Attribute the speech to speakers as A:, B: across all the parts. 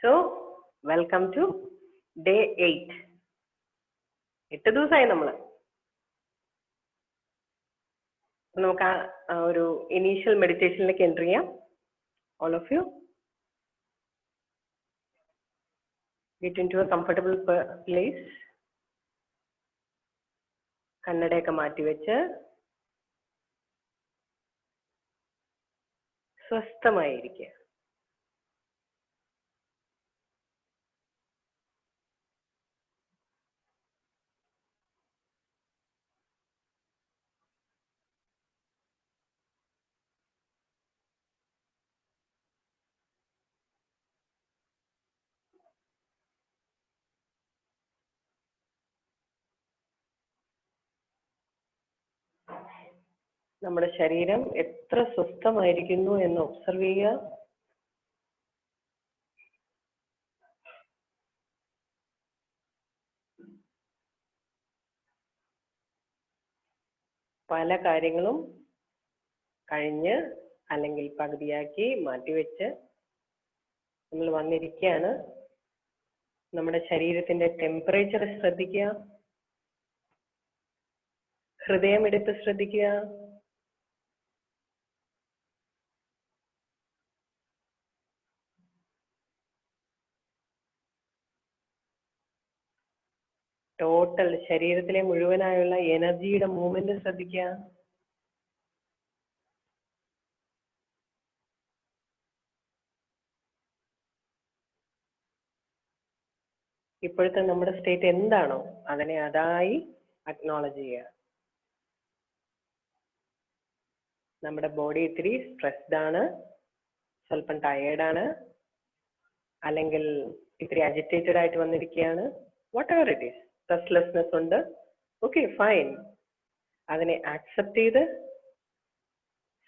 A: So, welcome to day 8. 8 ദിവസമായി നമ്മൾ നമുക്ക് ഒരു ഇനീഷ്യൽ മെഡിറ്റേഷനിലേക്ക് എൻ്റർ ചെയ്യാം. All of you get into a comfortable place. കണ്ണടയൊക്കെ മാറ്റി വെച്ച് സ്വസ്ഥമായിരിക്കുക. നമ്മുടെ ശരീരം എത്ര സ്വസ്ഥമായിരിക്കുന്നു എന്ന് ഒബ്സർവ് ചെയ്യുക. പല കാര്യങ്ങളും കഴിഞ്ഞ് അല്ലെങ്കിൽ പകുതിയാക്കി മാറ്റിവെച്ച് നമ്മൾ വന്നിരിക്കുകയാണ്. നമ്മുടെ ശരീരത്തിന്റെ ടെമ്പറേച്ചർ ശ്രദ്ധിക്കുക, ഹൃദയം എടുത്ത് ശ്രദ്ധിക്കുക, ടോട്ടൽ ശരീരത്തിലെ മുഴുവനായുള്ള എനർജിയുടെ മൂവ്മെന്റ് ശ്രദ്ധിക്കുക. ഇപ്പോഴത്തെ നമ്മുടെ സ്റ്റേറ്റ് എന്താണോ അതിനെ അതായി അക്നോളജ് ചെയ്യുക. നമ്മുടെ ബോഡി ഇത്തിരി സ്ട്രെസ്ഡ് ആണ്, സ്വല്പം ടയേർഡാണ്, അല്ലെങ്കിൽ ഇത്തിരി അജിറ്റേറ്റഡ് ആയിട്ട് വന്നിരിക്കുകയാണ്. What ever it is, restlessness ഉണ്ട്, ഓക്കെ ഫൈൻ. അതിനെ ആക്സെപ്റ്റ് ചെയ്ത്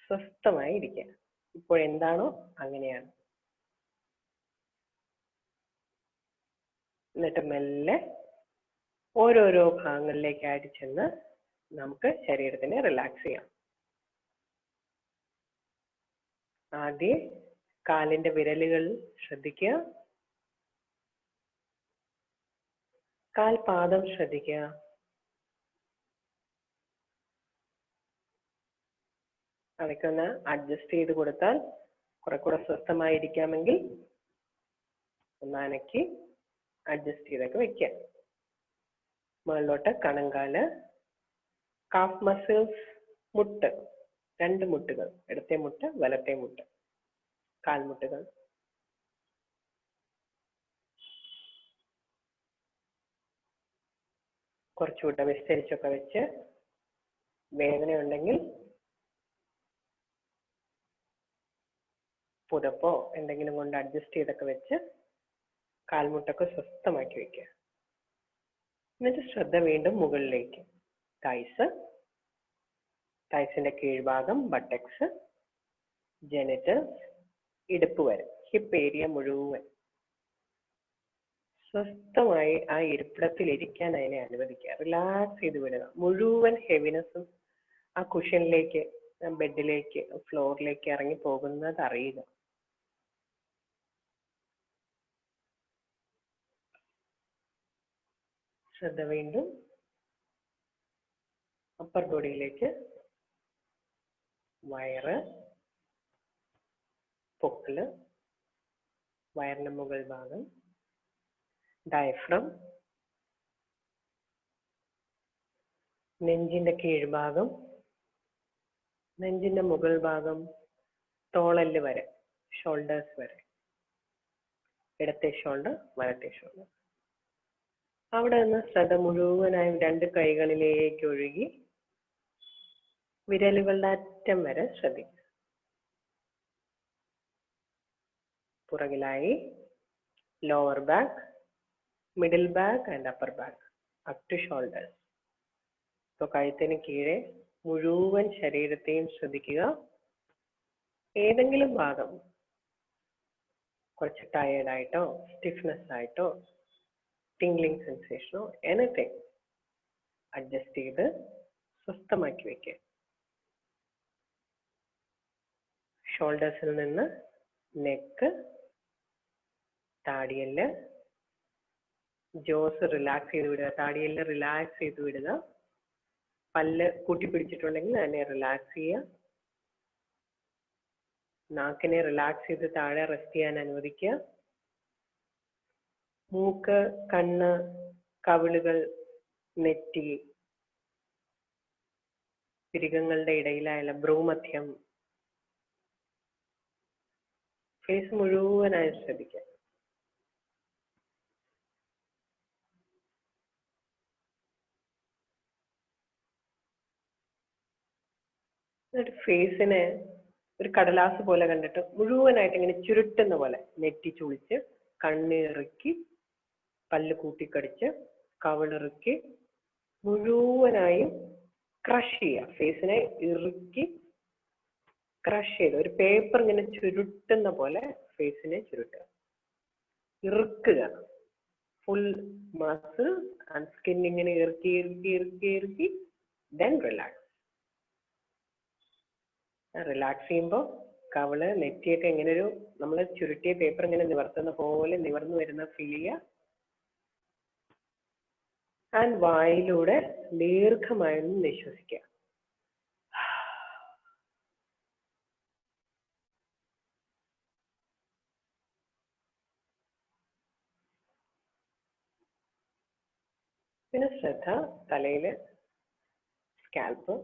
A: സ്വസ്ഥമായി ഇരിക്കുക. ഇപ്പോൾ എന്താണോ അങ്ങനെയാണ്. എന്നിട്ട് മെല്ലെ ഓരോരോ ഭാഗങ്ങളിലേക്കായിട്ട് ചെന്ന് നമുക്ക് ശരീരത്തിനെ റിലാക്സ് ചെയ്യാം. ആദ്യം കാലിന്റെ വിരലുകൾ ശ്രദ്ധിക്കുക, കാൽപാദം ശ്രദ്ധിക്കുക, അതൊക്കെ ഒന്ന് അഡ്ജസ്റ്റ് ചെയ്ത് കൊടുത്താൽ കുറെ കൂടെ സ്വസ്ഥമായിരിക്കാമെങ്കിൽ ഒന്ന് അനക്കി അഡ്ജസ്റ്റ് ചെയ്തൊക്കെ വെക്കുക. മുകളിലോട്ട് കണങ്കാല്, കാഫ് മസിൽസ്, മുട്ട്, രണ്ട് മുട്ടുകൾ, ഇടത്തെ മുട്ട് വലത്തെ മുട്ട്, കാൽമുട്ടുകൾ. കുറച്ചുകൂടെ വിസ്തരിച്ചൊക്കെ വെച്ച് വേദനയുണ്ടെങ്കിൽ പുതപ്പോ എന്തെങ്കിലും കൊണ്ട് അഡ്ജസ്റ്റ് ചെയ്തൊക്കെ വെച്ച് കാൽമുട്ടൊക്കെ സ്വസ്ഥമാക്കി വെക്കുക. എന്നിട്ട് ശ്രദ്ധ വീണ്ടും മുകളിലേക്ക്, തൈസിന്റെ കീഴ്ഭാഗം, ബട്ടക്സ്, ജെനിറ്റൽസ്, ഇടുപ്പ് വരെ, ഹിപ്പ് ഏരിയ മുഴുവൻ സ്വസ്ഥമായി ആ ഇരിപ്പിടത്തിൽ ഇരിക്കാൻ അതിനെ അനുവദിക്കുക. റിലാക്സ് ചെയ്ത് വിടുക. മുഴുവൻ ഹെവിനെസ്സും ആ കുഷനിലേക്ക്, ബെഡിലേക്ക്, ഫ്ലോറിലേക്ക് ഇറങ്ങി പോകുന്നത് അറിയുക. ശ്രദ്ധ വീണ്ടും അപ്പർ ബോഡിയിലേക്ക്, വയറ്, പൊക്കിള്, വയറിന്റെ മുകൾ ഭാഗം, ഡയഫ്രം, നെഞ്ചിന്റെ കീഴ്ഭാഗം, നെഞ്ചിന്റെ മുകൾ ഭാഗം, തോളല് വരെ, ഷോൾഡേഴ്സ് വരെ, ഇടത്തെ ഷോൾഡർ വലത്തെ ഷോൾഡർ. അവിടെ നിന്ന് ശ്രദ്ധ മുഴുവനായും രണ്ട് കൈകളിലേക്ക് ഒഴുകി വിരലുകളുടെ അറ്റം വരെ ശ്രദ്ധിക്കുക. പുറകിലായി lower back, middle back and upper back, up to shoulders. ഇപ്പോൾ കഴുത്തിന് കീഴെ മുഴുവൻ ശരീരത്തെയും ശ്രദ്ധിക്കുക. ഏതെങ്കിലും ഭാഗം കുറച്ച് ടയേർഡായിട്ടോ സ്റ്റിഫ്നെസ് ആയിട്ടോ ടിംഗ്ലിംഗ് സെൻസേഷനോ എനിത്തിങ് അഡ്ജസ്റ്റ് ചെയ്ത് സ്വസ്ഥമാക്കി വെക്കുക. ഷോൾഡേഴ്സിൽ നിന്ന് നെക്ക്, താടിയെല്ല്, ജോസ് റിലാക്സ് ചെയ്ത് വിടുക. താടിയെല്ല് റിലാക്സ് ചെയ്ത് വിടുക. പല്ല് കൂട്ടിപ്പിടിച്ചിട്ടുണ്ടെങ്കിൽ അതിനെ റിലാക്സ് ചെയ്യുക. നാക്കിനെ റിലാക്സ് ചെയ്ത് താഴെ റെസ്റ്റ് ചെയ്യാൻ അനുവദിക്കുക. മൂക്ക്, കണ്ണ്, കവിളുകൾ, നെറ്റി, പിരികങ്ങളുടെ ഇടയിലായുള്ള ഭ്രൂമധ്യം, ഫേസ് മുഴുവനായി ശ്രദ്ധിക്കുക. എന്നിട്ട് ഫേസിനെ ഒരു കടലാസ് പോലെ കണ്ടിട്ട് മുഴുവനായിട്ട് ഇങ്ങനെ ചുരുട്ടുന്ന പോലെ നെറ്റി ചുളിച്ച്, കണ്ണിറുക്കി, പല്ല് കൂട്ടിക്കടിച്ച്, കവിളിറുക്കി മുഴുവനായും ക്രഷ് ചെയ്യുക. ഫേസിനെ ഇറുക്കി ക്രഷ് ചെയ്ത് ഒരു പേപ്പർ ഇങ്ങനെ ചുരുട്ടുന്ന പോലെ ഫേസിനെ ചുരുട്ടുക, ഇറുക്കുക. ഫുൾ മസിൽ ആൻഡ് സ്കിൻ ഇങ്ങനെ ഇറുക്കി ഇറുക്കി ഇറുക്കി ഇറുക്കി ദെൻ റിലാക്സ്. റിലാക്സ് ചെയ്യുമ്പോൾ കവിള്, നെറ്റിയൊക്കെ ഇങ്ങനെ ഒരു നമ്മൾ ചുരുട്ടിയ പേപ്പർ ഇങ്ങനെ നിവർത്തുന്ന പോലെ നിവർന്നു വരുന്ന ഫീൽ ചെയ്യുക. ആൻഡ് വായിലൂടെ ദീർഘമായൊന്ന് നിശ്വസിക്കുക. പിന്നെ ശ്രദ്ധ തലയില്, സ്കാൽപ്പ്,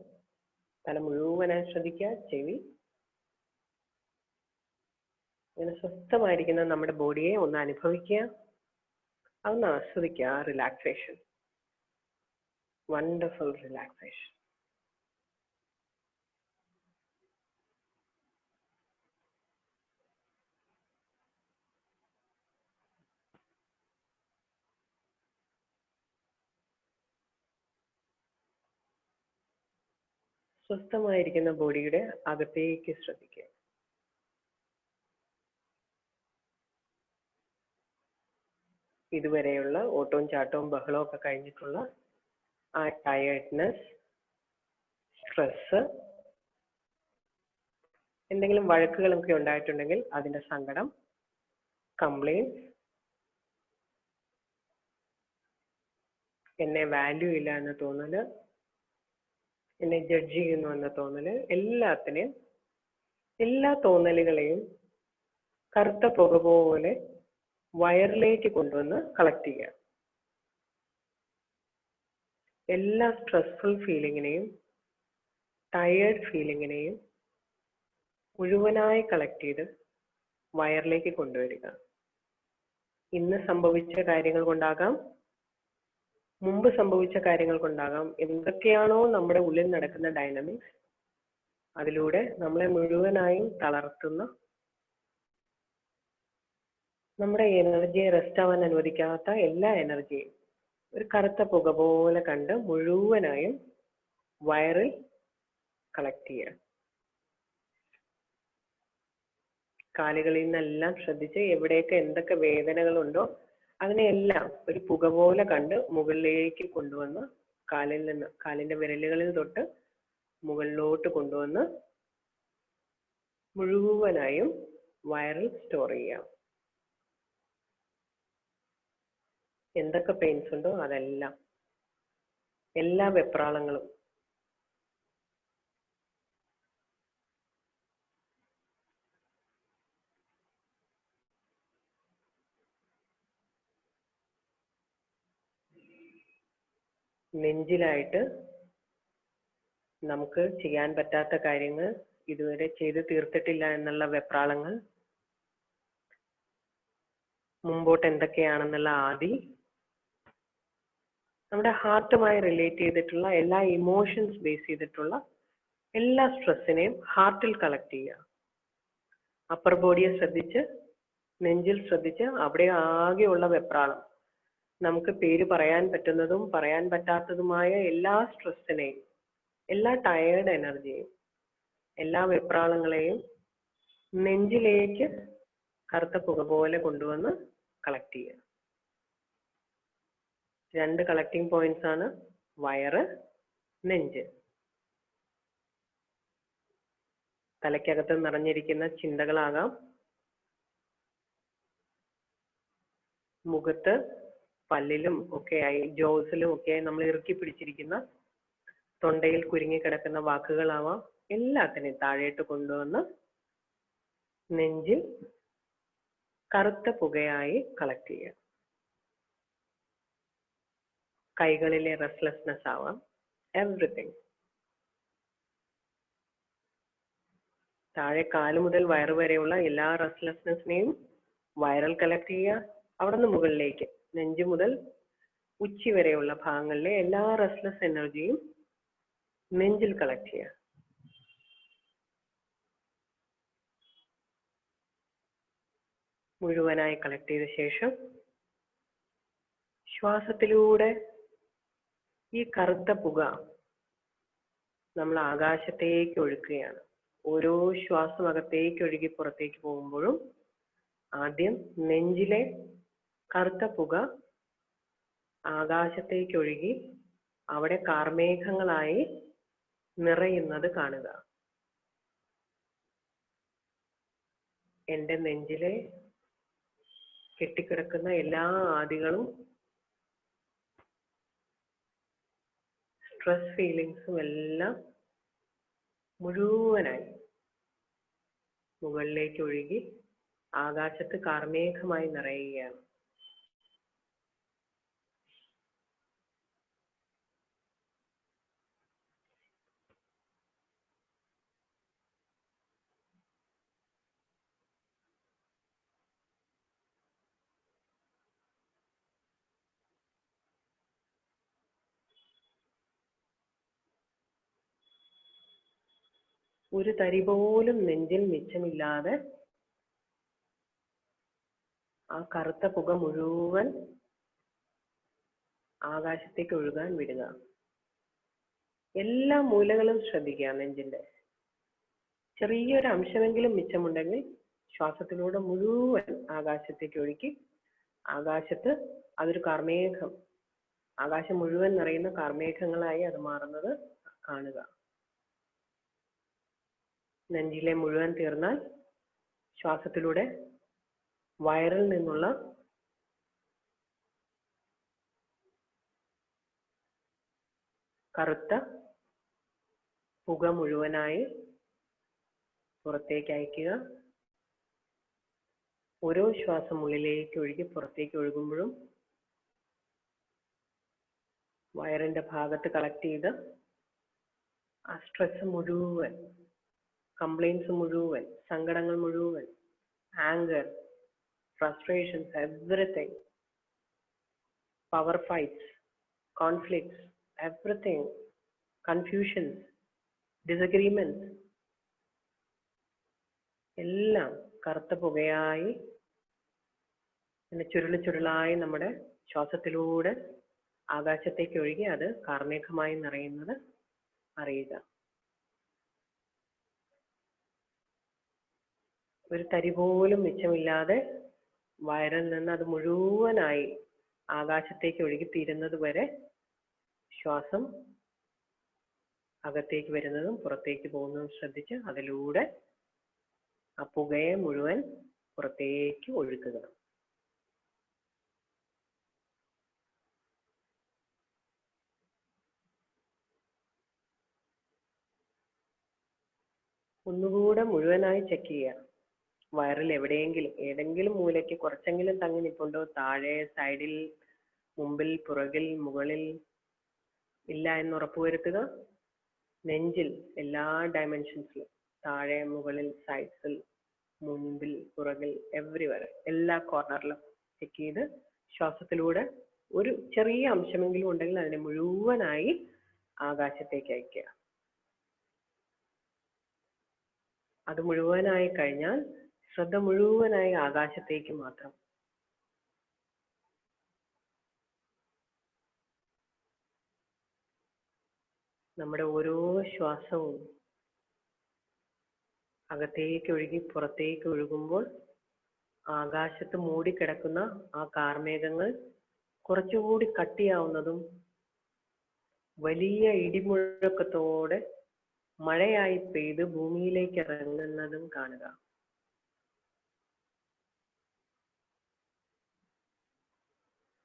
A: തല മുഴുവനായി ശ്രദ്ധിക്കുക. ചെവി, ഇങ്ങനെ സ്വസ്ഥമായിരിക്കുന്ന നമ്മുടെ ബോഡിയെ ഒന്ന് അനുഭവിക്കുക, അതൊന്ന് ആസ്വദിക്കുക. Relaxation, wonderful relaxation. സ്വസ്ഥമായിരിക്കുന്ന ബോഡിയുടെ അകത്തേക്ക് ശ്രദ്ധിക്കുക. ഇതുവരെയുള്ള ഓട്ടവും ചാട്ടവും ബഹളവും ഒക്കെ കഴിഞ്ഞിട്ടുള്ള ആ ടയേർഡ്നെസ്, സ്ട്രെസ്, എന്തെങ്കിലും വഴക്കുകളൊക്കെ ഉണ്ടായിട്ടുണ്ടെങ്കിൽ അതിന്റെ സങ്കടം, കംപ്ലൈൻസ്, എന്നെ വാല്യൂ ഇല്ല എന്ന് തോന്നല്, എന്നെ ജഡ്ജ് ചെയ്യുന്നു എന്ന തോന്നല്, എല്ലാ തോന്നലുകളെയും കറുത്ത പുക പോലെ വയറിലേക്ക് കൊണ്ടുവന്ന് കളക്ട് ചെയ്യുക. എല്ലാ സ്ട്രെസ്ഫുൾ ഫീലിങ്ങിനെയും ടയേർഡ് ഫീലിങ്ങിനെയും മുഴുവനായി കളക്ട് ചെയ്ത് വയറിലേക്ക് കൊണ്ടുവരിക. ഇന്ന് സംഭവിച്ച കാര്യങ്ങൾ കൊണ്ടാകാം, മുമ്പ് സംഭവിച്ച കാര്യങ്ങൾ കൊണ്ടാകാം, എന്തൊക്കെയാണോ നമ്മുടെ ഉള്ളിൽ നടക്കുന്ന ഡൈനാമിക്സ്, അതിലൂടെ നമ്മളെ മുഴുവനായും തളർത്തുന്ന, നമ്മുടെ എനർജിയെ റെസ്റ്റ് ആവാൻ അനുവദിക്കാത്ത എല്ലാ എനർജിയും ഒരു കറുത്ത പുക പോലെ കണ്ട് മുഴുവനായും വയറിൽ കളക്ട് ചെയ്യുക. കാലുകളിൽ നിന്നെല്ലാം ശ്രദ്ധിച്ച് എവിടെയൊക്കെ എന്തൊക്കെ വേദനകളുണ്ടോ അതിനെല്ലാം ഒരു പുക പോലെ കണ്ട് മുകളിലേക്ക് കൊണ്ടുവന്ന് കാലിന്റെ വിരലുകളിൽ തൊട്ട് മുകളിലോട്ട് കൊണ്ടുവന്ന് മുഴുവനായും വയറിൽ സ്റ്റോർ ചെയ്യാം. എന്തൊക്കെ പെയിൻസ് ഉണ്ടോ അതെല്ലാം, എല്ലാ വെപ്രാളങ്ങളും നെഞ്ചിലായിട്ട് നമുക്ക് ചെയ്യാൻ പറ്റാത്ത കാര്യങ്ങൾ, ഇതുവരെ ചെയ്ത് തീർത്തിട്ടില്ല എന്നുള്ള വെപ്രാളങ്ങൾ, മുമ്പോട്ട് എന്തൊക്കെയാണെന്നുള്ള ആദി, നമ്മുടെ ഹാർട്ടുമായി റിലേറ്റ് ചെയ്തിട്ടുള്ള എല്ലാ ഇമോഷൻസ് ബേസ് ചെയ്തിട്ടുള്ള എല്ലാ സ്ട്രെസ്സിനെയും ഹാർട്ടിൽ കളക്ട് ചെയ്യുക. അപ്പർ ബോഡിയെ ശ്രദ്ധിച്ച്, നെഞ്ചിൽ ശ്രദ്ധിച്ച്, അവിടെ ആകെയുള്ള വെപ്രാളം, നമുക്ക് പേര് പറയാൻ പറ്റുന്നതും പറയാൻ പറ്റാത്തതുമായ എല്ലാ സ്ട്രെസ്സിനെയും, എല്ലാ ടയേർഡ് എനർജിയെയും, എല്ലാ വെപ്രാളങ്ങളെയും നെഞ്ചിലേക്ക് കറുത്ത പുക പോലെ കൊണ്ടുവന്ന് കളക്ട് ചെയ്യുക. 2 കളക്ടിങ് പോയിന്റ്സ് ആണ് വയറ്, നെഞ്ച്. തലയ്ക്കകത്ത് നിറഞ്ഞിരിക്കുന്ന ചിന്തകളാകാം, മുഖത്ത് പല്ലിലും ഒക്കെയായി ജോസിലും ഒക്കെയായി നമ്മൾ ഇറുക്കി പിടിച്ചിരിക്കുന്ന തൊണ്ടയിൽ കുരുങ്ങിക്കിടക്കുന്ന വാക്കുകളാവാം, എല്ലാത്തിനെയും താഴേട്ട് കൊണ്ടുവന്ന് നെഞ്ചിൽ കറുത്ത പുകയായി കളക്ട് ചെയ്യുക. കൈകളിലെ റെസ്റ്റ്ലെസ്നെസ് ആവാം, എവറിത്തിങ്. താഴെ കാല് മുതൽ വയറ് വരെയുള്ള എല്ലാ റെസ്റ്റ്ലെസ്നെസ്സിനെയും വയറിൽ കളക്ട് ചെയ്യുക. അവിടെ നിന്ന് മുകളിലേക്ക് നെഞ്ച് മുതൽ ഉച്ചി വരെയുള്ള ഭാഗങ്ങളിലെ എല്ലാ റെസ്റ്റ്ലെസ് എനർജിയും നെഞ്ചിൽ കളക്ട് ചെയ്യുക. മുഴുവനായി കളക്ട് ചെയ്ത ശേഷം ശ്വാസത്തിലൂടെ ഈ കറുത്ത പുക നമ്മൾ ആകാശത്തേക്ക് ഒഴുക്കുകയാണ്. ഓരോ ശ്വാസം അകത്തേക്ക് ഒഴുകി പുറത്തേക്ക് പോകുമ്പോഴും ആദ്യം നെഞ്ചിലെ കറുത്ത പുക ആകാശത്തേക്ക് ഒഴുകി അവിടെ കാർമേഘങ്ങളായി നിറയുന്നത് കാണുക. എൻ്റെ നെഞ്ചിലെ കെട്ടിക്കിടക്കുന്ന എല്ലാ ആദികളും സ്ട്രെസ് ഫീലിങ്സും എല്ലാം മുഴുവനായി മുകളിലേക്ക് ഒഴുകി ആകാശത്ത് കാർമേഘമായി നിറയുകയാണ്. ഒരു തരി പോലും നെഞ്ചിൽ മിച്ചമില്ലാതെ ആ കറുത്ത പുക മുഴുവൻ ആകാശത്തേക്ക് ഒഴുകാൻ വിടുക. എല്ലാ മൂലകളും ശ്രദ്ധിക്കുക. നെഞ്ചിന്റെ ചെറിയൊരു അംശമെങ്കിലും മിച്ചമുണ്ടെങ്കിൽ ശ്വാസത്തിലൂടെ മുഴുവൻ ആകാശത്തേക്ക് ഒഴുക്കി ആകാശത്ത് അതൊരു കാർമേഘം, ആകാശം മുഴുവൻ നിറയുന്ന കാർമേഘങ്ങളായി അത് മാറുന്നത് കാണുക. നെഞ്ചിലെ മുഴുവൻ തീർന്നാൽ ശ്വാസത്തിലൂടെ വയറിൽ നിന്നുള്ള കറുത്ത പുക മുഴുവനായി പുറത്തേക്ക് അയക്കുക. ഓരോ ശ്വാസം ഉള്ളിലേക്ക് ഒഴുകി പുറത്തേക്ക് ഒഴുകുമ്പോഴും വയറിന്റെ ഭാഗത്ത് കളക്ട് ചെയ്ത് ആ സ്ട്രെസ് മുഴുവൻ, കംപ്ലൈൻസ് മുഴുവൻ, സങ്കടങ്ങൾ മുഴുവൻ, anchor, frustrations, everything, power fights, conflicts, everything, confusions, disagreements, എല്ലാം കറുത്ത പുകയായി ചുരുളായി നമ്മുടെ ശ്വാസത്തിലൂടെ ആകാശത്തേക്ക് ഒഴുകി അത് കാർമേഘമായി നിറയുന്നത് അറിയുക. ഒരു തരി പോലും മിച്ചമില്ലാതെ വയറിൽ നിന്ന് അത് മുഴുവനായി ആകാശത്തേക്ക് ഒഴുകിത്തീരുന്നത് വരെ ശ്വാസം അകത്തേക്ക് വരുന്നതും പുറത്തേക്ക് പോകുന്നതും ശ്രദ്ധിച്ച് അതിലൂടെ ആ പുകയെ മുഴുവൻ പുറത്തേക്ക് ഒഴുക്കുക. ഒന്നുകൂടെ മുഴുവനായി ചെക്ക് ചെയ്യുക. വയറിൽ എവിടെയെങ്കിലും ഏതെങ്കിലും മൂലയ്ക്ക് കുറച്ചെങ്കിലും തങ്ങി നിൽപ്പുണ്ടോ? താഴെ, സൈഡിൽ, മുമ്പിൽ, പുറകിൽ, മുകളിൽ ഇല്ല എന്ന് ഉറപ്പുവരുത്തുക. നെഞ്ചിൽ എല്ലാ ഡയമെൻഷൻസിലും താഴെ, മുകളിൽ, സൈഡ്സിൽ, മുമ്പിൽ, പുറകിൽ, എവ്രിവർ, എല്ലാ കോർണറിലും ചെക്ക് ചെയ്ത് ശ്വാസത്തിലൂടെ ഒരു ചെറിയ അംശമെങ്കിലും ഉണ്ടെങ്കിൽ അതിനെ മുഴുവനായി ആകാശത്തേക്ക് അയക്കുക. അത് മുഴുവനായി കഴിഞ്ഞാൽ ശ്രദ്ധ മുഴുവനായി ആകാശത്തേക്ക് മാത്രം. നമ്മുടെ ഓരോ ശ്വാസവും അകത്തേക്ക് ഒഴുകി പുറത്തേക്ക് ഒഴുകുമ്പോൾ ആകാശത്ത് മൂടിക്കിടക്കുന്ന ആ കാർമേഘങ്ങൾ കുറച്ചുകൂടി കട്ടിയാവുന്നതും വലിയ ഇടിമുഴക്കത്തോടെ മഴയായി പെയ്ത് ഭൂമിയിലേക്ക് ഇറങ്ങുന്നതും കാണുക.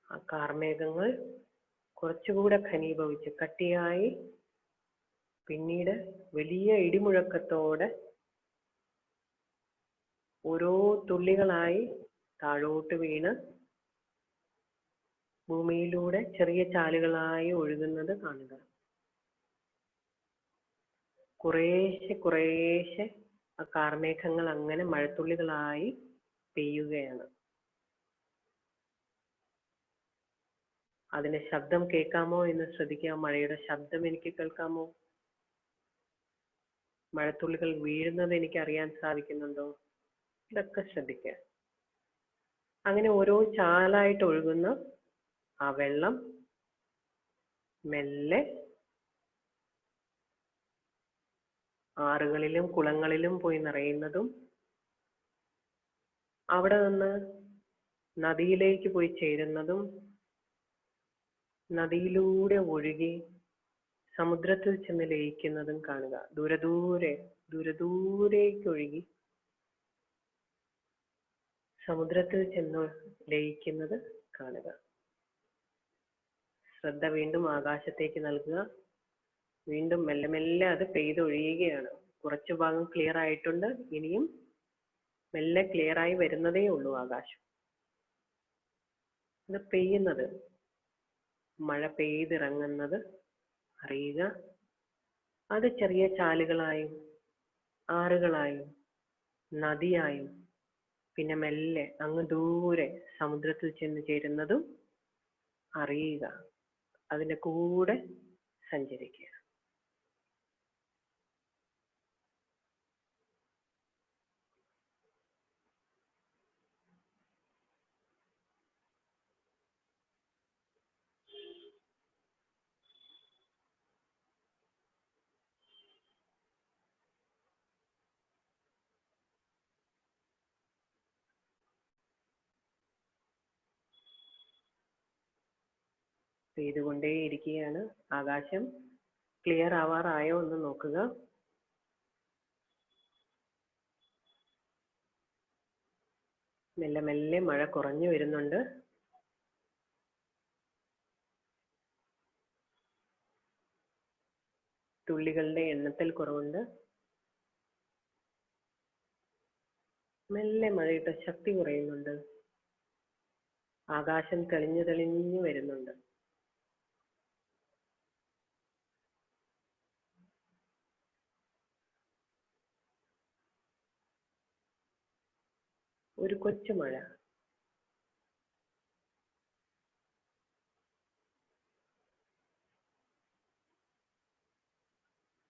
A: ആ കാർമേഘങ്ങൾ കുറച്ചുകൂടെ ഘനീഭവിച്ച് കട്ടിയായി പിന്നീട് വലിയ ഇടിമുഴക്കത്തോടെ ഓരോ തുള്ളികളായി താഴോട്ട് വീണ് ഭൂമിയിലൂടെ ചെറിയ ചാലുകളായി ഒഴുകുന്നത് കാണുക. കുറേശ്ശെ കുറേശ്ശെ ആ കാർമേഘങ്ങൾ അങ്ങനെ മഴത്തുള്ളികളായി പെയ്യുകയാണ്. അതിന്റെ ശബ്ദം കേൾക്കാമോ എന്ന് ശ്രദ്ധിക്കുക. മഴയുടെ ശബ്ദം എനിക്ക് കേൾക്കാമോ? മഴത്തുള്ളികൾ വീഴുന്നത് എനിക്ക് അറിയാൻ സാധിക്കുന്നുണ്ടോ? ഇതൊക്കെ ശ്രദ്ധിക്കുക. അങ്ങനെ ഓരോ ചാലായിട്ട് ഒഴുകുന്ന ആ വെള്ളം മെല്ലെ ആറുകളിലും കുളങ്ങളിലും പോയി നിറയുന്നതും അവിടെ നിന്ന് നദിയിലേക്ക് പോയി ചേരുന്നതും നദിയിലൂടെ ഒഴുകി സമുദ്രത്തിൽ ചെന്ന് ലയിക്കുന്നതും കാണുക. ദൂരേക്ക് ഒഴുകി സമുദ്രത്തിൽ ചെന്ന് ലയിക്കുന്നത് കാണുക. ശ്രദ്ധ വീണ്ടും ആകാശത്തേക്ക് നൽകുക. വീണ്ടും മെല്ലെ മെല്ലെ അത് പെയ്തൊഴിയുകയാണ്. കുറച്ചു ഭാഗം ക്ലിയർ ആയിട്ടുണ്ട്. ഇനിയും മെല്ലെ ക്ലിയർ ആയി വരുന്നതേ ഉള്ളൂ ആകാശം. ഇത് പെയ്യുന്നത്, മഴ പെയ്തിറങ്ങുന്നത് അറിയുക. അത് ചെറിയ ചാലുകളായും ആറുകളായും നദിയായും പിന്നെ മെല്ലെ അങ്ങ് ദൂരെ സമുദ്രത്തിൽ ചെന്ന് ചേരുന്നതും അറിയുക. അതിന്റെ കൂടെ സഞ്ചരിക്കുക. പെയ്തുകൊണ്ടേയിരിക്കുകയാണ്. ആകാശം ക്ലിയർ ആവാറായോ എന്ന് നോക്കുക. മെല്ലെ മെല്ലെ മഴ കുറഞ്ഞു വരുന്നുണ്ട്. തുള്ളികളുടെ എണ്ണത്തിൽ കുറവുണ്ട്. മെല്ലെ മഴയുടെ ശക്തി കുറയുന്നുണ്ട്. ആകാശം തെളിഞ്ഞു തെളിഞ്ഞു വരുന്നുണ്ട്. ഒരു കൊച്ചു മഴ.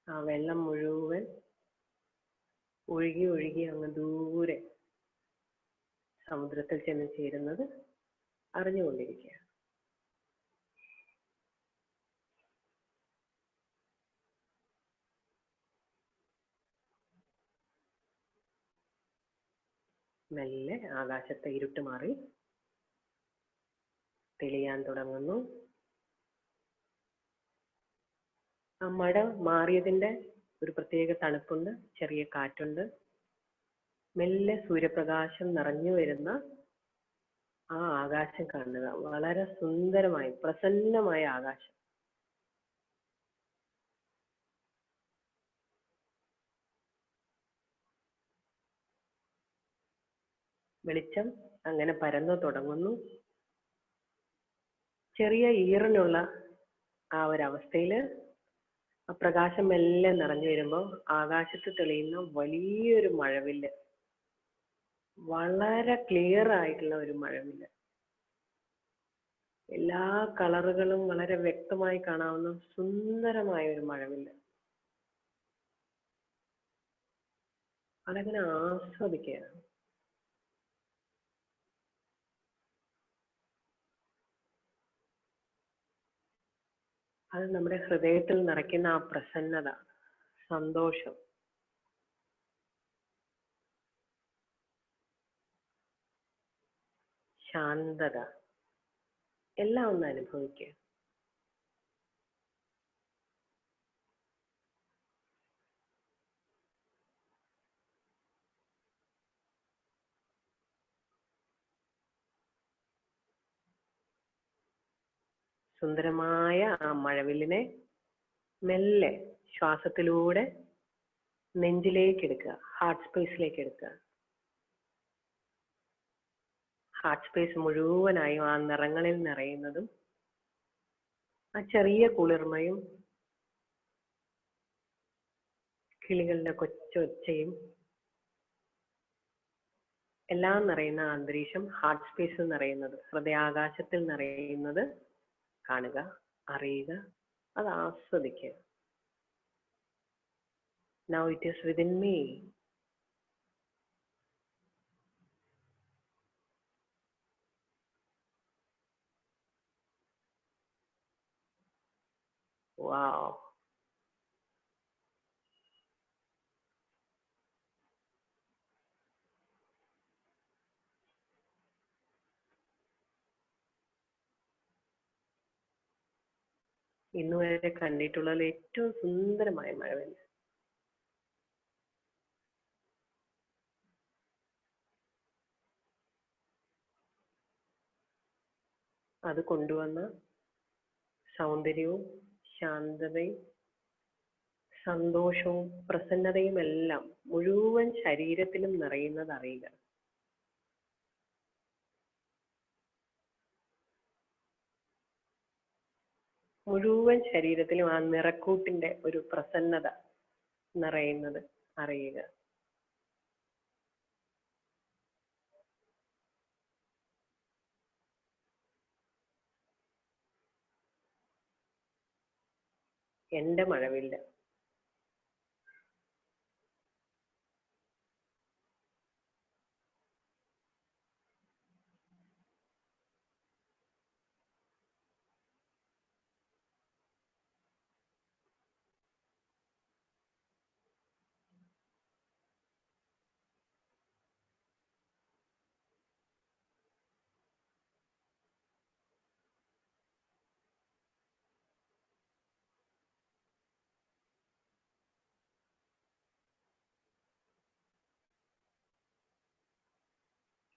A: ആ വെള്ളം മുഴുവൻ ഒഴുകി ഒഴുകി അങ്ങ് ദൂരെ സമുദ്രത്തിൽ ചെന്ന് ചേരുന്നത് അറിഞ്ഞുകൊണ്ടിരിക്കുക. മെല്ലെ ആകാശത്തെ ഇരുട്ട് മാറി തെളിയാൻ തുടങ്ങുന്നു. ആ മഴ മാറിയതിന്റെ ഒരു പ്രത്യേക തണുപ്പുണ്ട്, ചെറിയ കാറ്റുണ്ട്. മെല്ലെ സൂര്യപ്രകാശം നിറഞ്ഞു വരുന്ന ആ ആകാശം കാണുക. വളരെ സുന്ദരമായി പ്രസന്നമായ ആകാശം. വെളിച്ചം അങ്ങനെ പരന്നു തുടങ്ങുന്നു. ചെറിയ ഈറനുള്ള ആ ഒരവസ്ഥയില് ആ പ്രകാശം മെല്ലെ നിറഞ്ഞു വരുമ്പോൾ ആകാശത്ത് തെളിയുന്ന വലിയൊരു മഴവില്ല്, വളരെ ക്ലിയർ ആയിട്ടുള്ള ഒരു മഴവില്ല്, എല്ലാ കളറുകളും വളരെ വ്യക്തമായി കാണാവുന്ന സുന്ദരമായ ഒരു മഴവില്ല്. അതങ്ങനെ ആസ്വദിക്കുകയാണ്. അത് നമ്മുടെ ഹൃദയത്തിൽ നിറയ്ക്കുന്ന ആ പ്രസന്നത, സന്തോഷം, ശാന്തത എല്ലാം ഒന്ന് അനുഭവിക്കുക. സുന്ദരമായ ആ മഴവില്ലിനെ മെല്ലെ ശ്വാസത്തിലൂടെ നെഞ്ചിലേക്ക് എടുക്കുക, ഹാർട്ട് സ്പേസിലേക്ക് എടുക്കുക. ഹാർട്ട് സ്പേസ് മുഴുവനായും ആ നിറങ്ങളിൽ നിറയുന്നതും ആ ചെറിയ കുളിർമയും കിളികളുടെ കൊച്ചൊച്ചയും എല്ലാം നിറയുന്ന അന്തരീക്ഷം, ഹാർട്ട് സ്പേസ് നിറയുന്നത്, ഹൃദയാകാശത്തിൽ നിറയുന്നത് കാണുക, അറിയുക, അത് ആസ്വദിക്കുക. Now it is within me. Wow. ഇന്ന് വരെ കണ്ടിട്ടുള്ളതിൽ ഏറ്റവും സുന്ദരമായ മഴവില്ല്. അത് കൊണ്ടുവന്ന സൗന്ദര്യവും ശാന്തതയും സന്തോഷവും പ്രസന്നതയും എല്ലാം മുഴുവൻ ശരീരത്തിലും നിറയുന്നത് അറിയുക. മുഴുവൻ ശരീരത്തിലും ആ നിറക്കൂട്ടിന്റെ ഒരു പ്രസന്നത നിറയുന്നത് അറിയുക. എന്റെ മഴവില്ല്.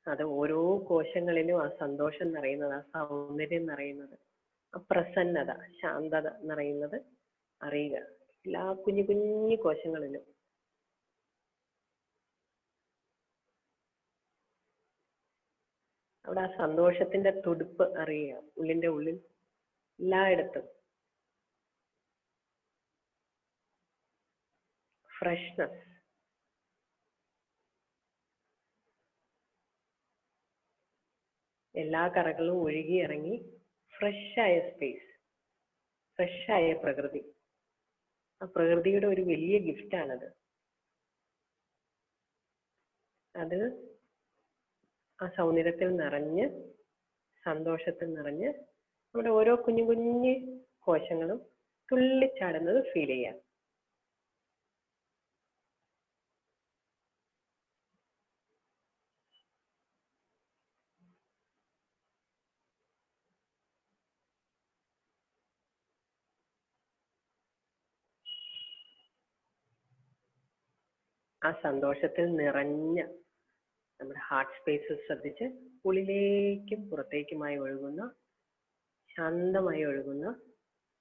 A: അത് ഓരോ കോശങ്ങളിലും ആ സന്തോഷം നിറയുന്നത്, ആ സൗന്ദര്യം നിറയുന്നത്, ആ പ്രസന്നത, ശാന്തത നിറയുന്നത് അറിയുക. എല്ലാ കുഞ്ഞു കുഞ്ഞു കോശങ്ങളിലും. അവിടെ ആ സന്തോഷത്തിന്റെ തുടിപ്പ് അറിയുക. ഉള്ളിന്റെ ഉള്ളിൽ എല്ലായിടത്തും ഫ്രഷ്നെസ്. എല്ലാ കറകളും ഒഴുകി ഇറങ്ങി ഫ്രഷായ സ്പേസ്, ഫ്രഷായ പ്രകൃതി. ആ പ്രകൃതിയുടെ ഒരു വലിയ ഗിഫ്റ്റാണത്. അത് ആ സൗന്ദര്യത്തിൽ നിറഞ്ഞ് സന്തോഷത്തിൽ നിറഞ്ഞ് നമ്മുടെ ഓരോ കുഞ്ഞു കുഞ്ഞു കോശങ്ങളും തുള്ളിച്ചാടുന്നത് ഫീൽ ചെയ്യാം. ആ സന്തോഷത്തിൽ നിറഞ്ഞ നമ്മുടെ ഹാർട്ട് സ്പേസ് ശ്രദ്ധിച്ച് ഉള്ളിലേക്കും പുറത്തേക്കുമായി ഒഴുകുന്ന, ശാന്തമായി ഒഴുകുന്ന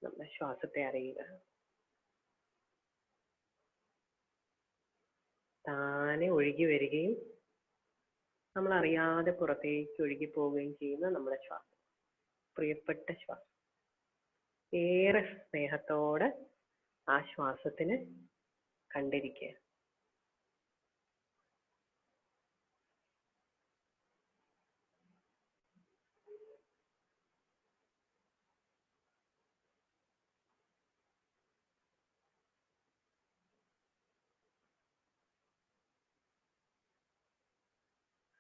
A: നമ്മുടെ ശ്വാസത്തെ അറിയുക. താനെ ഒഴുകി വരികയും നമ്മൾ അറിയാതെ പുറത്തേക്ക് ഒഴുകി പോവുകയും ചെയ്യുന്ന നമ്മുടെ ശ്വാസം, പ്രിയപ്പെട്ട ശ്വാസം. ഏറെ സ്നേഹത്തോടെ ആ ശ്വാസത്തിന് കണ്ടിരിക്കുക.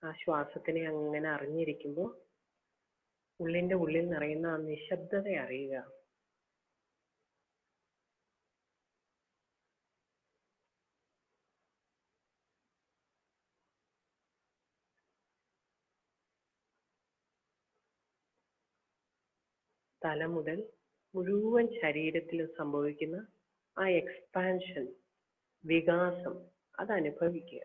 A: ആ ശ്വാസത്തിനെ അങ്ങനെ അറിഞ്ഞിരിക്കുമ്പോൾ ഉള്ളിന്റെ ഉള്ളിൽ നിറയുന്ന ആ നിശബ്ദത അറിയുക. തല മുതൽ മുഴുവൻ ശരീരത്തിലും സംഭവിക്കുന്ന ആ എക്സ്പാൻഷൻ, വികാസം, അത് അനുഭവിക്കുക.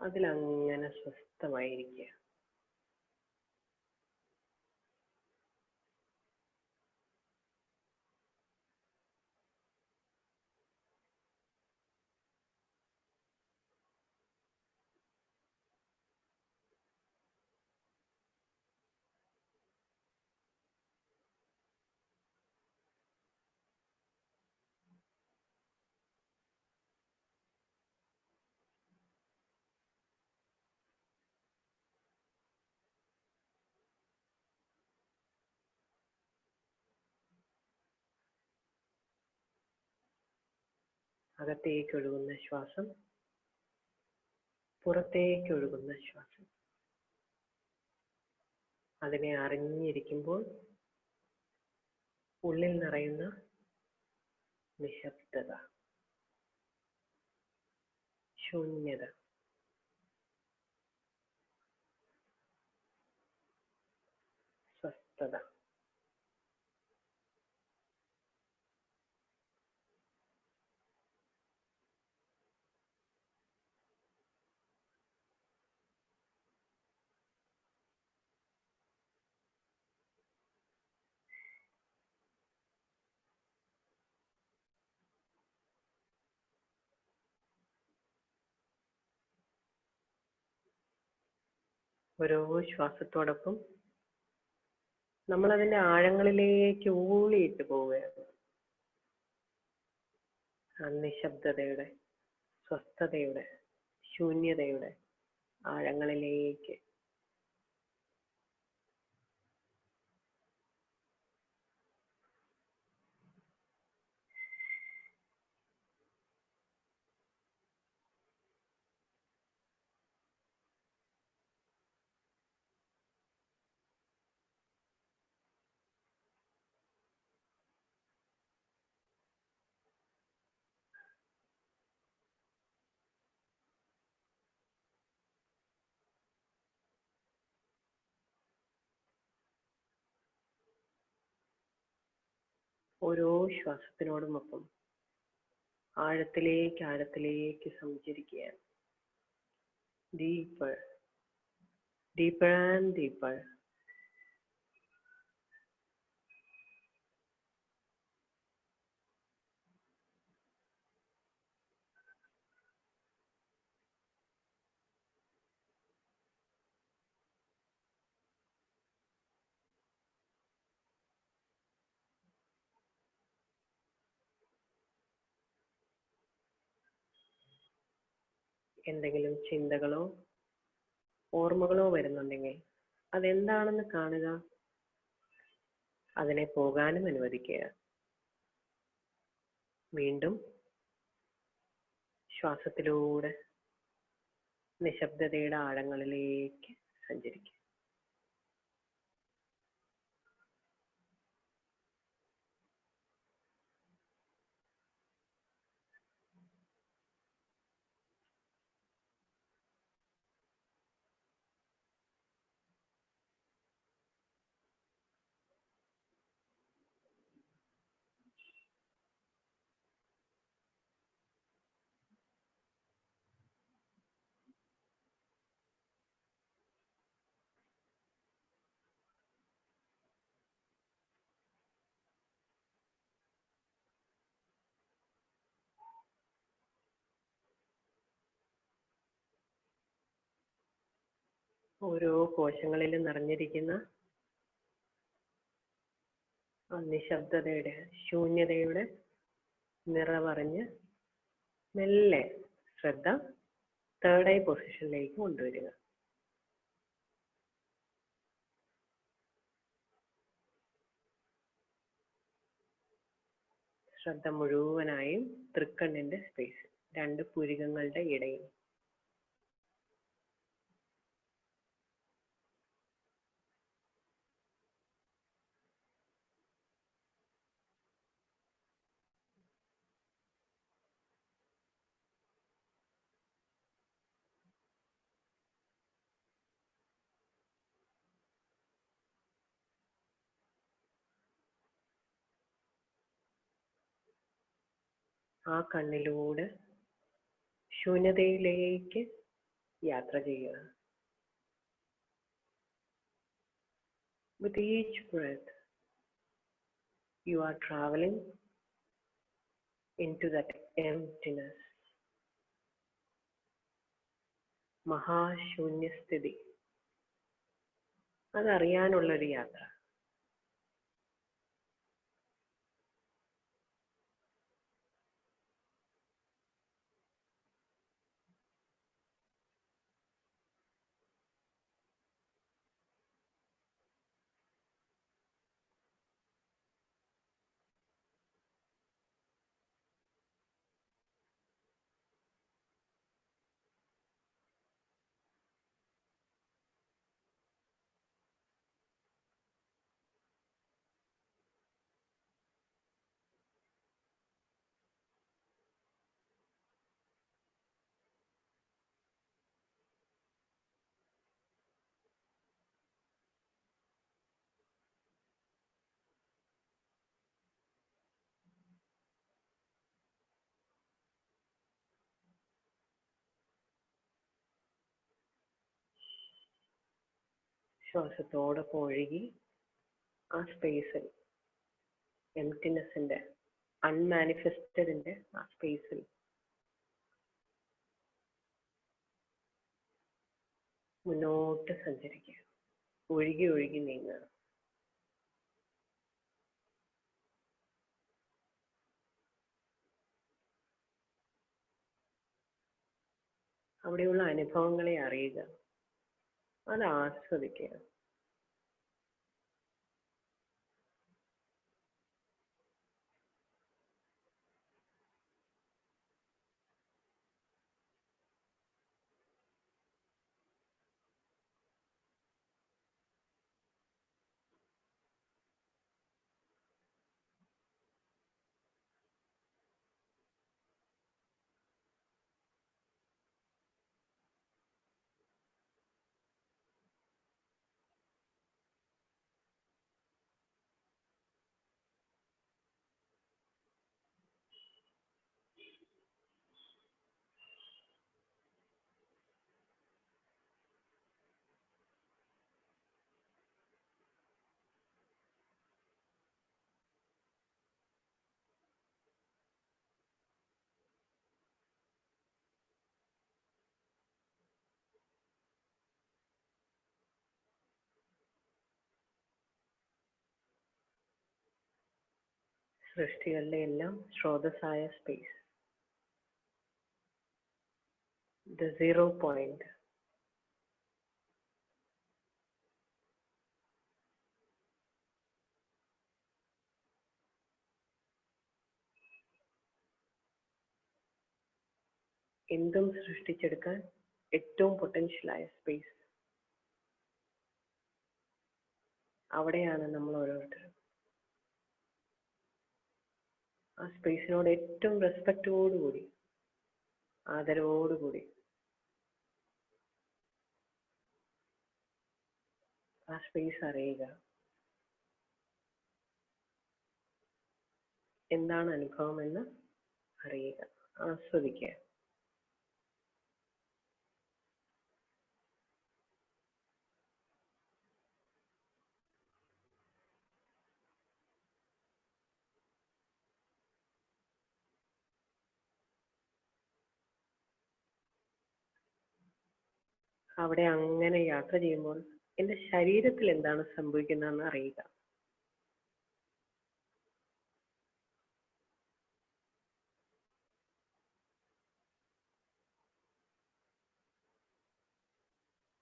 A: അതിലങ്ങനെ സ്വസ്ഥമായിരിക്കുക. അകത്തേക്ക് ഒഴുകുന്ന ശ്വാസം, പുറത്തേക്ക് ഒഴുകുന്ന ശ്വാസം. അതിനെ അറിഞ്ഞിരിക്കുമ്പോൾ ഉള്ളിൽ നിറയുന്ന നിശബ്ദത, ശൂന്യത, സ്വസ്ഥത. ഓരോ ശ്വാസത്തോടൊപ്പം നമ്മൾ അതിന്റെ ആഴങ്ങളിലേക്ക് ഊളിയിട്ട് പോവുകയാണ്. ആ നിശബ്ദതയുടെ, സ്വസ്ഥതയുടെ, ശൂന്യതയുടെ ആഴങ്ങളിലേക്ക്. ഓരോ ശ്വാസത്തിനോടുമൊപ്പം ആഴത്തിലേക്ക് ആഴത്തിലേക്ക് സഞ്ചരിക്കുകയാണ്. Deeper, deeper and deeper. എന്തെങ്കിലും ചിന്തകളോ ഓർമ്മകളോ വരുന്നുണ്ടെങ്കിൽ അതെന്താണെന്ന് കാണുക, അതിനെ പോകാനും അനുവദിക്കുക. വീണ്ടും ശ്വാസത്തിലൂടെ നിശബ്ദതയുടെ ആഴങ്ങളിലേക്ക് സഞ്ചരിക്കുക. ഓരോ കോശങ്ങളിലും നിറഞ്ഞിരിക്കുന്ന ആ നിശബ്ദതയുടെ, ശൂന്യതയുടെ നിറവറിഞ്ഞ് മെല്ലെ ശ്രദ്ധ തേർഡ് ഐ പൊസിഷനിലേക്ക് കൊണ്ടുവരിക. ശ്രദ്ധ മുഴുവനായും തൃക്കണ്ണിന്റെ സ്പേസ്, രണ്ട് പുരികങ്ങളുടെ ഇടയിൽ. ആ കണ്ണിലൂടെ ശൂന്യതയിലേക്ക് യാത്ര ചെയ്യുക. With each breath, you are traveling into that emptiness. മഹാശൂന്യസ്ഥിതി, അതറിയാനുള്ളൊരു യാത്ര. ശ്വാസത്തോടൊപ്പം ഒഴുകി ആ സ്പേസിൽ, എംപ്റ്റിനെസ്സിന്റെ, അൺമാനിഫെസ്റ്റഡിന്റെ ആ സ്പേസിൽ മുന്നോട്ട് സഞ്ചരിക്കുക. ഒഴുകി ഒഴുകി നീങ്ങുക. അവിടെയുള്ള അനുഭവങ്ങളെ അറിയുക, അത് ആസ്വദിക്കുക. സൃഷ്ടികളുടെ എല്ലാം സ്രോതസ്സായ സ്പേസ്, ദ സീറോ പോയിന്റ്. എന്തും സൃഷ്ടിച്ചെടുക്കാൻ ഏറ്റവും പൊട്ടൻഷ്യലായ സ്പേസ്. അവിടെയാണ് നമ്മൾ ഓരോരുത്തരും. ആ സ്പേസിനോട് ഏറ്റവും റെസ്പെക്റ്റോടുകൂടി, ആദരവോടുകൂടി ആ സ്പേസ് അറിയുക. എന്താണ് അനുഭവം എന്ന് അറിയുക, ആസ്വദിക്കുക. അവിടെ അങ്ങനെ യാത്ര ചെയ്യുമ്പോൾ എൻ്റെ ശരീരത്തിൽ എന്താണ് സംഭവിക്കുന്നതെന്ന് അറിയുക.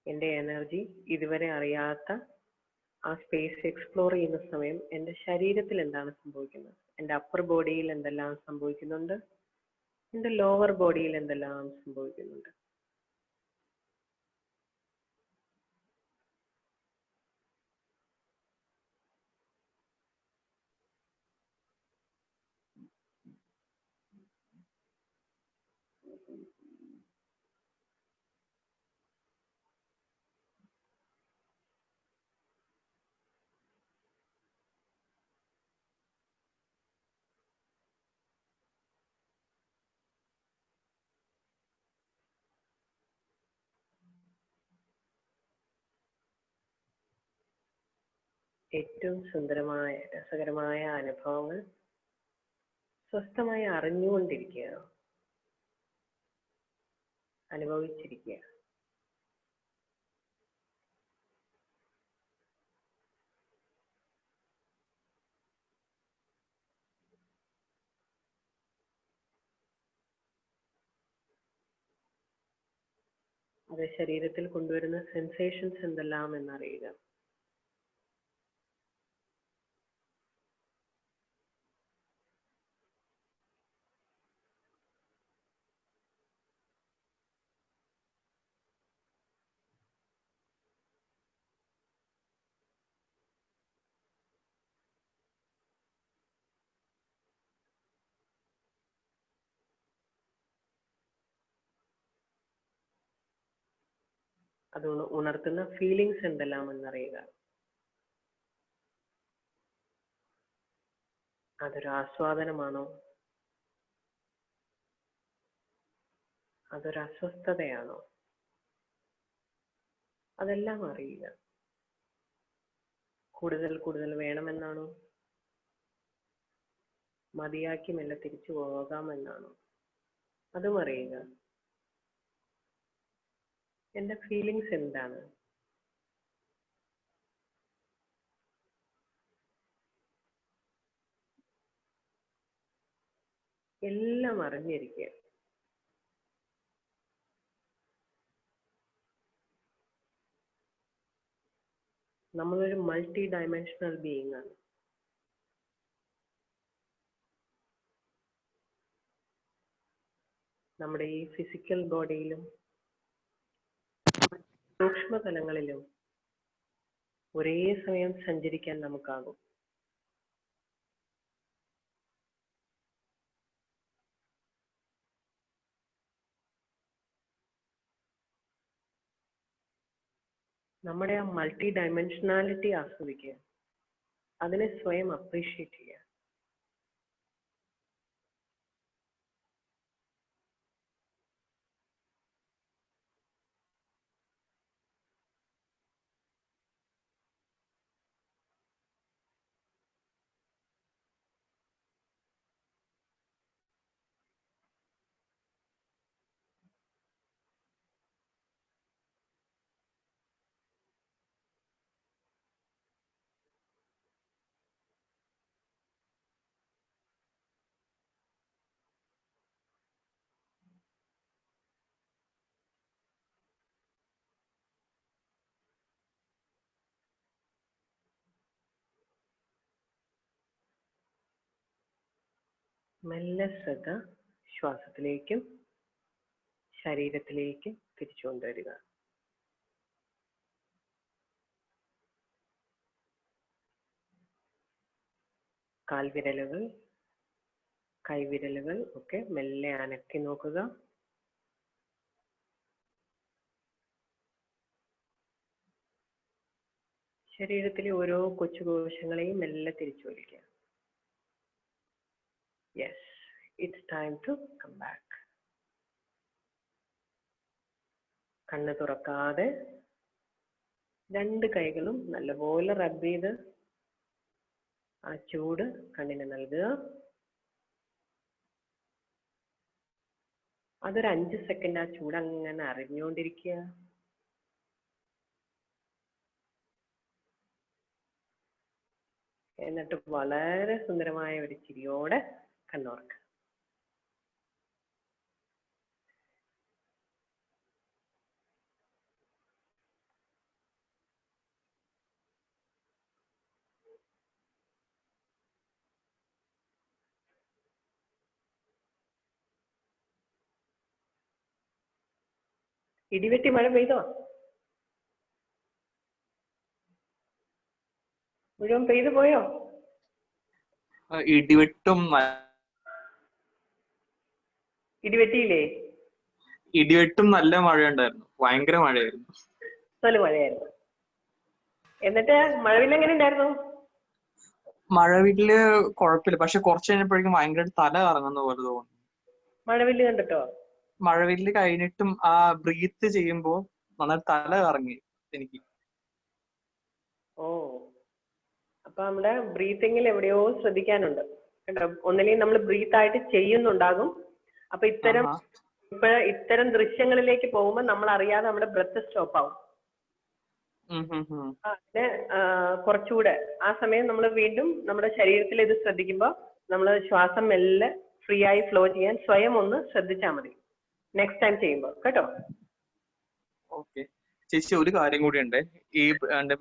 A: എൻ്റെ എനർജി ഇതുവരെ അറിയാത്ത ആ സ്പേസ് എക്സ്പ്ലോർ ചെയ്യുന്ന സമയം എൻ്റെ ശരീരത്തിൽ എന്താണ് സംഭവിക്കുന്നത്, എൻ്റെ അപ്പർ ബോഡിയിൽ എന്തെല്ലാം സംഭവിക്കുന്നുണ്ട്, എൻ്റെ ലോവർ ബോഡിയിൽ എന്തെല്ലാം സംഭവിക്കുന്നുണ്ട്. ഏറ്റവും സുന്ദരമായ രസകരമായ അനുഭവങ്ങൾ സ്വസ്ഥമായി അറിഞ്ഞുകൊണ്ടിരിക്കുക, അനുഭവിച്ചിരിക്കുക. അത് ശരീരത്തിൽ കൊണ്ടുവരുന്ന സെൻസേഷൻസ് എന്തെല്ലാം എന്നറിയുക. അത് ഉണർത്തുന്ന ഫീലിങ്സ് എന്തെല്ലാം എന്നറിയുക. അതൊരു ആസ്വാദനമാണോ, അതൊരു അസ്വസ്ഥതയാണോ? അതെല്ലാം അറിയുക. കൂടുതൽ കൂടുതൽ വേണമെന്നാണോ, മതിയാക്കി മെല്ലെ തിരിച്ചു പോകാമെന്നാണോ? അതും അറിയുക. എന്റെ ഫീലിങ്സ് എന്താണ്? എല്ലാം അറിഞ്ഞിരിക്കുക. നമ്മളൊരു മൾട്ടി ഡയമെൻഷണൽ ബീയിങ് ആണ്. നമ്മുടെ ഈ ഫിസിക്കൽ ബോഡിയിലും സൂക്ഷ്മതലങ്ങളിലും ഒരേ സമയം സഞ്ചരിക്കാൻ നമുക്കാകും. നമ്മുടെ ആ മൾട്ടി ഡയമെൻഷനാലിറ്റി ആസ്വദിക്കുക, അതിനെ സ്വയം അപ്രീഷിയേറ്റ് ചെയ്യുക. മെല്ലെ ശ്രദ്ധ ശ്വാസത്തിലേക്കും ശരീരത്തിലേക്കും തിരിച്ചു കൊണ്ടുവരിക. കാൽവിരലുകൾ, കൈവിരലുകൾ ഒക്കെ മെല്ലെ അനക്കി നോക്കുക. ശരീരത്തിലെ ഓരോ കൊച്ചു കോശങ്ങളെയും മെല്ലെ തിരിച്ചു വലിക്കുക. Yes, it's time to come back. കണ്ണ് തുറക്കാതെ രണ്ട് കൈകളും നല്ലപോലെ റബ്ബ് ചെയ്ത് ആ ചൂട് കണ്ണിന് നൽകുക. അതൊരു 5 സെക്കൻഡ് ആ ചൂട് അങ്ങനെ അറിഞ്ഞുകൊണ്ടിരിക്കുക. എന്നിട്ട് വളരെ സുന്ദരമായ ഒരു ചിരിയോടെ കണ്ണുറക്കുക. ഇടിവെട്ടി മഴ പെയ്തോ? മുഴുവൻ പെയ്തു പോയോ? ഇടിവെട്ടിയില്ലേ?
B: ഇടിവെട്ടും നല്ല മഴയുണ്ടായിരുന്നു, ഭയങ്കര മഴയായിരുന്നു.
A: നല്ല മഴയായിരുന്നു. എന്നിട്ട് മഴവില്ല് എങ്ങനെ ഉണ്ടായിരുന്നു?
B: മഴവില്ല് കുഴപ്പമില്ല, പക്ഷെ കുറച്ച് കഴിഞ്ഞപ്പോഴേക്കും ഭയങ്കര തല കറങ്ങുന്ന പോലെ തോന്നി.
A: മഴവില്ല് കണ്ടിട്ടോ?
B: മഴവില്ല് കഴിഞ്ഞിട്ടും ആ ബ്രീത്ത് ചെയ്യുമ്പോ നന്നായി തല കറങ്ങി എനിക്ക്.
A: ഓ, അപ്പൊ നമ്മുടെ ബ്രീത്തിങ്ങിൽ എവിടെയോ ശ്രദ്ധിക്കാനുണ്ട് കേട്ടോ. ഒന്നില്ലെങ്കിൽ നമ്മൾ ബ്രീത്ത് ആയിട്ട് ചെയ്യുന്നുണ്ടാകും. അപ്പൊ ഇത്തരം ദൃശ്യങ്ങളിലേക്ക് പോകുമ്പോൾ നമ്മൾ അറിയാതെ നമ്മുടെ ബ്രത്ത് സ്റ്റോപ്പ് ആവും. അതിന് കുറച്ചുകൂടെ ആ സമയം നമ്മൾ വീണ്ടും നമ്മുടെ ശരീരത്തിൽ ഇത് ശ്രദ്ധിക്കുമ്പോൾ നമ്മൾ ശ്വാസം മെല്ലെ ഫ്രീ ആയി ഫ്ലോ ചെയ്യാൻ സ്വയം ഒന്ന് ശ്രദ്ധിച്ചാൽ മതി നെക്സ്റ്റ് ടൈം ചെയ്യുമ്പോൾ കേട്ടോ.
B: ഓക്കെ ചേച്ചി, ഒരു കാര്യം കൂടി ഉണ്ട്. ഈ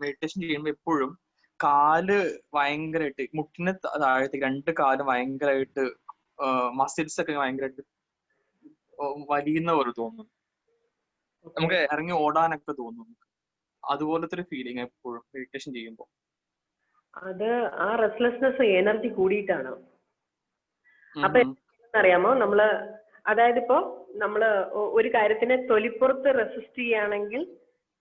B: മെഡിറ്റേഷൻ ചെയ്യുമ്പോൾ എപ്പോഴും കാല് ഭയങ്കരമായിട്ട് മുട്ടിന് താഴത്തേക്ക് 2 കാലും ഭയങ്കരമായിട്ട് മസിൽസ് ഒക്കെ ഭയങ്കരമായിട്ട് വലിയുന്ന പോലെ തോന്നും. നമുക്ക് ഇറങ്ങി ഓടാനൊക്കെ തോന്നും. അതുപോലത്തെ ഒരു ഫീലിംഗ് എപ്പോഴും മെഡിറ്റേഷൻ ചെയ്യുമ്പോൾ.
A: അത് ആ റെസ്റ്റ്ലെസ്നെസ് എനർജി കൂടിയിട്ടാണ്. അപ്പൊ അറിയാമോ, അതായത് ഇപ്പോ നമ്മള് ഒരു കാര്യത്തിനെ തൊലിപ്പുറത്ത് റെസിസ്റ്റ് ചെയ്യുകയാണെങ്കിൽ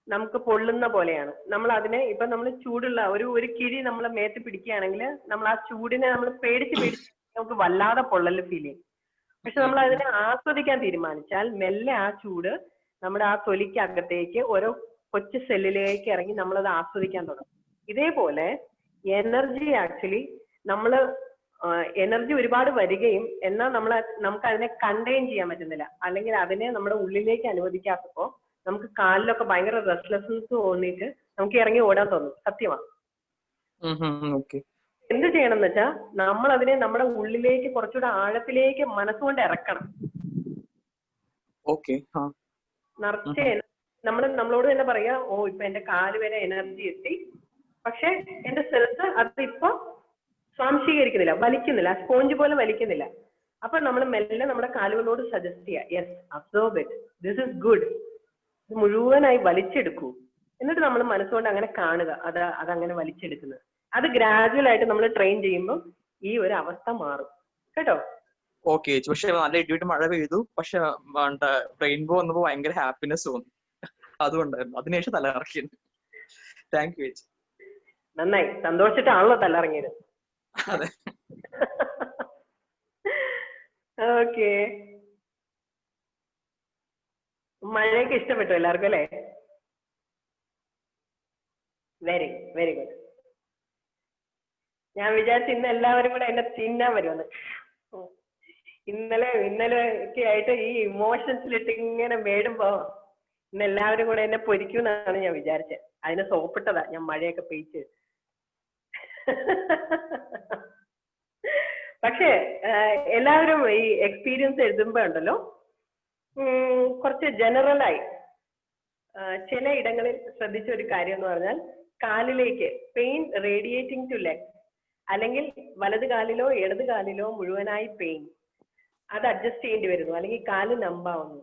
A: നമുക്ക് പൊള്ളുന്ന പോലെയാണ്. നമ്മൾ അതിനെ ഇപ്പൊ നമ്മൾ ചൂടുള്ള ഒരു കിഴി നമ്മളെ മേത്ത് പിടിക്കുകയാണെങ്കിൽ നമ്മൾ ആ ചൂടിനെ നമ്മൾ പേടിച്ച് നമുക്ക് വല്ലാതെ പൊള്ളല് ഫീൽ ചെയ്യും. പക്ഷെ നമ്മൾ അതിനെ ആസ്വദിക്കാൻ തീരുമാനിച്ചാൽ മെല്ലെ ആ ചൂട് നമ്മുടെ ആ തൊലിക്കകത്തേക്ക് ഓരോ കൊച്ചു സെല്ലിലേക്ക് ഇറങ്ങി നമ്മളത് ആസ്വദിക്കാൻ തുടങ്ങും. ഇതേപോലെ എനർജി ആക്ച്വലി എനർജി ഒരുപാട് വരികയും എന്നാൽ നമുക്ക് അതിനെ കണ്ടെയ്ൻ ചെയ്യാൻ പറ്റുന്നില്ല, അല്ലെങ്കിൽ അതിനെ നമ്മുടെ ഉള്ളിലേക്ക് അനുവദിക്കാത്തപ്പോ നമുക്ക് കാലിലൊക്കെ ഭയങ്കര റെസ്റ്റ്ലെസ്നെസ് തോന്നിയിട്ട് നമുക്ക് ഇറങ്ങി ഓടാൻ തോന്നും. സത്യമാണ്. എന്ത് ചെയ്യണം എന്ന് വെച്ചാൽ നമ്മൾ അതിനെ നമ്മുടെ ഉള്ളിലേക്ക് കുറച്ചുകൂടെ ആഴത്തിലേക്ക് മനസ്സുകൊണ്ട് ഇറക്കണം. നിറച്ച് നമ്മളോട് തന്നെ പറയാ, ഓ ഇപ്പൊ എന്റെ കാല് വരെ എനർജി എത്തി, പക്ഷെ എന്റെ സെൽസ് അതിപ്പോ സ്വാംശീകരിക്കുന്നില്ല, വലിക്കുന്നില്ല, സ്പോഞ്ച് പോലെ വലിക്കുന്നില്ല. അപ്പൊ നമ്മൾ മെല്ലെ നമ്മുടെ കാലുകളോട് സജസ്റ്റ് ചെയ്യാം, yes absorb it, this is good, ഇത് മുഴുവനായി വലിച്ചെടുക്കൂ. എന്നിട്ട് നമ്മൾ മനസ്സുകൊണ്ട് അങ്ങനെ കാണുക അതങ്ങനെ വലിച്ചെടുക്കുന്നത്. അത് ഗ്രാജുവൽ ആയിട്ട് നമ്മൾ ട്രെയിൻ ചെയ്യുമ്പോൾ ഈ ഒരു അവസ്ഥ മാറും കേട്ടോ.
B: ഓക്കെ, പക്ഷെ നല്ല ഇടിവിട്ട് മഴ പെയ്തു, പക്ഷെ റെയിൻബോ വന്നപ്പോ ഭയങ്കര ഹാപ്പിനെസ് തോന്നി. അതുകൊണ്ടായിരുന്നു അതിനുശേഷം തലകറക്കിയത്. താങ്ക് യു ചേച്ചി.
A: നന്നായി, സന്തോഷിച്ചിട്ടാണല്ലോ തലറങ്ങിയത്.
B: അതെ.
A: ഓക്കെ, മഴയൊക്കെ ഇഷ്ടപ്പെട്ടു എല്ലാവർക്കും അല്ലേ? Very very good. ഞാൻ വിചാരിച്ചു ഇന്ന് എല്ലാവരും കൂടെ എന്നെ തിന്നാൻ വരുമെന്ന്. ഇന്നലെ ഒക്കെ ആയിട്ട് ഈ ഇമോഷൻസിലിട്ട് ഇങ്ങനെ മേടുമ്പോ ഇന്ന് എല്ലാവരും കൂടെ എന്നെ പൊരിക്കുമെന്നാണ് ഞാൻ വിചാരിച്ചത്. അതിനെ സോപ്പിട്ടതാ ഞാൻ മഴയൊക്കെ പെയ്ച്ച്. പക്ഷെ എല്ലാവരും ഈ എക്സ്പീരിയൻസ് എഴുതുമ്പോ ഉണ്ടല്ലോ കുറച്ച് ജനറലായി ചില ഇടങ്ങളിൽ ശ്രദ്ധിച്ച ഒരു കാര്യം എന്ന് പറഞ്ഞാൽ കാലിലേക്ക് പെയിൻ റേഡിയേറ്റിംഗ് ടു ലെഗ്, അല്ലെങ്കിൽ വലത് കാലിലോ ഇടത് കാലിലോ മുഴുവനായി പെയിൻ, അത് അഡ്ജസ്റ്റ് ചെയ്യേണ്ടി വരുന്നു, അല്ലെങ്കിൽ കാല് നമ്പാവുന്നു.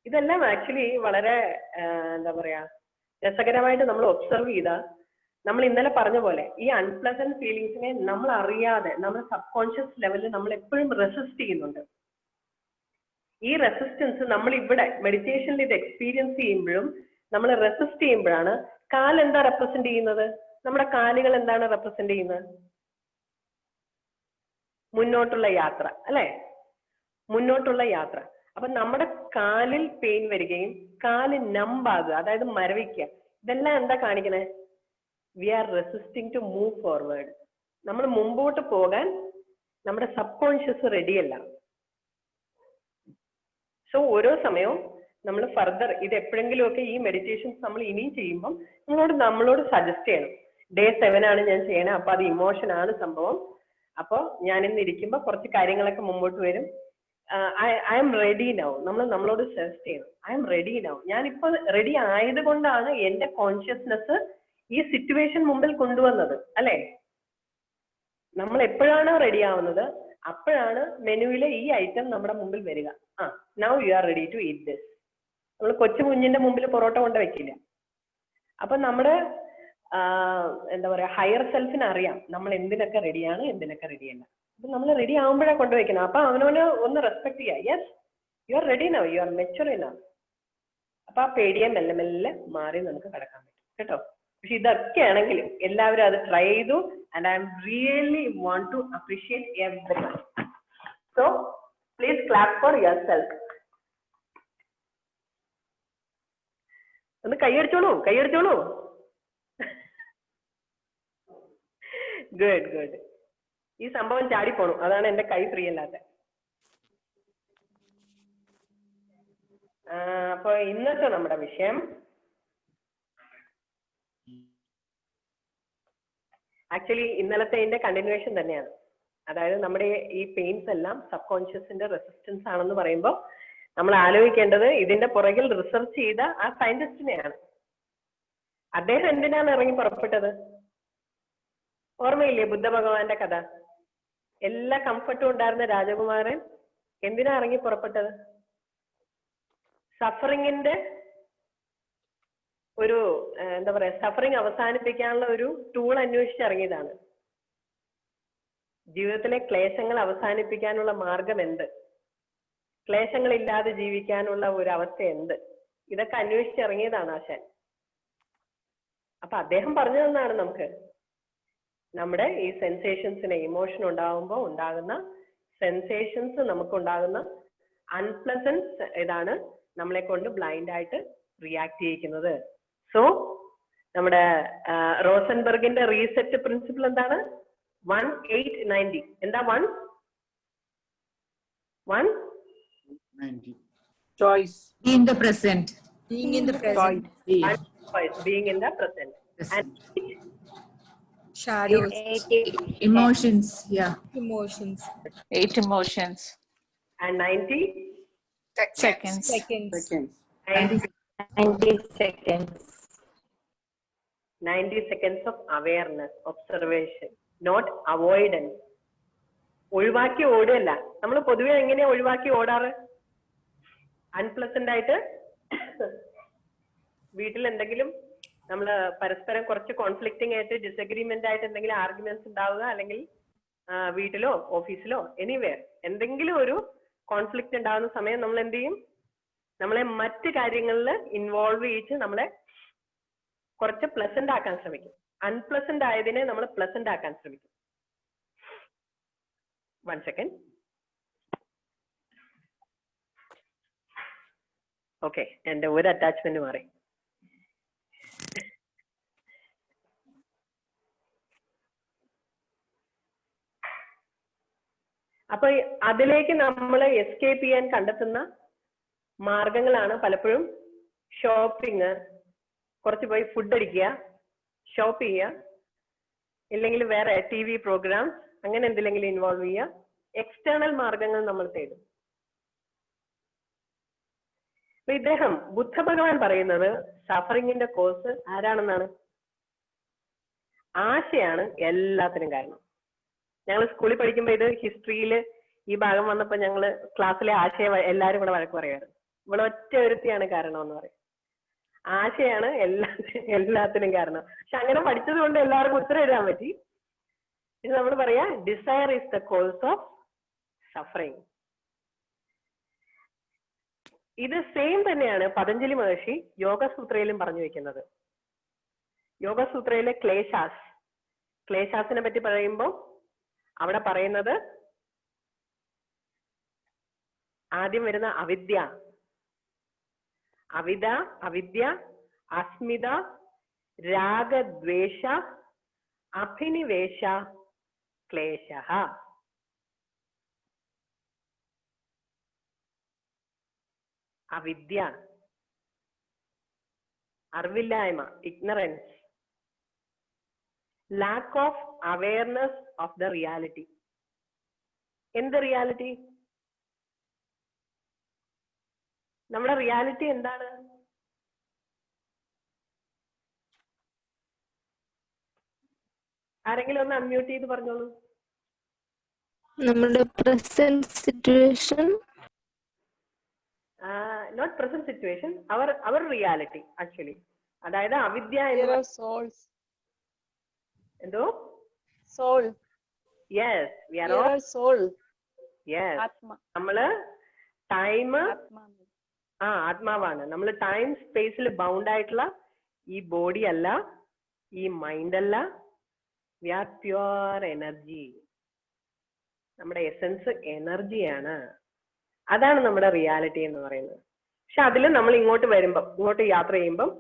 A: ഇതെല്ലാം ആക്ച്വലി വളരെ എന്താ പറയാ രസകരമായിട്ട് നമ്മൾ ഒബ്സർവ് ചെയ്താൽ നമ്മൾ ഇന്നലെ പറഞ്ഞ പോലെ ഈ അൺപ്ലസന്റ് ഫീലിങ്സിനെ നമ്മൾ അറിയാതെ നമ്മുടെ സബ് കോൺഷ്യസ് ലെവലിൽ നമ്മൾ എപ്പോഴും റെസിസ്റ്റ് ചെയ്യുന്നുണ്ട്. ഈ റെസിസ്റ്റൻസ് നമ്മൾ ഇവിടെ മെഡിറ്റേഷനിൽ ഇത് എക്സ്പീരിയൻസ് ചെയ്യുമ്പോഴും നമ്മൾ റെസിസ്റ്റ് ചെയ്യുമ്പോഴാണ് കാൽ എന്താ റെപ്രസെന്റ് ചെയ്യുന്നത്, നമ്മുടെ കാലുകൾ എന്താണ് റെപ്രസെന്റ് ചെയ്യുന്നത്? മുന്നോട്ടുള്ള യാത്ര അല്ലെ, മുന്നോട്ടുള്ള യാത്ര. അപ്പൊ നമ്മുടെ കാലിൽ പെയിൻ വരികയും കാല് നമ്പാകുക, അതായത് മരവിക്കുക, ഇതെല്ലാം എന്താ കാണിക്കണേ? We are resisting to move forward. നമ്മൾ മുമ്പോട്ട് പോകാൻ നമ്മുടെ സബ് കോൺഷ്യസ് റെഡിയല്ല. സോ ഓരോ സമയവും നമ്മൾ ഫർദർ ഇത് എപ്പോഴെങ്കിലും ഒക്കെ ഈ മെഡിറ്റേഷൻസ് നമ്മൾ ഇനിയും ചെയ്യുമ്പോൾ നമ്മളോട് സജസ്റ്റ് ചെയ്യണം, ഡേ 7 ആണ് ഞാൻ ചെയ്യണേ, അപ്പൊ അത് ഇമോഷൻ ആണ് സംഭവം. അപ്പൊ ഞാൻ ഇന്ന് ഇരിക്കുമ്പോ കുറച്ച് കാര്യങ്ങളൊക്കെ മുമ്പോട്ട് വരും. I am ready now. നമ്മളോട് സജസ്റ്റ് ചെയ്യണം, ഐ എം റെഡി നൗ. ഞാനിപ്പോ റെഡി ആയത് കൊണ്ടാണ് എന്റെ കോൺഷ്യസ്നെസ് ഈ സിറ്റുവേഷൻ മുമ്പിൽ കൊണ്ടുവന്നത് അല്ലെ. നമ്മൾ എപ്പോഴാണോ റെഡി ആവുന്നത് അപ്പോഴാണ് മെനുവിലെ ഈ ഐറ്റം നമ്മുടെ മുമ്പിൽ വരിക. Now you are ready to eat this. നമ്മൾ കൊച്ചു കുഞ്ഞിന്റെ മുമ്പിൽ പൊറോട്ട കൊണ്ട് വെക്കില്ല. അപ്പൊ നമ്മുടെ എന്താ പറയാ ഹയർ സെൽഫിന് അറിയാം നമ്മൾ എന്തിനൊക്കെ റെഡിയാണ് എന്തിനൊക്കെ റെഡിയല്ല. അപ്പൊ നമ്മൾ റെഡി ആവുമ്പോഴാണ് കൊണ്ടുവയ്ക്കുന്നത്. അപ്പൊ അവനോന് ഒന്ന് റെസ്പെക്ട് ചെയ്യാം, yes you are ready now, you are mature enough. അപ്പൊ ആ പേടിയെ മെല്ലെ മെല്ലെ മാറി നമുക്ക് കടക്കാൻ പറ്റും കേട്ടോ. പക്ഷെ ഇതൊക്കെ ആണെങ്കിലും എല്ലാവരും അത് ട്രൈ ചെയ്തു. And I'm really want to appreciate everyone. So please clap for yourself. ഒന്ന് കൈയടിച്ചോളൂ. Good good. ഈ സംഭവം ചാടിപ്പോണു, അതാണ് എന്റെ കൈ ഫ്രീ അല്ലാത്ത. അപ്പൊ ഇന്നത്തെ നമ്മുടെ വിഷയം ആക്ച്വലി ഇന്നലത്തെ കണ്ടിന്യൂവേഷൻ തന്നെയാണ്. അതായത് നമ്മുടെ ഈ പെയിൻസ് എല്ലാം സബ് കോൺഷ്യസിന്റെ റെസിസ്റ്റൻസ് ആണെന്ന് പറയുമ്പോൾ നമ്മൾ ആലോചിക്കേണ്ടത് ഇതിന്റെ പുറകിൽ റിസർച്ച് ചെയ്ത ആ സയന്റിസ്റ്റിനെയാണ്. അദ്ദേഹം എന്തിനാണ് ഇറങ്ങി പുറപ്പെട്ടത്? ഓർമ്മയില്ലേ ബുദ്ധ ഭഗവാന്റെ കഥ? എല്ലാ കംഫർട്ടും ഉണ്ടായിരുന്ന രാജകുമാരൻ എന്തിനാ ഇറങ്ങി പുറപ്പെട്ടത്? സഫറിങ്ങിന്റെ ഒരു എന്താ പറയാ, സഫറിങ് അവസാനിപ്പിക്കാനുള്ള ഒരു ടൂൾ അന്വേഷിച്ച് ഇറങ്ങിയതാണ്. ജീവിതത്തിലെ ക്ലേശങ്ങൾ അവസാനിപ്പിക്കാനുള്ള മാർഗം എന്ത്, ക്ലേശങ്ങൾ ഇല്ലാതെ ജീവിക്കാനുള്ള ഒരു അവസ്ഥ എന്ത്, ഇതൊക്കെ അന്വേഷിച്ച് ഇറങ്ങിയതാണ് ആശാൻ. അപ്പൊ അദ്ദേഹം പറഞ്ഞു തന്നാണ് നമുക്ക് നമ്മുടെ ഈ സെൻസേഷൻസിനെ, ഇമോഷൻ ഉണ്ടാകുമ്പോൾ ഉണ്ടാകുന്ന സെൻസേഷൻസ്, നമുക്കുണ്ടാകുന്ന അൺപ്ലസൻസ് ഇതാണ് നമ്മളെ കൊണ്ട് ബ്ലൈൻഡ് ആയിട്ട് റിയാക്ട് ചെയ്യിക്കുന്നത്. സോ നമ്മുടെ റോസൻബർഗിന്റെ റീസെറ്റ് പ്രിൻസിപ്പിൾ എന്താണ്? 1-8-90. എന്താ 1-90?
C: Choice.
D: In the present.
E: Being in the present.
A: Being in the present. And
E: Shadows.
D: Emotions. Yeah.
E: Emotions.
F: 8 emotions.
A: And 90
F: Seconds.
E: Seconds.
F: 90 seconds.
A: 90 seconds of awareness, observation, not avoidance. ഒഴിവാക്കി ഓടുകയല്ല. നമ്മൾ പൊതുവെ എങ്ങനെയാ ഒഴിവാക്കി ഓടാറ്? Unpleasant ആയിട്ട് വീട്ടിൽ എന്തെങ്കിലും നമ്മൾ പരസ്പരം കുറച്ച് കോൺഫ്ലിക്റ്റിംഗ് ആയിട്ട്, ഡിസഗ്രിമെന്റ് ആയിട്ട് എന്തെങ്കിലും ആർഗ്യുമെന്റ്സ് ഉണ്ടാവുക, അല്ലെങ്കിൽ വീട്ടിലോ ഓഫീസിലോ എനിവേർ എന്തെങ്കിലും ഒരു കോൺഫ്ലിക്റ്റ് ഉണ്ടാകുന്ന സമയം നമ്മൾ എന്ത് ചെയ്യും? നമ്മളെ മറ്റ് കാര്യങ്ങളിൽ ഇൻവോൾവ് ചെയ്യിച്ച് നമ്മളെ കുറച്ച് പ്ലസന്റ് ആക്കാൻ ശ്രമിക്കും. അൺപ്ലസന്റ് ആയതിനെ നമ്മൾ പ്ലസന്റ് ആക്കാൻ ശ്രമിക്കും. 1 second. ഓക്കെ, എന്റെ ഒരു അറ്റാച്ച്മെന്റ് മാറി. അപ്പൊ അതിലേക്ക് നമ്മൾ എസ്കേപ്പ് ചെയ്യാൻ കണ്ടെത്തുന്ന മാർഗങ്ങളാണ് പലപ്പോഴും ഷോപ്പിംഗ്, കുറച്ച് പോയി ഫുഡ് അടിക്കുക, ഷോപ്പ് ചെയ്യുക, ഇല്ലെങ്കിൽ വേറെ TV പ്രോഗ്രാംസ്, അങ്ങനെ എന്തിലെങ്കിലും ഇൻവോൾവ് ചെയ്യുക. എക്സ്റ്റേണൽ മാർഗങ്ങൾ നമ്മൾ തേടും. അപ്പൊ ഇദ്ദേഹം ബുദ്ധ ഭഗവാൻ പറയുന്നത് സഫറിങ്ങിന്റെ കോസ് ആരാണെന്നാണ്? ആശയാണ് എല്ലാത്തിനും കാരണം. ഞങ്ങൾ സ്കൂളിൽ പഠിക്കുമ്പോൾ ഇത് ഹിസ്റ്ററിയിൽ ഈ ഭാഗം വന്നപ്പോൾ ഞങ്ങൾ ക്ലാസ്സിലെ ആശയ എല്ലാവരും കൂടെ വഴക്ക് പറയാറ്. ഇവിടെ ഒറ്റ ഒരുത്തിയാണ് കാരണം എന്ന് പറയും. ആശയാണ് എല്ലാത്തിനും കാരണം. പക്ഷെ അങ്ങനെ പഠിച്ചത് കൊണ്ട് എല്ലാവർക്കും ഉത്തരം എഴുതാൻ പറ്റി. ഇത് നമ്മൾ പറയാ desire is the cause of suffering. ഇത് സെയിം തന്നെയാണ് പതഞ്ജലി മഹർഷി യോഗസൂത്രയിലും പറഞ്ഞു വെക്കുന്നത്. യോഗസൂത്രയിലെ ക്ലേശാസിനെ പറ്റി പറയുമ്പോൾ അവിടെ പറയുന്നത് ആദ്യം വരുന്ന അവിദ്യ, അസ്മിത, രാഗദ്വേഷ, അഭിനിവേശ, ക്ലേശ. അവിദ്യ, അറിവില്ലായ്മ, ignorance, lack of awareness of the reality. എന്ത് റിയാലിറ്റി? നമ്മുടെ റിയാലിറ്റി എന്താണ്? ആരെങ്കിലും ഒന്ന് അൺമ്യൂട്ട് ചെയ്ത് പറഞ്ഞോളൂ.
G: നമ്മുടെ present situation.
A: Not present situation, our reality actually. അതായത് അവിദ്യ എന്തോ
F: Soul.
A: Yes, we are
F: Your
A: all
F: soul.
A: Yes.
F: Atma.
A: നമ്മള് ടൈം
F: Atma.
A: ആത്മാവാണ്. നമ്മൾ ടൈം സ്പേസിൽ ബൗണ്ട് ആയിട്ടുള്ള ഈ ബോഡി അല്ല, ഈ മൈൻഡ് അല്ല. We are pure energy. നമ്മുടെ എസൻസ് എനർജിയാണ്. അതാണ് നമ്മുടെ റിയാലിറ്റി എന്ന് പറയുന്നത്. പക്ഷെ അതിൽ നമ്മൾ ഇങ്ങോട്ട് വരുമ്പം, ഇങ്ങോട്ട് യാത്ര ചെയ്യുമ്പം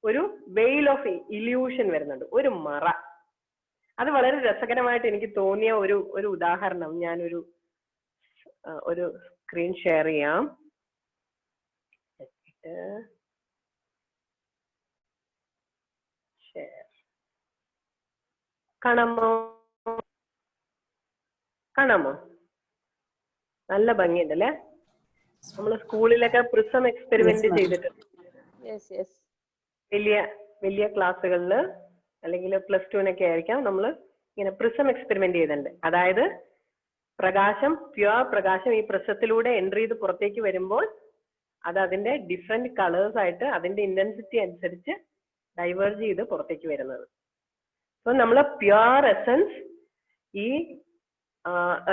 A: ഒരു വെയിൽ ഓഫ് ഇല്യൂഷൻ വരുന്നുണ്ട്, ഒരു മറ. അത് വളരെ രസകരമായിട്ട് എനിക്ക് തോന്നിയ ഒരു ഉദാഹരണം ഞാനൊരു ഒരു സ്ക്രീൻ ഷെയർ ചെയ്യാം. കാണാമോ? നല്ല ഭംഗിയുണ്ടല്ലേ? നമ്മൾ സ്കൂളിലൊക്കെ പ്രിസം എക്സ്പെരിമെന്റ് ചെയ്തിട്ടുണ്ട്. വലിയ ക്ലാസ്സുകളിൽ അല്ലെങ്കിൽ +2 ആയിരിക്കാം നമ്മൾ ഇങ്ങനെ പ്രിസം എക്സ്പെരിമെന്റ് ചെയ്തിട്ടുണ്ട്. അതായത് പ്രകാശം, പ്യുവർ പ്രകാശം ഈ പ്രിസത്തിലൂടെ എൻട്രി ചെയ്ത് പുറത്തേക്ക് വരുമ്പോൾ അത് അതിന്റെ ഡിഫറെന്റ് കളേഴ്സ് ആയിട്ട് അതിന്റെ ഇന്റൻസിറ്റി അനുസരിച്ച് ഡൈവേർജ് ചെയ്ത് പുറത്തേക്ക് വരുന്നത്. സോ നമ്മൾ പ്യുവർ എസൻസ് ഈ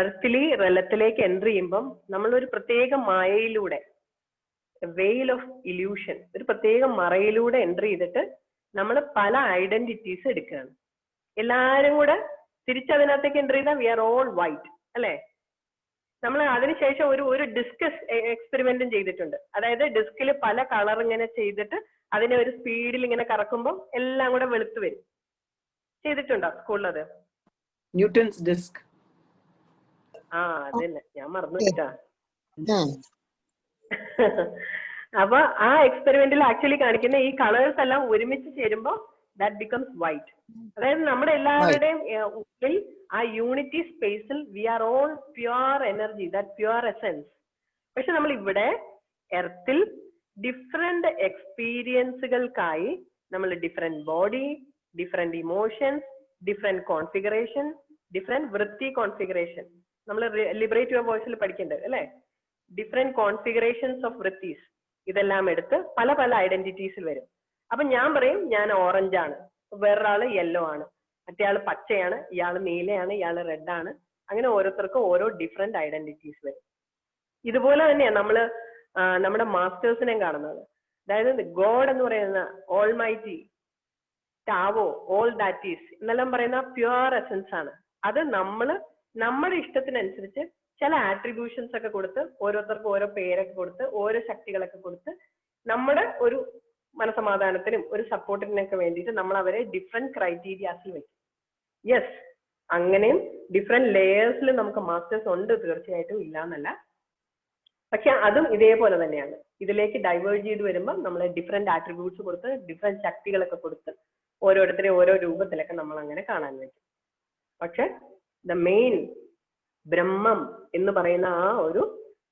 A: എർത്തിലി റെലത്തിലേക്ക് എൻട്രി ചെയ്യുമ്പം നമ്മളൊരു പ്രത്യേക മായയിലൂടെ, വെയിൽ ഓഫ് ഇല്യൂഷൻ, ഒരു പ്രത്യേക മറയിലൂടെ എൻട്രി ചെയ്തിട്ട് നമ്മൾ പല ഐഡന്റിറ്റീസ് എടുക്കുകയാണ്. എല്ലാരും കൂടെ തിരിച്ചതിനകത്തേക്ക് എൻട്രി ചെയ്താൽ വി ആർ ഓൾ വൈറ്റ് അല്ലെ? നമ്മൾ അതിനുശേഷം ഒരു ഡിസ്ക് എക്സ്പെരിമെന്റും ചെയ്തിട്ടുണ്ട്. അതായത് ഡിസ്കിൽ പല കളർ ഇങ്ങനെ ചെയ്തിട്ട് അതിനെ ഒരു സ്പീഡിൽ ഇങ്ങനെ കറക്കുമ്പോൾ എല്ലാം കൂടെ വെളുത്ത് വരും. ചെയ്തിട്ടുണ്ടോ സ്കൂളിലത്?
C: Newton's disk.
A: അത് തന്നെ, ഞാൻ മറന്നു വെച്ചാ. അപ്പൊ ആ എക്സ്പെരിമെന്റിൽ ആക്ച്വലി കാണിക്കുന്ന ഈ കളേഴ്സ് എല്ലാം ഒരുമിച്ച് ചേരുമ്പോ ദാറ്റ് ബിക്കംസ് വൈറ്റ്. അതായത് നമ്മുടെ എല്ലാവരുടെയും ഉള്ളിൽ ആ യൂണിറ്റി സ്പേസിൽ we are all pure energy, that pure essence. പക്ഷെ നമ്മൾ ഇവിടെ എർത്തിൽ ഡിഫറെന്റ് എക്സ്പീരിയൻസുകൾക്കായി നമ്മൾ different body, different emotions, different configuration, different വൃത്തി കോൺഫിഗറേഷൻ, നമ്മൾ ലിബറേറ്റ് യുവർ വോയിസിൽ പഠിക്കേണ്ടത് അല്ലെ? ഡിഫറെന്റ് കോൺഫിഗറേഷൻസ് ഓഫ് വൃത്തീസ്, ഇതെല്ലാം എടുത്ത് പല പല ഐഡന്റിറ്റീസിൽ വരും. അപ്പൊ ഞാൻ പറയും ഞാൻ ഓറഞ്ച് ആണ്, വേറൊരാള് യെല്ലോ ആണ്, മറ്റേയാള് പച്ചയാണ്, ഇയാള് നീലയാണ്, ഇയാള് റെഡ് ആണ്. അങ്ങനെ ഓരോരുത്തർക്കും ഓരോ ഡിഫറെന്റ് ഐഡന്റിറ്റീസ് വരും. ഇതുപോലെ തന്നെയാണ് നമ്മള് നമ്മുടെ മാസ്റ്റേഴ്സിനെ കാണുന്നത്. അതായത് ഗോഡ് എന്ന് പറയുന്ന ഓൾമൈറ്റി, ടാവോ, ഓൾ ദാറ്റ് ഈസ് എന്നെല്ലാം പറയുന്ന പ്യുവർ എസൻസ് ആണ്. അത് നമ്മുടെ ഇഷ്ടത്തിനനുസരിച്ച് ചില ആട്രിബ്യൂഷൻസ് ഒക്കെ കൊടുത്ത് ഓരോരുത്തർക്കും ഓരോ പേരൊക്കെ കൊടുത്ത് ഓരോ ശക്തികളൊക്കെ കൊടുത്ത് നമ്മുടെ ഒരു മനസമാധാനത്തിനും ഒരു സപ്പോർട്ടിനൊക്കെ വേണ്ടിയിട്ട് നമ്മൾ അവരെ ഡിഫറെന്റ് ക്രൈറ്റീരിയാസിൽ വെക്കും. യെസ്, അങ്ങനെയും ഡിഫറെന്റ് ലെയേഴ്സിൽ നമുക്ക് മാസ്റ്റേഴ്സ് ഉണ്ട്, തീർച്ചയായിട്ടും ഇല്ല എന്നല്ല. പക്ഷെ അതും ഇതേപോലെ തന്നെയാണ്. ഇതിലേക്ക് ഡൈവേർജ് ചെയ്ത് വരുമ്പോൾ നമ്മൾ ഡിഫറെന്റ് ആട്രിബ്യൂട്ട്സ് കൊടുത്ത് ഡിഫറെന്റ് ശക്തികളൊക്കെ കൊടുത്ത് ഓരോരുത്തരെ ഓരോ രൂപത്തിലൊക്കെ നമ്മൾ അങ്ങനെ കാണാൻ പറ്റും. പക്ഷെ ദ മെയിൻ ബ്രഹ്മം എന്ന് പറയുന്ന ആ ഒരു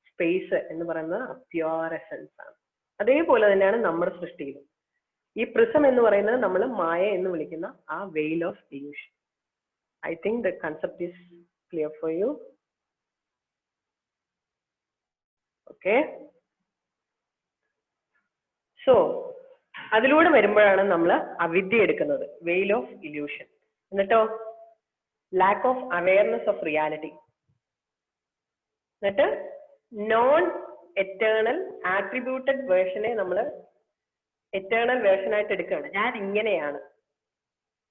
A: സ്പേസ് എന്ന് പറയുന്നത് പ്യുവർ എസൻസ് ആണ്. അതേപോലെ തന്നെയാണ് നമ്മുടെ സൃഷ്ടിയിൽ ഈ പ്രിസം എന്ന് പറയുന്നത് നമ്മൾ മായ എന്ന് വിളിക്കുന്ന ആ വെയിൽ of illusion. I think the concept is clear for you. Okay, so അതിലൂടെ വരുമ്പോഴാണ് നമ്മൾ അവിദ്യ എടുക്കുന്നത്, വെയിൽ ഓഫ് ഇല്യൂഷൻ. എന്നിട്ടോ lakh of awareness of reality. എന്നിട്ട് നോൺ എറ്റേണൽ ആട്രിബ്യൂട്ടഡ് വേർഷനെ നമ്മൾ എറ്റേണൽ വേർഷൻ ആയിട്ട് എടുക്കുകയാണ്. ഞാൻ ഇങ്ങനെയാണ്.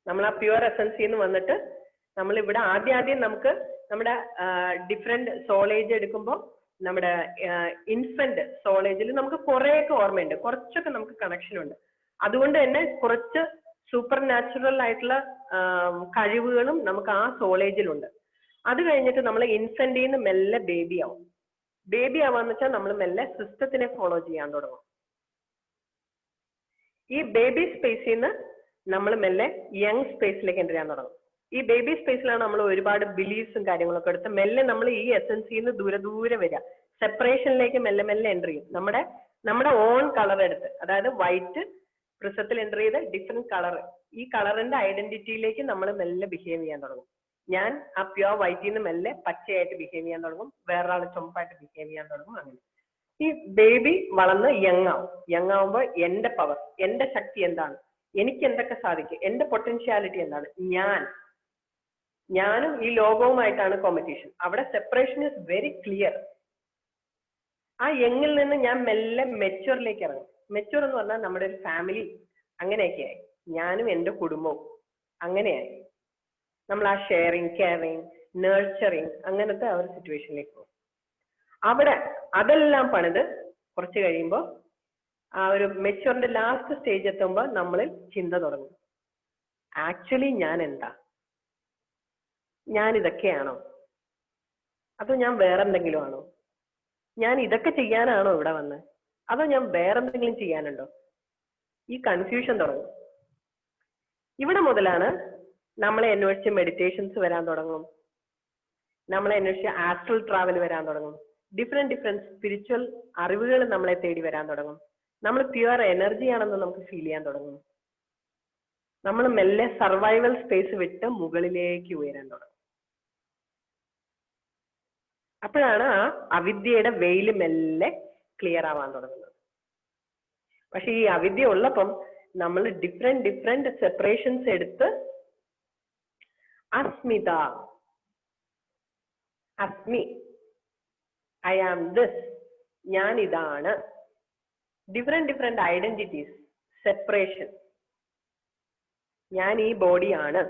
A: നമ്മൾ ആ പ്യുവർ എസൻസിൽ നിന്ന് വന്നിട്ട് നമ്മൾ ഇവിടെ ആദ്യം നമുക്ക് നമ്മുടെ ഡിഫറെന്റ് സോളേജ് എടുക്കുമ്പോൾ നമ്മുടെ ഇൻഫന്റ് സോളേജിൽ നമുക്ക് കുറെയൊക്കെ ഓർമ്മയുണ്ട്, കുറച്ചൊക്കെ നമുക്ക് കണക്ഷൻ ഉണ്ട്. അതുകൊണ്ട് തന്നെ കുറച്ച് സൂപ്പർ നാച്ചുറൽ ആയിട്ടുള്ള കഴിവുകളും നമുക്ക് ആ സോളേജിലുണ്ട്. അത് കഴിഞ്ഞിട്ട് നമ്മൾ ഇൻഫന്റിൽ നിന്ന് മെല്ലെ ബേബി ആവും. ബേബി ആവാന്ന് വെച്ചാൽ നമ്മൾ മെല്ലെ സിസ്റ്റത്തിനെ ഫോളോ ചെയ്യാൻ തുടങ്ങും. ഈ ബേബി സ്പേസിൽ നിന്ന് നമ്മൾ മെല്ലെ യങ് സ്പേസിലേക്ക് എൻ്റർ ചെയ്യാൻ തുടങ്ങും. ഈ ബേബി സ്പേസിലാണ് നമ്മൾ ഒരുപാട് ബിലീഫ്സും കാര്യങ്ങളൊക്കെ എടുത്ത് മെല്ലെ നമ്മൾ ഈ എസൻസിൽ നിന്ന് ദൂരെ വരിക, സെപ്പറേഷനിലേക്ക് മെല്ലെ എൻ്റർ ചെയ്യും. നമ്മുടെ ഓൺ കളർ എടുത്ത്, അതായത് വൈറ്റ് പ്രിസത്തിൽ എൻ്റർ ചെയ്ത് ഡിഫറെന്റ് കളർ, ഈ കളറിന്റെ ഐഡന്റിറ്റിയിലേക്ക് നമ്മൾ മെല്ലെ ബിഹേവ് ചെയ്യാൻ തുടങ്ങും. ഞാൻ ആ പ്യുവർ വൈറ്റിൽ നിന്ന് മെല്ലെ പച്ചയായിട്ട് ബിഹേവ് ചെയ്യാൻ തുടങ്ങും, വേറൊരാൾ ചുമപ്പായിട്ട് ബിഹേവ് ചെയ്യാൻ തുടങ്ങും. അങ്ങനെ ഈ ബേബി വളർന്ന് യങ് ആവും. യങ് ആവുമ്പോൾ എന്റെ പവർ, എന്റെ ശക്തി എന്താണ്, എനിക്ക് എന്തൊക്കെ സാധിക്കും, എന്റെ പൊട്ടൻഷ്യാലിറ്റി എന്താണ്, ഞാനും ഈ ലോകവുമായിട്ടാണ് കോമ്പറ്റീഷൻ. അവിടെ സെപ്പറേഷൻ ഇസ് വെരി ക്ലിയർ. ആ യങ്ങിൽ നിന്ന് ഞാൻ മെല്ലെ മെച്യൂറിലേക്ക് ഇറങ്ങും. മെച്യൂർ എന്ന് പറഞ്ഞാൽ നമ്മുടെ ഒരു ഫാമിലി അങ്ങനെയൊക്കെയായി, ഞാനും എൻ്റെ കുടുംബവും അങ്ങനെയായി. നമ്മൾ ആ ഷെയറിങ്, കെയറിങ്, നേർച്ചറിങ് അങ്ങനത്തെ ആ ഒരു സിറ്റുവേഷനിലേക്ക് പോകും. അവിടെ അതെല്ലാം പണിത് കുറച്ച് കഴിയുമ്പോൾ ആ ഒരു മെച്യൂറിന്റെ ലാസ്റ്റ് സ്റ്റേജ് എത്തുമ്പോൾ നമ്മളിൽ ചിന്ത തുടങ്ങും, ആക്ച്വലി ഞാൻ എന്താ, ഞാൻ ഇതൊക്കെയാണോ, അതോ ഞാൻ വേറെന്തെങ്കിലും ആണോ? ഞാൻ ഇതൊക്കെ ചെയ്യാനാണോ ഇവിടെ വന്ന്, അതോ ഞാൻ വേറെന്തെങ്കിലും ചെയ്യാനുണ്ടോ? ഈ കൺഫ്യൂഷൻ തുടങ്ങും. ഇവിടെ മുതലാണ് നമ്മളെ അന്വേഷിച്ച് മെഡിറ്റേഷൻസ് വരാൻ തുടങ്ങും, നമ്മളെ അന്വേഷിച്ച് ആസ്ട്രൽ ട്രാവൽ വരാൻ തുടങ്ങും, ഡിഫറെന്റ് സ്പിരിച്വൽ അറിവുകൾ നമ്മളെ തേടി വരാൻ തുടങ്ങും. നമ്മൾ പ്യുവർ എനർജി ആണെന്ന് നമുക്ക് ഫീൽ ചെയ്യാൻ തുടങ്ങും. നമ്മൾ മെല്ലെ സർവൈവൽ സ്പേസ് വിട്ട് മുകളിലേക്ക് ഉയരാൻ തുടങ്ങും. അപ്പോഴാണ് ആ അവിദ്യയുടെ വെയിൽ മെല്ലെ ക്ലിയർ ആവാൻ തുടങ്ങുന്നത്. പക്ഷെ ഈ അവിദ്യ ഉള്ളപ്പം നമ്മൾ ഡിഫറെന്റ് സെപ്പറേഷൻസ് എടുത്ത് അസ്മിത, അസ്മി, ഐ ആം ദിസ്, ഞാൻ ഇതാണ്, ഡിഫറെന്റ് ഐഡന്റിറ്റീസ്, സെപ്പറേഷൻ. ഞാൻ ഈ ബോഡിയാണ്.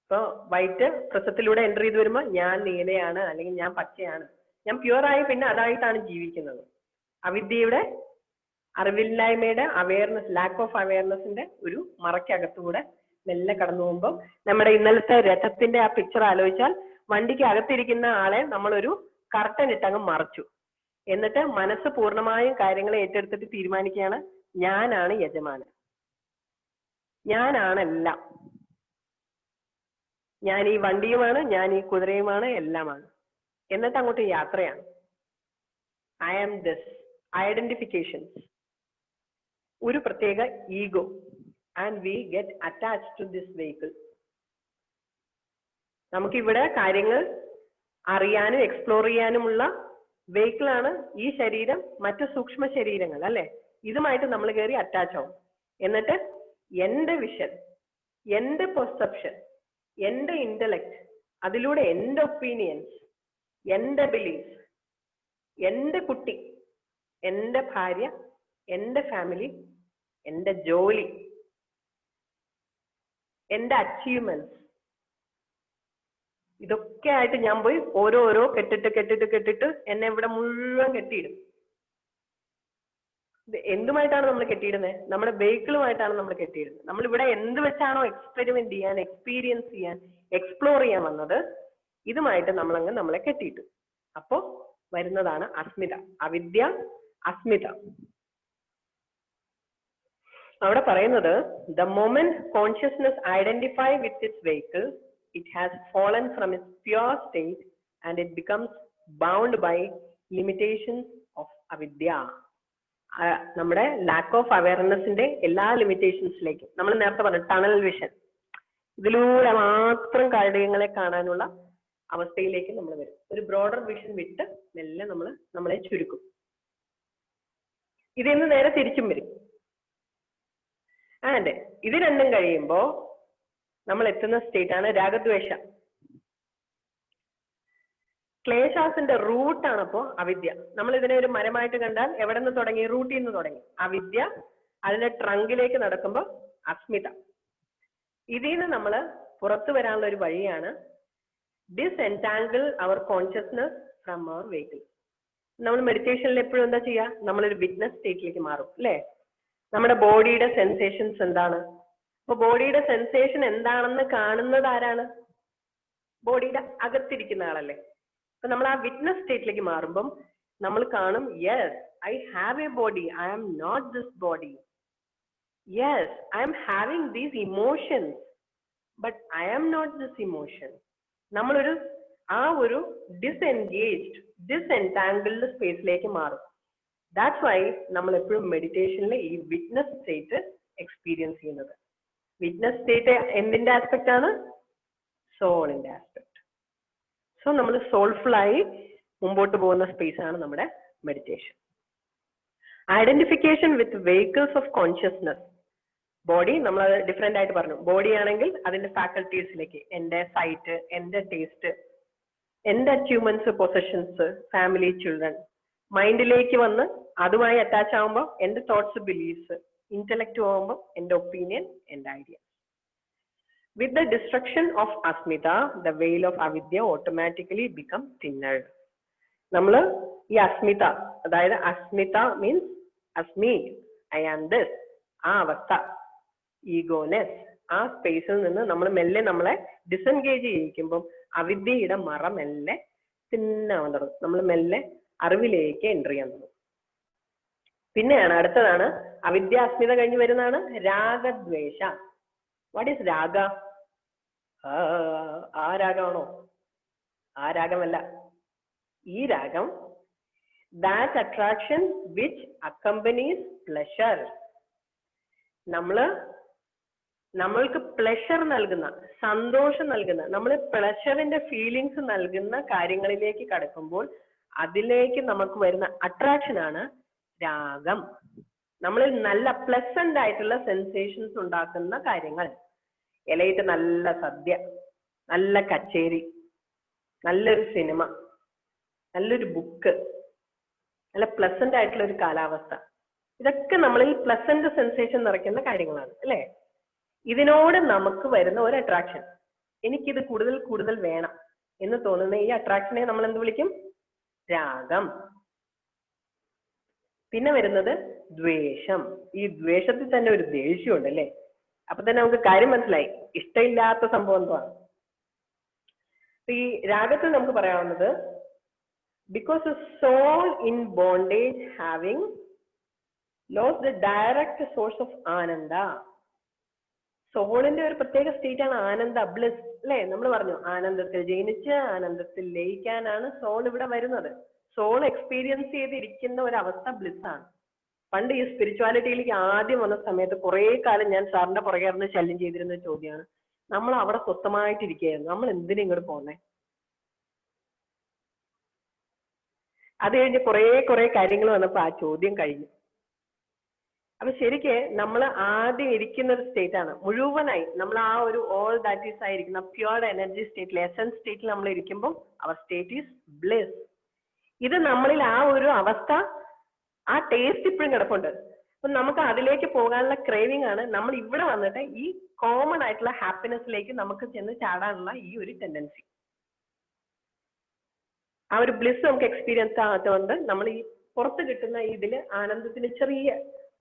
A: ഇപ്പൊ വൈറ്റ് പ്രസത്തിലൂടെ എൻ്റർ ചെയ്ത് വരുമ്പോൾ ഞാൻ നീലയാണ്, അല്ലെങ്കിൽ ഞാൻ പച്ചയാണ്. ഞാൻ പ്യുവറായി പിന്നെ അതായിട്ടാണ് ജീവിക്കുന്നത്. അവിദ്യയുടെ അറിവില്ലായ്മയുടെ അവയർനെസ്, ലാക്ക് ഓഫ് അവയർനെസിന്റെ ഒരു മറയ്ക്കകത്തുകൂടെ മെല്ലെ കടന്നു പോകുമ്പോൾ നമ്മുടെ ഇന്നലത്തെ രഥത്തിന്റെ ആ പിക്ചർ ആലോചിച്ചാൽ വണ്ടിക്ക് അകത്തിരിക്കുന്ന ആളെ നമ്മളൊരു കർട്ടൻ ഇട്ടങ്ങ് മറച്ചു. എന്നിട്ട് മനസ്സ് പൂർണ്ണമായും കാര്യങ്ങളെ ഏറ്റെടുത്തിട്ട് തീരുമാനിക്കുകയാണ് ഞാനാണ് യജമാനൻ, ഞാനാണെല്ലാം, ഞാൻ ഈ വണ്ടിയുമാണ്, ഞാൻ ഈ കുതിരയുമാണ്, എല്ലാമാണ്. എന്നിട്ട് അങ്ങോട്ട് യാത്രയാണ്. ഐ ആം ദിസ്, ഐഡന്റിഫിക്കേഷൻസ്, ഒരു പ്രത്യേക ego, and we get attached to this vehicle. നമുക്കിവിടെ കാര്യങ്ങൾ അറിയാനും എക്സ്പ്ലോർ ചെയ്യാനുമുള്ള വെഹിക്കിളാണ് ഈ ശരീരം, മറ്റു സൂക്ഷ്മ ശരീരങ്ങൾ അല്ലെ. ഇതുമായിട്ട് നമ്മൾ കയറി അറ്റാച്ച് ആവും. എന്നിട്ട് എന്റെ വിഷൻ, എന്റെ പെർസെപ്ഷൻ, എന്റെ ഇന്റലക്ട്, അതിലൂടെ എന്റെ ഒപ്പീനിയൻസ്, എന്റെ ബിലീഫ്, എന്റെ കുട്ടി, എന്റെ ഭാര്യ, എന്റെ ഫാമിലി, എന്റെ ജോലി, എന്റെ അച്ചീവ്മെന്റ്സ്, ഇതൊക്കെ ആയിട്ട് ഞാൻ പോയി ഓരോരോ കെട്ടിട്ട് എന്നെ ഇവിടെ മുഴുവൻ കെട്ടിയിടും. എന്തുമായിട്ടാണ് നമ്മൾ കെട്ടിയിടുന്നത്? നമ്മുടെ വെഹിക്കിളുമായിട്ടാണ് നമ്മൾ കെട്ടിയിടുന്നത്. നമ്മൾ ഇവിടെ എന്ത് വെച്ചാണോ എക്സ്പെരിമെന്റ് ചെയ്യാൻ, എക്സ്പീരിയൻസ് ചെയ്യാൻ, എക്സ്പ്ലോർ ചെയ്യാൻ വന്നത്, ഇതുമായിട്ട് നമ്മളങ്ങ് നമ്മളെ കെട്ടിയിട്ടു. അപ്പോ വരുന്നതാണ് അസ്മിത, അവിദ്യ, അസ്മിത. അവിടെ പറയുന്നത് the moment consciousness identify with its vehicle, it has fallen from its pure state and it becomes bound by limitations of avidya. നമ്മുടെ ലാക്ക് ഓഫ് അവയർനെസിന്റെ എല്ലാ ലിമിറ്റേഷൻസിലേക്കും, നമ്മൾ നേരത്തെ പറഞ്ഞു ടണൽ വിഷൻ, ഇതിലൂടെ മാത്രം കാര്യങ്ങളെ കാണാനുള്ള അവസ്ഥയിലേക്ക് നമ്മൾ വരും. ഒരു ബ്രോഡർ വിഷൻ വിട്ട് മെല്ലെ നമ്മളെ ചുരുക്കും. ഇതിന്ന് നേരെ തിരിച്ചും വരും. ആൻഡ് ഇത് രണ്ടും കഴിയുമ്പോ നമ്മൾ എത്തുന്ന സ്റ്റേറ്റ് ആണ് രാഗദ്വേഷ. ക്ലേശാസിന്റെ റൂട്ടാണ് അപ്പോ അവിദ്യ. നമ്മൾ ഇതിനെ ഒരു മരമായിട്ട് കണ്ടാൽ എവിടെ നിന്ന് തുടങ്ങി? റൂട്ടിൽ നിന്ന് തുടങ്ങി അവിദ്യ. അതിന്റെ ട്രങ്കിലേക്ക് നടക്കുമ്പോൾ അസ്മിത. ഇതിൽ നിന്ന് നമ്മൾ പുറത്തു വരാനുള്ള ഒരു വഴിയാണ് ഡിസ്എൻടാങ്കിൾ അവർ കോൺഷ്യസ്നെസ് ഫ്രം അവർ വെഹിക്കിൾ. നമ്മൾ മെഡിറ്റേഷനിൽ എപ്പോഴും എന്താ ചെയ്യുക? നമ്മളൊരു വിറ്റ്നസ് സ്റ്റേറ്റിലേക്ക് മാറും അല്ലെ. നമ്മുടെ ബോഡിയുടെ സെൻസേഷൻസ് എന്താണ്? അപ്പൊ ബോഡിയുടെ സെൻസേഷൻ എന്താണെന്ന് കാണുന്നത് ആരാണ്? ബോഡിയുടെ അകത്തിരിക്കുന്ന ആളല്ലേ. അപ്പൊ നമ്മൾ ആ വിറ്റ്നസ് സ്റ്റേറ്റിലേക്ക് മാറുമ്പം നമ്മൾ കാണും, yes I have a body, I am not this body. Yes I am having these emotions, but I am not this emotion. നമ്മളൊരു ആ ഒരു ഡിസ്എൻഗേജ്ഡ്, ഡിസ്എൻടാങ്കിൾഡ് സ്പേസിലേക്ക് മാറും. ദാറ്റ്സ് വൈ നമ്മൾ എപ്പോഴും മെഡിറ്റേഷനിൽ ഈ വിറ്റ്നസ് സ്റ്റേറ്റ് എക്സ്പീരിയൻസ് ചെയ്യുന്നത്. വിറ്റ്നസ് സ്റ്റേറ്റ് എന്തിന്റെ ആസ്പെക്ട് ആണ്? സോളിന്റെ ആസ്പെക്ട്. സോ നമ്മൾ സോൾഫുൾ ആയി മുമ്പോട്ട് പോകുന്ന സ്പേസ് ആണ് നമ്മുടെ meditation. Identification with vehicles of consciousness. Body നമ്മൾ അത് ഡിഫറെന്റ് ആയിട്ട് പറഞ്ഞു. ബോഡി ആണെങ്കിൽ അതിന്റെ ഫാക്കൽറ്റീസിലേക്ക്, എന്റെ സൈറ്റ്, എന്റെ ടേസ്റ്റ്, എന്റെ അച്ചീവ്മെന്റ്സ്, പൊസഷൻസ്, ഫാമിലി, ചിൽഡ്രൻ. മൈൻഡിലേക്ക് വന്ന് അതുമായി അറ്റാച്ച് ആകുമ്പോൾ എന്റെ തോട്ട്സ്, ബിലീഫ്സ്. ഇന്റലക്ട് പോകുമ്പോൾ എന്റെ ഒപ്പീനിയൻ, എന്റെ idea. With the destruction of asmita, the veil of avidya automatically becomes thinner. നമ്മള് ഈ അസ്മിത, അതായത് അസ്മിത മീൻസ് അസ്മി, ഐ ആം ദിസ്, ആ അവസ്ഥ, ഈഗോനെസ്, ആ സ്പേസിൽ നിന്ന് നമ്മൾ മെല്ലെ നമ്മളെ ഡിസെൻഗേജ് ചെയ്യിക്കുമ്പോൾ അവിദ്യയുടെ മറ മെല്ലെ തിന്നാവാൻ തുടങ്ങും. നമ്മൾ മെല്ലെ അറിവിലേക്ക് എൻ്റർ ചെയ്യാൻ തുടങ്ങും. പിന്നെയാണ് അടുത്തതാണ് അവിദ്യാസ്മിത കഴിഞ്ഞ് വരുന്നതാണ് രാഗദ്വേഷ. വാട്ട് ഈസ് രാഗ? ആ രാഗമാണോ? ആ രാഗമല്ല. ഈ രാഗം that attraction which accompanies pleasure. നമ്മൾക്ക് പ്ലഷർ നൽകുന്ന, സന്തോഷം നൽകുന്ന, നമ്മൾ പ്ലഷറിന്റെ ഫീലിങ്സ് നൽകുന്ന കാര്യങ്ങളിലേക്ക് കടക്കുമ്പോൾ അതിലേക്ക് നമുക്ക് വരുന്ന അട്രാക്ഷൻ ആണ് രാഗം. നമ്മളിൽ നല്ല പ്ലസന്റ് ആയിട്ടുള്ള സെൻസേഷൻസ് ഉണ്ടാക്കുന്ന കാര്യങ്ങൾ. ഇലയിട്ട് നല്ല സദ്യ, നല്ല കച്ചേരി, നല്ലൊരു സിനിമ, നല്ലൊരു ബുക്ക്, നല്ല പ്ലസന്റ് ആയിട്ടുള്ള ഒരു കാലാവസ്ഥ, ഇതൊക്കെ നമ്മളിൽ പ്ലസന്റ് സെൻസേഷൻ നിറയ്ക്കുന്ന കാര്യങ്ങളാണ് അല്ലെ? ഇതിനോട് നമുക്ക് വരുന്ന ഒരു അട്രാക്ഷൻ, എനിക്കിത് കൂടുതൽ കൂടുതൽ വേണം എന്ന് തോന്നുന്ന ഈ അട്രാക്ഷനെ നമ്മൾ എന്ത് വിളിക്കും? രാഗം. പിന്നെ വരുന്നത് ദ്വേഷം. ഈ ദ്വേഷത്തിൽ തന്നെ ഒരു ദേഷ്യമുണ്ട് അല്ലെ? അപ്പൊ തന്നെ നമുക്ക് കാര്യം മനസ്സിലായി, ഇഷ്ടമില്ലാത്ത സംഭവം എന്താണ്. ഈ രാഗത്തിൽ നമുക്ക് പറയാവുന്നത് because a soul in bondage having lost the direct source of ananda. സോളിന്റെ ഒരു പ്രത്യേക സ്റ്റേറ്റ് ആണ് ആനന്ദ, ബ്ലിസ് അല്ലെ? നമ്മൾ പറഞ്ഞു ആനന്ദത്തിൽ ജനിച്ച് ആനന്ദത്തിൽ ലയിക്കാനാണ് സോൾ ഇവിടെ വരുന്നത്. സോൾ എക്സ്പീരിയൻസ് ചെയ്തിരിക്കുന്ന ഒരു അവസ്ഥ ബ്ലിസ് ആണ്. പണ്ട് ഈ സ്പിരിച്വാലിറ്റിയിലേക്ക് ആദ്യം വന്ന സമയത്ത് കുറെ കാലം ഞാൻ സാറിന്റെ പുറകെ ഇരുന്ന് ശല്യം ചെയ്തിരുന്ന ചോദ്യമാണ്, നമ്മൾ അവിടെ സ്വസ്ഥമായിട്ടിരിക്കുകയായിരുന്നു, നമ്മൾ എന്തിനും ഇങ്ങോട്ട് പോന്നേ? അത് കഴിഞ്ഞ് കുറെ കാര്യങ്ങൾ വന്നപ്പോ ആ ചോദ്യം കഴിഞ്ഞു. അപ്പൊ ശരിക്ക് നമ്മൾ ആദ്യം ഇരിക്കുന്ന ഒരു സ്റ്റേറ്റ് ആണ് മുഴുവനായി, നമ്മൾ ആ ഒരു ഓൾ ദാറ്റ് ഈസ് ആയിരിക്കുന്ന പ്യുവർ എനർജി സ്റ്റേറ്റിൽ, എസൻസ് സ്റ്റേറ്റിൽ നമ്മൾ ഇരിക്കുമ്പോൾ അവർ സ്റ്റേറ്റ് ഈസ് ബ്ലിസ്. ഇത് നമ്മളിൽ ആ ഒരു അവസ്ഥ, ആ ടേസ്റ്റ് ഇപ്പോഴും കിടപ്പുണ്ട്. അപ്പൊ നമുക്ക് അതിലേക്ക് പോകാനുള്ള ക്രേവിംഗ് ആണ് നമ്മൾ ഇവിടെ വന്നിട്ട് ഈ കോമൺ ആയിട്ടുള്ള ഹാപ്പിനെസ്സിലേക്ക് നമുക്ക് ചെന്ന് ചാടാനുള്ള ഈ ഒരു ടെൻഡൻസി. ആ ഒരു ബ്ലിസ് നമുക്ക് എക്സ്പീരിയൻസ് ആകാത്തതുകൊണ്ട് നമ്മൾ ഈ പുറത്ത് കിട്ടുന്ന ഇതില് ആനന്ദത്തിന് ചെറിയ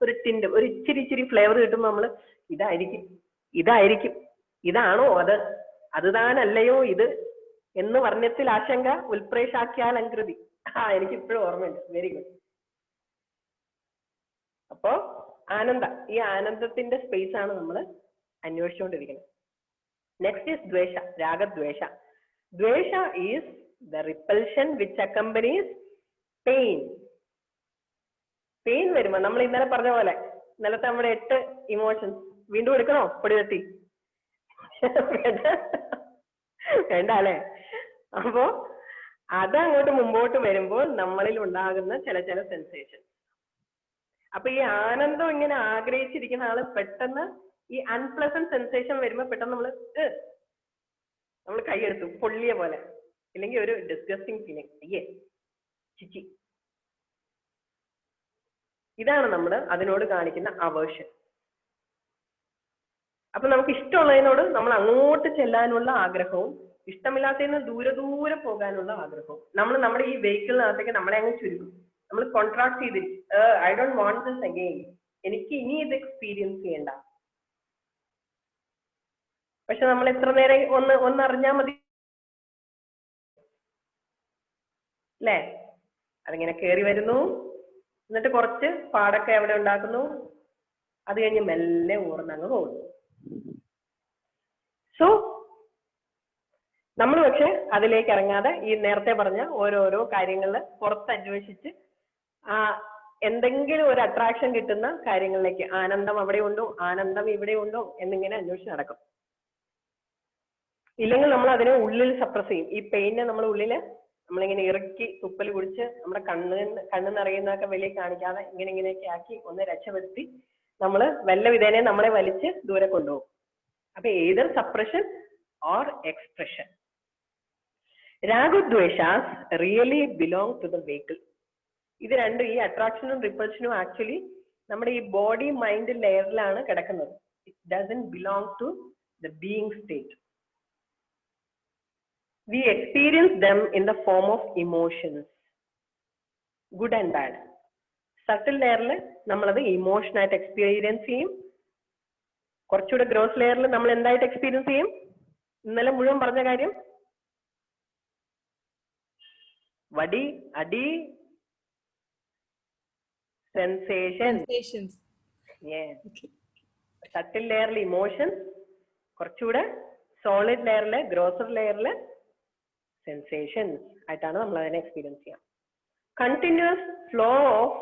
A: ഒരു ടിൻഡ്, ഒരു ഇച്ചിരി ഫ്ലേവർ കിട്ടുമ്പോൾ നമ്മൾ ഇതായിരിക്കും, ഇതാണോ അത് താനല്ലയോ ഇത് എന്ന് വർണ്ണത്തിൽ ആശങ്ക ഉൽപ്രേഷാക്കിയാൽ അങ്കൃതി. എനിക്ക് ഇപ്പോഴും ഓർമ്മയുണ്ട്. Very good. അപ്പോ ഈ ആനന്ദത്തിന്റെ സ്പേസ് ആണ് നമ്മൾ അന്വേഷിച്ചുകൊണ്ടിരിക്കുന്നത്. നെക്സ്റ്റ് ഈസ് ദ്വേഷ, രാഗദ്വേഷ. ദ്വേഷ is the repulsion which accompanies pain. Pain വരുമ്പോ നമ്മൾ ഇന്നലെ പറഞ്ഞ പോലെ, ഇന്നലത്തെ നമ്മുടെ 8 ഇമോഷൻസ് വീണ്ടും എടുക്കണോ? പൊടി തട്ടി വേണ്ട അല്ലെ? അപ്പോ അതങ്ങോട്ട് മുമ്പോട്ട് വരുമ്പോൾ നമ്മളിൽ ഉണ്ടാകുന്ന ചില സെൻസേഷൻ. അപ്പൊ ഈ ആനന്ദം ഇങ്ങനെ ആഗ്രഹിച്ചിരിക്കുന്ന ആള് പെട്ടെന്ന് ഈ അൺപ്ലസന്റ് സെൻസേഷൻ വരുമ്പോ പെട്ടെന്ന് നമ്മൾ കൈയെടുത്തു പൊള്ളിയ പോലെ, അല്ലെങ്കിൽ ഒരു ഡിസ്ഗസ്റ്റിംഗ് ഫീലിംഗ്, അയ്യേ ചിച്ചി. ഇതാണ് നമ്മൾ അതിനോട് കാണിക്കുന്ന അവേർഷൻ. അപ്പൊ നമുക്ക് ഇഷ്ടമുള്ളതിനോട് നമ്മൾ അങ്ങോട്ട് ചെല്ലാനുള്ള ആഗ്രഹവും ഇഷ്ടമില്ലാത്തതിന് ദൂരെ പോകാനുള്ള ആഗ്രഹവും. നമ്മൾ നമ്മുടെ ഈ വെഹിക്കിളിനകത്തേക്ക് നമ്മളെ അങ്ങ് ചുരുക്കും. നമ്മൾ കോൺട്രാക്ട് ചെയ്തിരിക്കും, I don't want this again, എനിക്ക് ഇനി ഇത് എക്സ്പീരിയൻസ് ചെയ്യണ്ട. പക്ഷെ നമ്മൾ എത്ര നേരം ഒന്ന് അറിഞ്ഞാൽ മതി അല്ലേ? അതിങ്ങനെ കയറി വരുന്നു, എന്നിട്ട് കുറച്ച് പാടൊക്കെ അവിടെ ഉണ്ടാക്കുന്നു, അത് കഴിഞ്ഞ് മെല്ലെ ഊർന്നങ്ങ് പോകുന്നു. സോ നമ്മൾ പക്ഷെ അതിലേക്ക് ഇറങ്ങാതെ ഈ നേരത്തെ പറഞ്ഞ ഓരോരോ കാര്യങ്ങളിൽ പുറത്ത് അന്വേഷിച്ച് എന്തെങ്കിലും ഒരു അട്രാക്ഷൻ കിട്ടുന്ന കാര്യങ്ങളിലേക്ക്, ആനന്ദം അവിടെ ഉണ്ടോ, ആനന്ദം ഇവിടെ ഉണ്ടോ എന്നിങ്ങനെ അന്വേഷിച്ച് നടക്കും. ഇല്ലെങ്കിൽ നമ്മൾ അതിനെ ഉള്ളിൽ സപ്രസ് ചെയ്യും. ഈ പെയിനെ നമ്മൾ ഉള്ളില് നമ്മളിങ്ങനെ ഇറക്കി തുപ്പൽ കുടിച്ച് നമ്മുടെ കണ്ണ് നിറയുന്നതൊക്കെ വെളിയിൽ കാണിക്കാതെ ഇങ്ങനെയൊക്കെ ആക്കി ഒന്ന് രക്ഷപ്പെടുത്തി നമ്മൾ വല്ല വിധേനെ നമ്മളെ വലിച്ച് ദൂരെ കൊണ്ടുപോകും. അപ്പൊ ഏതർ സപ്രഷൻ ഓർ എക്സ്പ്രഷൻ. രാഗദ്വേഷാസ് really belong to the vehicle. ഇത് രണ്ടും, ഈ അട്രാക്ഷനും റിപ്പൾഷനും ആക്ച്വലി നമ്മുടെ ഈ ബോഡി മൈൻഡ് ലെയറിലാണ് കിടക്കുന്നത്. It doesn't belong to the being state. We experience them in the form of emotions, good and bad. Subtle layerൽ നമ്മളത് emotion ആയിട്ട് എക്സ്പീരിയൻസ് ചെയ്യും. കുറച്ചുകൂടെ ഗ്രോസ് ലെയറിൽ നമ്മൾ എന്തായിട്ട് എക്സ്പീരിയൻസ് ചെയ്യും? ഇന്നലെ മുഴുവൻ പറഞ്ഞ കാര്യം, വടി, അടി, സെൻസേഷൻ.
E: Sensations.
A: സട്ടിൽ ലെയറിൽ ഇമോഷൻ, കുറച്ചുകൂടെ സോളിഡ് ലെയറില് ഗ്രോസർ ലെയറില് സെൻസേഷൻസ് ആയിട്ടാണ് നമ്മൾ അതിനെ എക്സ്പീരിയൻസ് ചെയ്യാം. കണ്ടിന്യൂസ് ഫ്ലോ ഓഫ്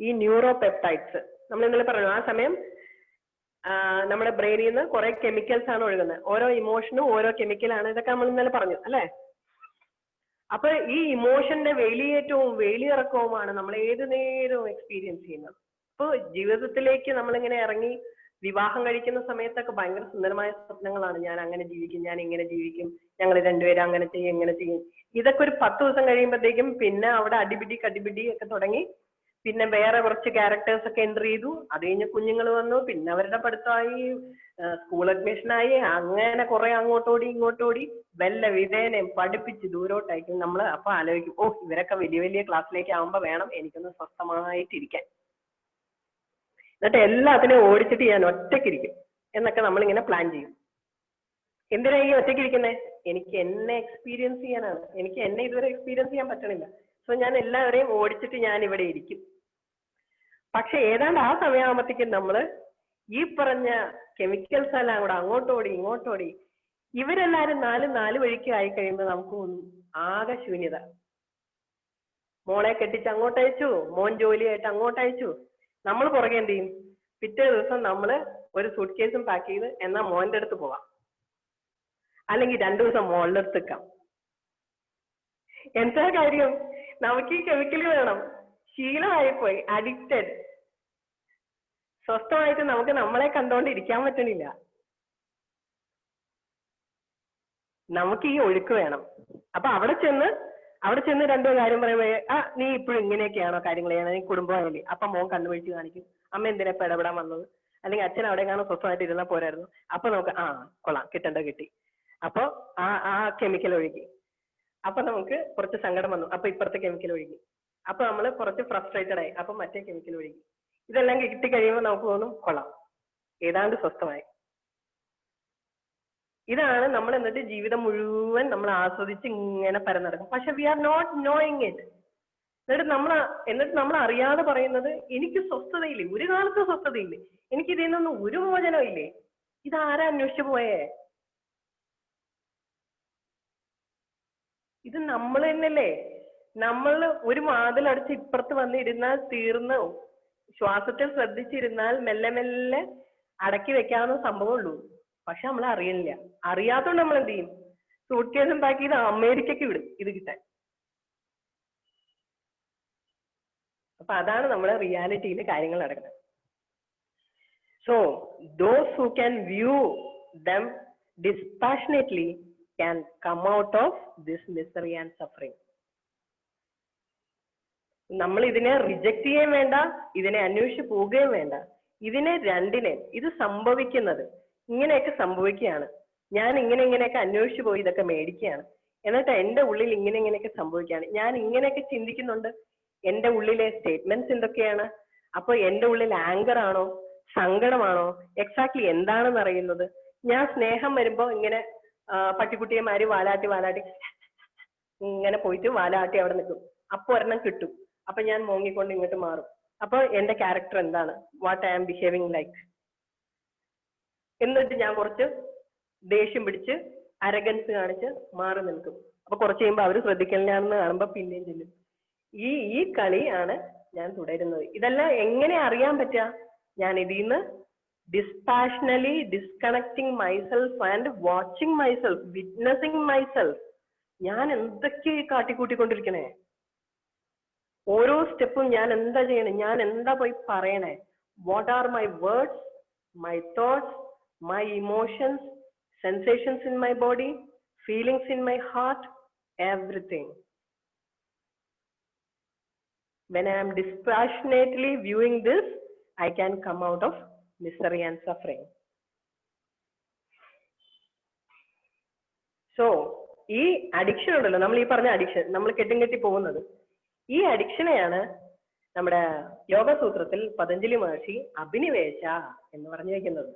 A: ഈ ന്യൂറോ പെപ്റ്റൈഡ്സ് നമ്മൾ ഇന്നലെ പറഞ്ഞു. ആ സമയം നമ്മുടെ ബ്രെയിനിൽ നിന്ന് കുറെ കെമിക്കൽസ് ആണ് ഒഴുകുന്നത്. ഓരോ ഇമോഷനും ഓരോ കെമിക്കലാണ്. ഇതൊക്കെ നമ്മൾ ഇന്നലെ പറഞ്ഞു അല്ലെ? അപ്പൊ ഈ ഇമോഷന്റെ വേലിയേറ്റവും വേലിയിറക്കവുമാണ് നമ്മൾ ഏത് നേരവും എക്സ്പീരിയൻസ് ചെയ്യുന്നത്. അപ്പൊ ജീവിതത്തിലേക്ക് നമ്മളിങ്ങനെ ഇറങ്ങി വിവാഹം കഴിക്കുന്ന സമയത്തൊക്കെ ഭയങ്കര സുന്ദരമായ സ്വപ്നങ്ങളാണ്. ഞാൻ അങ്ങനെ ജീവിക്കും, ഞാൻ ഇങ്ങനെ ജീവിക്കും, ഞങ്ങൾ രണ്ടുപേരും അങ്ങനെ ചെയ്യും, ഇങ്ങനെ ചെയ്യും. ഇതൊക്കെ ഒരു 10 ദിവസം കഴിയുമ്പോഴത്തേക്കും പിന്നെ അവിടെ അടിപിടി കടിപിടി ഒക്കെ തുടങ്ങി. പിന്നെ വേറെ കുറച്ച് ക്യാരക്ടേഴ്സ് ഒക്കെ എൻ്റർ ചെയ്തു. അത് കഴിഞ്ഞ് കുഞ്ഞുങ്ങൾ വന്നു, പിന്നെ അവരുടെ പഠിത്തമായി, സ്കൂൾ അഡ്മിഷനായി, അങ്ങനെ കുറെ അങ്ങോട്ടോടി ഇങ്ങോട്ടോടി വല്ല വിധേനയും പഠിപ്പിച്ച് ദൂരോട്ടായിരിക്കും നമ്മൾ. അപ്പൊ ആലോചിക്കും, ഓ ഇവരൊക്കെ വലിയ വലിയ ക്ലാസ്സിലേക്ക് ആവുമ്പോ വേണം എനിക്കൊന്ന് സ്വസ്ഥമായിട്ടിരിക്കാൻ, എന്നിട്ട് എല്ലാത്തിനെയും ഓടിച്ചിട്ട് ഞാൻ ഒറ്റയ്ക്കിരിക്കും എന്നൊക്കെ നമ്മളിങ്ങനെ പ്ലാൻ ചെയ്യും. എന്തിനാ ഈ ഒറ്റയ്ക്കിരിക്കുന്നത്? എനിക്ക് എന്നെ എക്സ്പീരിയൻസ് ചെയ്യാനാണ്. എനിക്ക് എന്നെ ഇതുവരെ എക്സ്പീരിയൻസ് ചെയ്യാൻ പറ്റണില്ല. സോ ഞാൻ എല്ലാവരെയും ഓടിച്ചിട്ട് ഞാൻ ഇവിടെ ഇരിക്കും. പക്ഷെ ഏതാണ്ട് ആ സമയമാകുമ്പോഴത്തേക്കും നമ്മള് ഈ പറഞ്ഞ കെമിക്കൽസ് എല്ലാം കൂടെ അങ്ങോട്ടോടി ഇങ്ങോട്ടോടി ഇവരെല്ലാരും നാല് വഴിക്ക് ആയി കഴിയുമ്പോൾ നമുക്ക് ആകെ ശൂന്യത. മോളെ കെട്ടിച്ച് അങ്ങോട്ടയച്ചു, മോൻ ജോലിയായിട്ട് അങ്ങോട്ടയച്ചു. നമ്മൾ പുറകെ എന്ത് ചെയ്യും? പിറ്റേ ദിവസം നമ്മള് ഒരു സൂട്ട് കേസും പാക്ക് ചെയ്ത് എന്നാ മോന്റെ അടുത്ത് പോവാം, അല്ലെങ്കിൽ 2 ദിവസം മോളുടെ അടുത്ത് നിൽക്കാം. എന്താ കാര്യം? നമുക്ക് ഈ കെമിക്കൽ വേണം. ശീലമായിപ്പോയി, അഡിക്റ്റഡ്. സ്വസ്ഥമായിട്ട് നമുക്ക് നമ്മളെ കണ്ടോണ്ടിരിക്കാൻ പറ്റണില്ല. നമുക്ക് ഈ ഒഴുക്ക് വേണം. അപ്പൊ അവിടെ ചെന്ന് 2 കാര്യം പറയുമ്പോ, നീ ഇപ്പോഴും ഇങ്ങനെയൊക്കെയാണോ കാര്യങ്ങൾ ചെയ്യണം? നീ കുടുംബമായില്ലേ? അപ്പൊ മോൻ കണ്ണുപിടിച്ച് കാണിക്കും, അമ്മ എന്തിനാ ഇപ്പൊ ഇടപെടാൻ വന്നത്? അല്ലെങ്കിൽ അച്ഛൻ അവിടെ കാണാൻ സ്വസ്ഥമായിട്ട് ഇരുന്നാൽ പോരായിരുന്നു? അപ്പൊ നമുക്ക് കൊള്ളാം, കിട്ടേണ്ട കിട്ടി. അപ്പൊ ആ കെമിക്കൽ ഒഴുകി. അപ്പൊ നമുക്ക് കുറച്ച് സങ്കടം വന്നു, അപ്പൊ ഇപ്പുറത്തെ കെമിക്കൽ ഒഴുകി. അപ്പൊ നമ്മൾ കുറച്ച് ഫ്രസ്ട്രേറ്റഡ് ആയി, അപ്പൊ മറ്റേ കെമിക്കൽ ഒഴുകി. ഇതെല്ലാം കിട്ടിക്കഴിയുമ്പോൾ നമുക്ക് തോന്നും, കൊള്ളാം, ഏതാണ്ട് സ്വസ്ഥമായി. ഇതാണ് നമ്മൾ എന്നിട്ട് ജീവിതം മുഴുവൻ നമ്മൾ ആസ്വദിച്ച് ഇങ്ങനെ പരന്നടക്കും. പക്ഷെ we are not knowing it. എന്നിട്ട് നമ്മൾ അറിയാതെ പറയുന്നത്, എനിക്ക് സ്വസ്ഥതയില്ലേ, ഒരു കാലത്ത് സ്വസ്ഥതയില്ലേ, എനിക്ക് ഇതിൽ നിന്നൊന്നും ഒരു മോചനം ഇല്ലേ. ഇതാരാ അന്വേഷിച്ചു പോയേ? ഇത് നമ്മൾ തന്നെയല്ലേ. നമ്മൾ ഒരു വാതിലടച്ച് ഇപ്പുറത്ത് വന്നിരുന്നാൽ തീർന്നു. ശ്വാസത്തെ ശ്രദ്ധിച്ചിരുന്നാൽ മെല്ലെ മെല്ലെ അടക്കി വെക്കാവുന്ന സംഭവമുള്ളൂ. പക്ഷെ നമ്മൾ അറിയില്ല. അറിയാത്തോണ്ട് നമ്മൾ എന്ത് ചെയ്യും? സൂട്ട് കേസ് ഉണ്ടാക്കി ഇത് അമേരിക്കക്ക് വിടും ഇത് കിട്ടാൻ. അപ്പൊ അതാണ് നമ്മുടെ റിയാലിറ്റിയിലെ കാര്യങ്ങൾ നടക്കുന്നത്. So those who can view dum dispassionately can come out of this misery and suffering. നമ്മൾ ഇതിനെ റിജക്ട് ചെയ്യുകയും വേണ്ട, ഇതിനെ അന്വേഷിച്ച് പോവുകയും വേണ്ട. ഇതിനെ രണ്ടിനെ, ഇത് സംഭവിക്കുന്നത് ഇങ്ങനെയൊക്കെ സംഭവിക്കുകയാണ്. ഞാൻ ഇങ്ങനെയൊക്കെ അന്വേഷിച്ചു പോയി ഇതൊക്കെ മേടിക്കുകയാണ്. എന്നിട്ട് എന്റെ ഉള്ളിൽ ഇങ്ങനെയൊക്കെ സംഭവിക്കുകയാണ്. ഞാൻ ഇങ്ങനെയൊക്കെ ചിന്തിക്കുന്നുണ്ട്. എന്റെ ഉള്ളിലെ സ്റ്റേറ്റ്മെന്റ്സ് എന്തൊക്കെയാണ്? അപ്പൊ എന്റെ ഉള്ളിൽ ആങ്കർ ആണോ, സങ്കടമാണോ, എക്സാക്ട്ലി എന്താണെന്ന് അറിയുന്നത്? ഞാൻ സ്നേഹം വരുമ്പോ ഇങ്ങനെ പട്ടിക്കുട്ടിയെമാര് വാലാട്ടി ഇങ്ങനെ പോയിട്ട് വാലാട്ടി അവിടെ നിൽക്കും. അപ്പൊ ഒരെണ്ണം കിട്ടും. അപ്പൊ ഞാൻ മോങ്ങിക്കൊണ്ട് ഇങ്ങോട്ട് മാറും. അപ്പൊ എന്റെ ക്യാരക്ടർ എന്താണ്? What I am behaving like. എന്നിട്ട് ഞാൻ കുറച്ച് ദേഷ്യം പിടിച്ച് അരഗൻസ് കാണിച്ച് മാറി നിൽക്കും. അപ്പൊ കുറച്ച് കഴിയുമ്പോൾ അവര് ശ്രദ്ധിക്കലാണെന്ന് കാണുമ്പോ പിന്നെയും ചെല്ലും. ഈ കളിയാണ് ഞാൻ തുടരുന്നത്. ഇതെല്ലാം എങ്ങനെ അറിയാൻ പറ്റുക? ഞാൻ ഇതിന്ന് dispassionately disconnecting myself and watching myself, witnessing myself. ഞാൻ എന്തൊക്കെ കാട്ടിക്കൂട്ടിക്കൊണ്ടിരിക്കണേ? ഓരോ സ്റ്റെപ്പും ഞാൻ എന്താ ചെയ്യണേ? ഞാൻ എന്താ പോയി പറയണേ? What are my words, my thoughts, my emotions, sensations in my body, feelings in my heart, everything. When I am dispassionately viewing this, I can come out of misery and suffering. So, ഈ addiction ഉണ്ടല്ലോ, നമ്മൾ ഈ പറഞ്ഞ addiction, നമ്മൾ കെട്ടി പോകുന്നത്, ഈ അഡിക്ഷനെയാണ് നമ്മുടെ യോഗസൂത്രത്തിൽ പതഞ്ജലി മഹർഷി അഭിനിവേശ എന്ന് പറഞ്ഞു വയ്ക്കുന്നത്.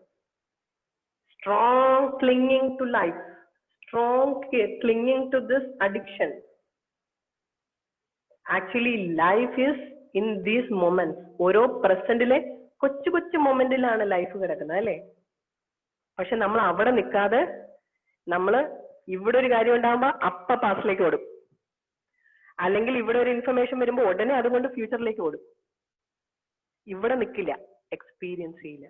A: strong clinging to life, strong clinging to this addiction. Actually life is in these moments. ഓരോ പ്രസന്റിലെ കൊച്ചു കൊച്ചു മൊമെന്റിലാണ് ലൈഫ് കിടക്കുന്നത് അല്ലേ? പക്ഷെ നമ്മൾ അവിടെ നിൽക്കാതെ നമ്മൾ ഇവിടെ ഒരു കാര്യം ഉണ്ടാകുമ്പോൾ പാസ്റ്റിലേക്ക് ഓടും, അല്ലെങ്കിൽ ഇവിടെ ഒരു ഇൻഫർമേഷൻ വരുമ്പോൾ ഉടനെ അതുകൊണ്ട് ഫ്യൂച്ചറിലേക്ക് ഓടും. ഇവിടെ നിൽക്കില്ല, എക്സ്പീരിയൻസ് ചെയ്യില്ല.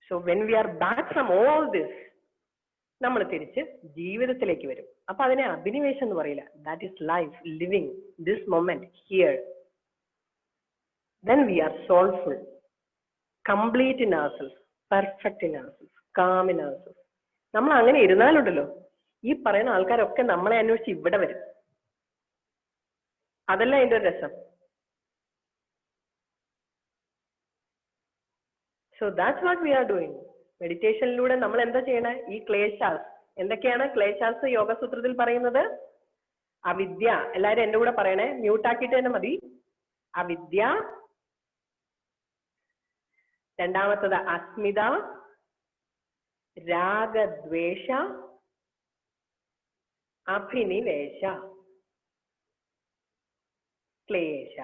A: So when we are back from all this, നമ്മൾ തിരിച്ച് ജീവിതത്തിലേക്ക് വരും. അപ്പൊ അതിനെ അഭിനിവേശം എന്ന് പറയില്ല. That is life, living this moment here. Then we are soulful, complete in ourselves, perfect in ourselves, calm in ourselves. നമ്മൾ അങ്ങനെ ഇരുന്നാലുണ്ടല്ലോ, ഈ പറയുന്ന ആൾക്കാരൊക്കെ നമ്മളെ അന്വേഷിച്ച് ഇവിടെ വരും. അതല്ല അതിന്റെ ഒരു രസം. So that's what we are doing. മെഡിറ്റേഷനിലൂടെ നമ്മൾ എന്താ ചെയ്യണേ? ഈ ക്ലേശാസ് എന്തൊക്കെയാണ്? ക്ലേശാസ് യോഗസൂത്രത്തിൽ പറയുന്നത് അവിദ്യ. എല്ലാരും എന്റെ കൂടെ പറയണേ, മ്യൂട്ടാക്കിയിട്ട് തന്നെ മതി. അവിദ്യ, രണ്ടാമത്തത് അസ്മിത, രാഗദ്വേഷ, അഭിനിവേശ, ക്ലേശ.